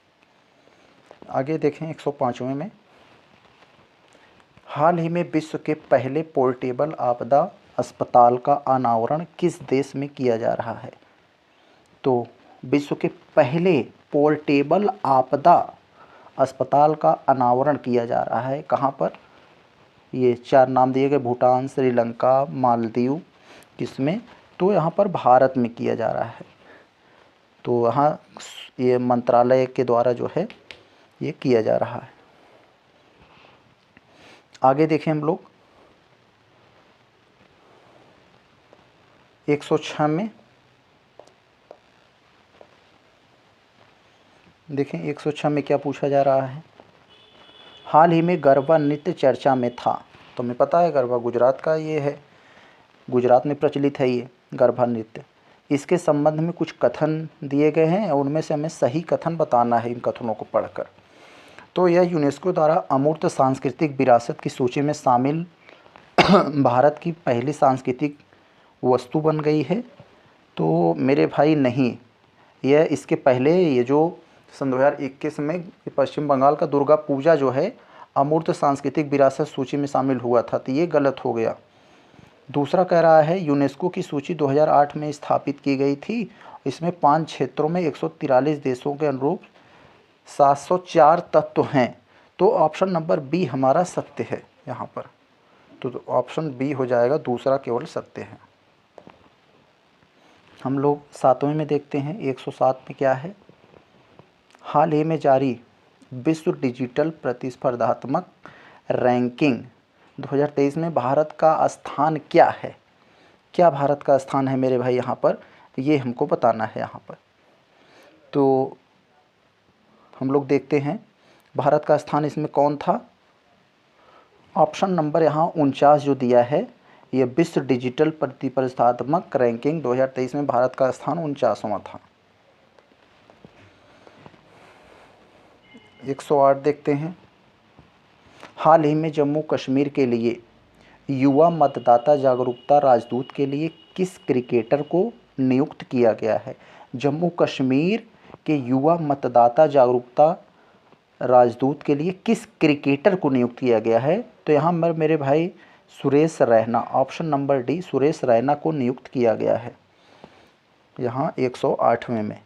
आगे देखें 105वें में, हाल ही में विश्व के पहले पोर्टेबल आपदा अस्पताल का अनावरण किस देश में किया जा रहा है। तो विश्व के पहले पोर्टेबल आपदा अस्पताल का अनावरण किया जा रहा है, कहाँ पर, ये 4 नाम दिए गए, भूटान, श्रीलंका, मालदीव, किसमें, तो यहाँ पर भारत में किया जा रहा है। तो यहाँ ये मंत्रालय के द्वारा जो है ये किया जा रहा है। आगे देखें हम लोग 106 में देखें 106 में क्या पूछा जा रहा है। हाल ही में गरबा नृत्य चर्चा में था। तो हमें पता है गरबा गुजरात का ये है, गुजरात में प्रचलित है ये गरबा नृत्य। इसके संबंध में कुछ कथन दिए गए हैं और उनमें से हमें सही कथन बताना है इन कथनों को पढ़कर। तो यह यूनेस्को द्वारा अमूर्त सांस्कृतिक विरासत की सूची में शामिल भारत की पहली सांस्कृतिक वस्तु बन गई है। तो मेरे भाई नहीं, यह इसके पहले ये जो सन 2021 में पश्चिम बंगाल का दुर्गा पूजा जो है अमूर्त सांस्कृतिक विरासत सूची में शामिल हुआ था, तो ये गलत हो गया। दूसरा कह रहा है यूनेस्को की सूची 2008 में स्थापित की गई थी। इसमें 5 क्षेत्रों में 143 देशों के अनुरूप 704 तत्व हैं। तो ऑप्शन नंबर बी हमारा सत्य है यहाँ पर। तो ऑप्शन बी हो जाएगा, दूसरा केवल सत्य है। हम लोग 7वें में देखते हैं 107 में क्या है। हाल ही में जारी विश्व डिजिटल प्रतिस्पर्धात्मक रैंकिंग 2023 में भारत का स्थान क्या है। क्या भारत का स्थान है मेरे भाई यहाँ पर, ये हमको बताना है यहाँ पर। तो हम लोग देखते हैं भारत का स्थान इसमें कौन था। ऑप्शन नंबर यहाँ 49 जो दिया है, ये विश्व डिजिटल प्रतिस्पर्धात्मक रैंकिंग 2023 में भारत का स्थान 49वां था। 108 देखते हैं। हाल ही में जम्मू कश्मीर के लिए युवा मतदाता जागरूकता राजदूत के लिए किस क्रिकेटर को नियुक्त किया गया है। जम्मू कश्मीर के युवा मतदाता जागरूकता राजदूत के लिए किस क्रिकेटर को नियुक्त किया गया है। तो यहाँ मेरे भाई Suresh Raina, option number D Suresh Raina को नियुक्त किया गया है यहाँ 108वें में।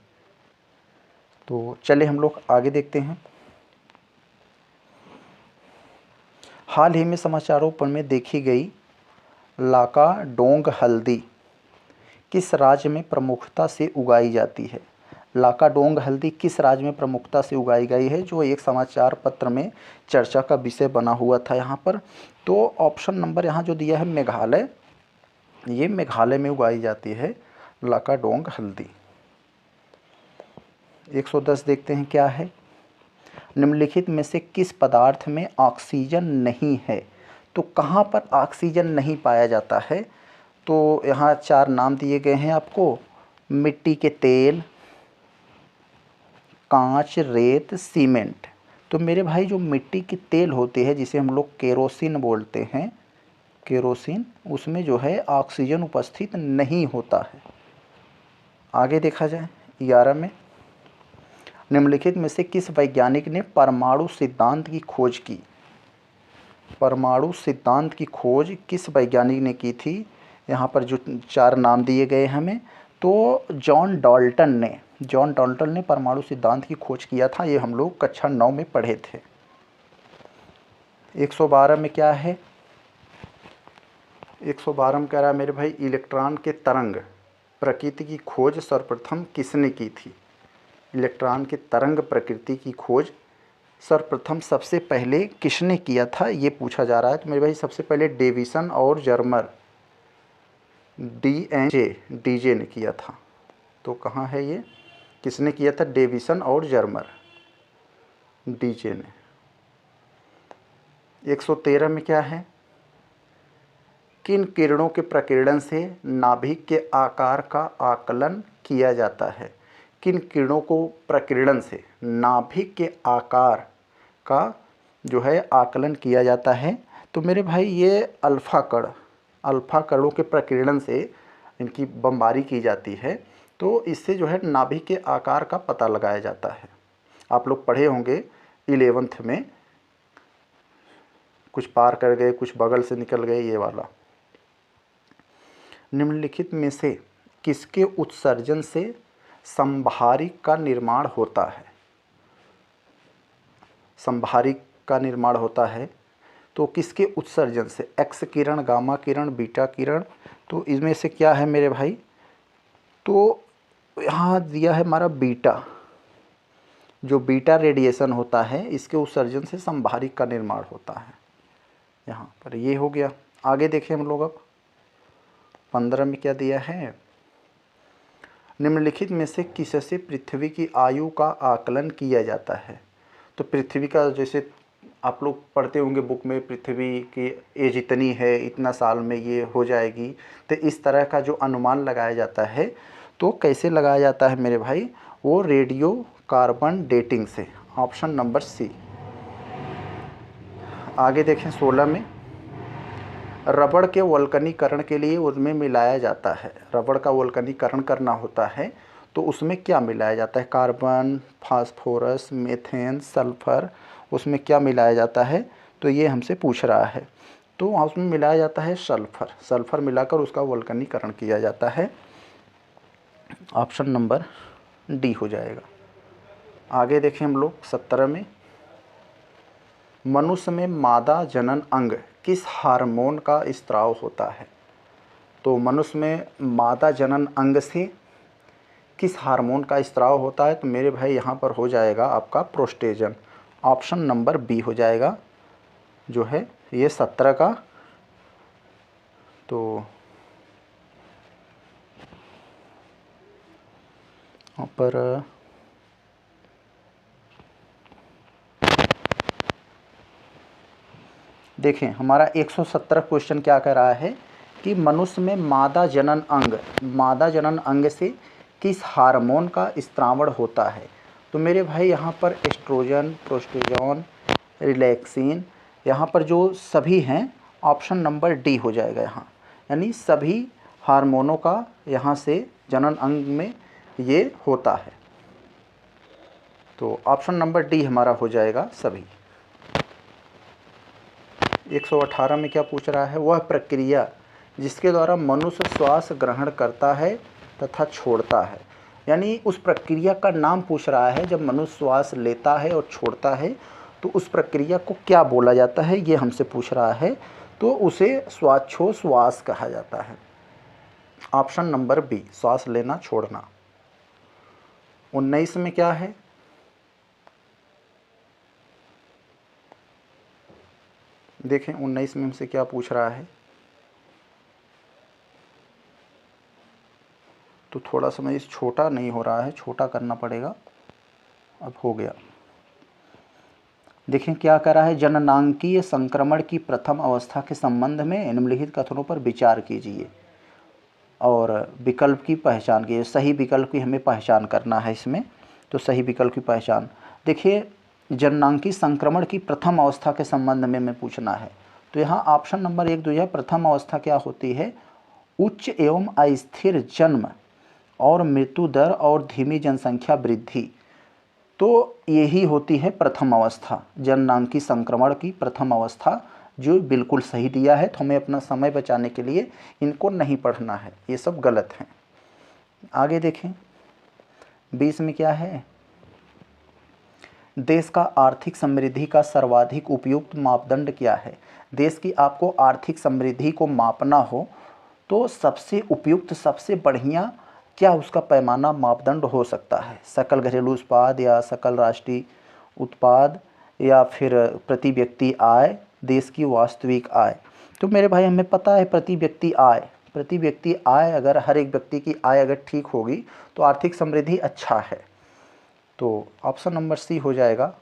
तो चले हम लोग आगे देखते हैं। हाल ही में समाचारों पर में देखी गई लाका डोंग हल्दी किस राज्य में प्रमुखता से उगाई जाती है। लाका डोंग हल्दी किस राज्य में प्रमुखता से उगाई गई है, जो एक समाचार पत्र में चर्चा का विषय बना हुआ था यहाँ पर। तो ऑप्शन नंबर यहाँ जो दिया है मेघालय, ये मेघालय में उगाई जाती है लाका डोंग हल्दी। 110 देखते हैं क्या है। निम्नलिखित में से किस पदार्थ में ऑक्सीजन नहीं है। तो कहाँ पर ऑक्सीजन नहीं पाया जाता है। तो यहाँ 4 नाम दिए गए हैं आपको, मिट्टी के तेल, कांच, रेत, सीमेंट। तो मेरे भाई जो मिट्टी की तेल होती है जिसे हम लोग केरोसिन बोलते हैं, केरोसिन, उसमें जो है ऑक्सीजन उपस्थित नहीं होता है। आगे देखा जाए 11 में, निम्नलिखित में से किस वैज्ञानिक ने परमाणु सिद्धांत की खोज की। परमाणु सिद्धांत की खोज किस वैज्ञानिक ने की थी। यहाँ पर जो 4 नाम दिए गए हमें, तो जॉन डाल्टन ने परमाणु सिद्धांत की खोज किया था। ये हम लोग कक्षा 9 में पढ़े थे। 112 में क्या है। 112 में कह रहा है मेरे भाई इलेक्ट्रॉन के तरंग प्रकृति की खोज सर्वप्रथम किसने की थी। इलेक्ट्रॉन के तरंग प्रकृति की खोज सर्वप्रथम सबसे पहले किसने किया था, ये पूछा जा रहा है। तो मेरे भाई सबसे पहले डेविसन और जर्मर डीजे ने किया था। तो कहाँ है ये, किसने किया था, डेविसन और जर्मर डीजे ने। 113 में क्या है। किन किरणों के प्रकीर्णन से नाभिक के आकार का आकलन किया जाता है। किन किरणों को प्रकीर्णन से नाभिक के आकार का जो है आकलन किया जाता है। तो मेरे भाई ये अल्फ़ा कणों के प्रकीर्णन से इनकी बमबारी की जाती है। तो इससे जो है नाभिक के आकार का पता लगाया जाता है। आप लोग पढ़े होंगे 11th में, कुछ पार कर गए, कुछ बगल से निकल गए, ये वाला। निम्नलिखित में से किसके उत्सर्जन से संभारिक का निर्माण होता है। संभारिक का निर्माण होता है तो किसके उत्सर्जन से, एक्स किरण, गामा किरण, बीटा किरण। तो इसमें से क्या है मेरे भाई, तो यहाँ दिया है हमारा बीटा, जो बीटा रेडिएशन होता है इसके उत्सर्जन से समभारिक का निर्माण होता है। यहाँ पर ये हो गया। आगे देखें हम लोग अब 15 में क्या दिया है, निम्नलिखित में से किससे पृथ्वी की आयु का आकलन किया जाता है। तो पृथ्वी का जैसे आप लोग पढ़ते होंगे बुक में, पृथ्वी की एज इतनी है, इतना साल में ये हो जाएगी, तो इस तरह का जो अनुमान लगाया जाता है तो कैसे लगाया जाता है मेरे भाई, वो रेडियो कार्बन डेटिंग से। Option number C. आगे देखें 16 में, रबड़ के वल्कनीकरण के लिए उसमें मिलाया जाता है, रबड़ का वल्कनीकरण करना होता है तो उसमें क्या मिलाया जाता है, कार्बन, फास्फोरस, मीथेन, सल्फर, उसमें क्या मिलाया जाता है, तो ये हमसे पूछ रहा है। तो उसमें मिलाया जाता है सल्फर, सल्फर मिलाकर उसका वल्कनीकरण किया जाता है। ऑप्शन नंबर डी हो जाएगा। आगे देखें हम लोग 17 में, मनुष्य में मादा जनन अंग किस हार्मोन का स्त्राव होता है। तो मनुष्य में मादा जनन अंग से किस हार्मोन का स्त्राव होता है, तो मेरे भाई यहाँ पर हो जाएगा आपका प्रोस्टेजन। ऑप्शन नंबर बी हो जाएगा जो है ये 17 का। तो यहाँ पर देखें हमारा 117 क्वेश्चन क्या कह रहा है कि मनुष्य में मादा जनन अंग से किस हार्मोन का स्त्रावण होता है। तो मेरे भाई यहाँ पर एस्ट्रोजन, प्रोस्टेजोन, रिलैक्सिन, यहाँ पर जो सभी हैं ऑप्शन नंबर डी हो जाएगा यहाँ, यानी सभी हार्मोनों का यहाँ से जनन अंग में ये होता है। तो ऑप्शन नंबर डी हमारा हो जाएगा सभी। 118 में क्या पूछ रहा है, वह प्रक्रिया जिसके द्वारा मनुष्य श्वास ग्रहण करता है तथा छोड़ता है, यानी उस प्रक्रिया का नाम पूछ रहा है। जब मनुष्य श्वास लेता है और छोड़ता है तो उस प्रक्रिया को क्या बोला जाता है, ये हमसे पूछ रहा है। तो उसे श्वासोच्छ्वास कहा जाता है। ऑप्शन नंबर बी, श्वास लेना छोड़ना। 19 में क्या है, देखें 19 में हमसे क्या पूछ रहा है। तो थोड़ा सा इस छोटा नहीं हो रहा है, छोटा करना पड़ेगा। अब हो गया। देखें क्या कर रहा है, जननांगीय संक्रमण की प्रथम अवस्था के संबंध में निम्नलिखित कथनों पर विचार कीजिए और विकल्प की पहचान कीजिए। सही विकल्प की हमें पहचान करना है इसमें। तो सही विकल्प की पहचान देखिए, जननांगीय संक्रमण की प्रथम अवस्था के संबंध में हमें पूछना है। तो यहाँ ऑप्शन नंबर 1 जो है, प्रथम अवस्था क्या होती है, उच्च एवं अस्थिर जन्म और मृत्यु दर और धीमी जनसंख्या वृद्धि। तो यही होती है प्रथम अवस्था, जननांगीय संक्रमण की प्रथम अवस्था, जो बिल्कुल सही दिया है। तो हमें अपना समय बचाने के लिए इनको नहीं पढ़ना है, ये सब गलत हैं। आगे देखें 20 में क्या है, देश का आर्थिक समृद्धि का सर्वाधिक उपयुक्त मापदंड क्या है। देश की आपको आर्थिक समृद्धि को मापना हो तो सबसे उपयुक्त, सबसे बढ़िया क्या उसका पैमाना मापदंड हो सकता है, सकल घरेलू उत्पाद या सकल राष्ट्रीय उत्पाद या फिर प्रति व्यक्ति आय, देश की वास्तविक आय। तो मेरे भाई हमें पता है प्रति व्यक्ति आय अगर हर एक व्यक्ति की आय अगर ठीक होगी तो आर्थिक समृद्धि अच्छा है। तो ऑप्शन नंबर सी हो जाएगा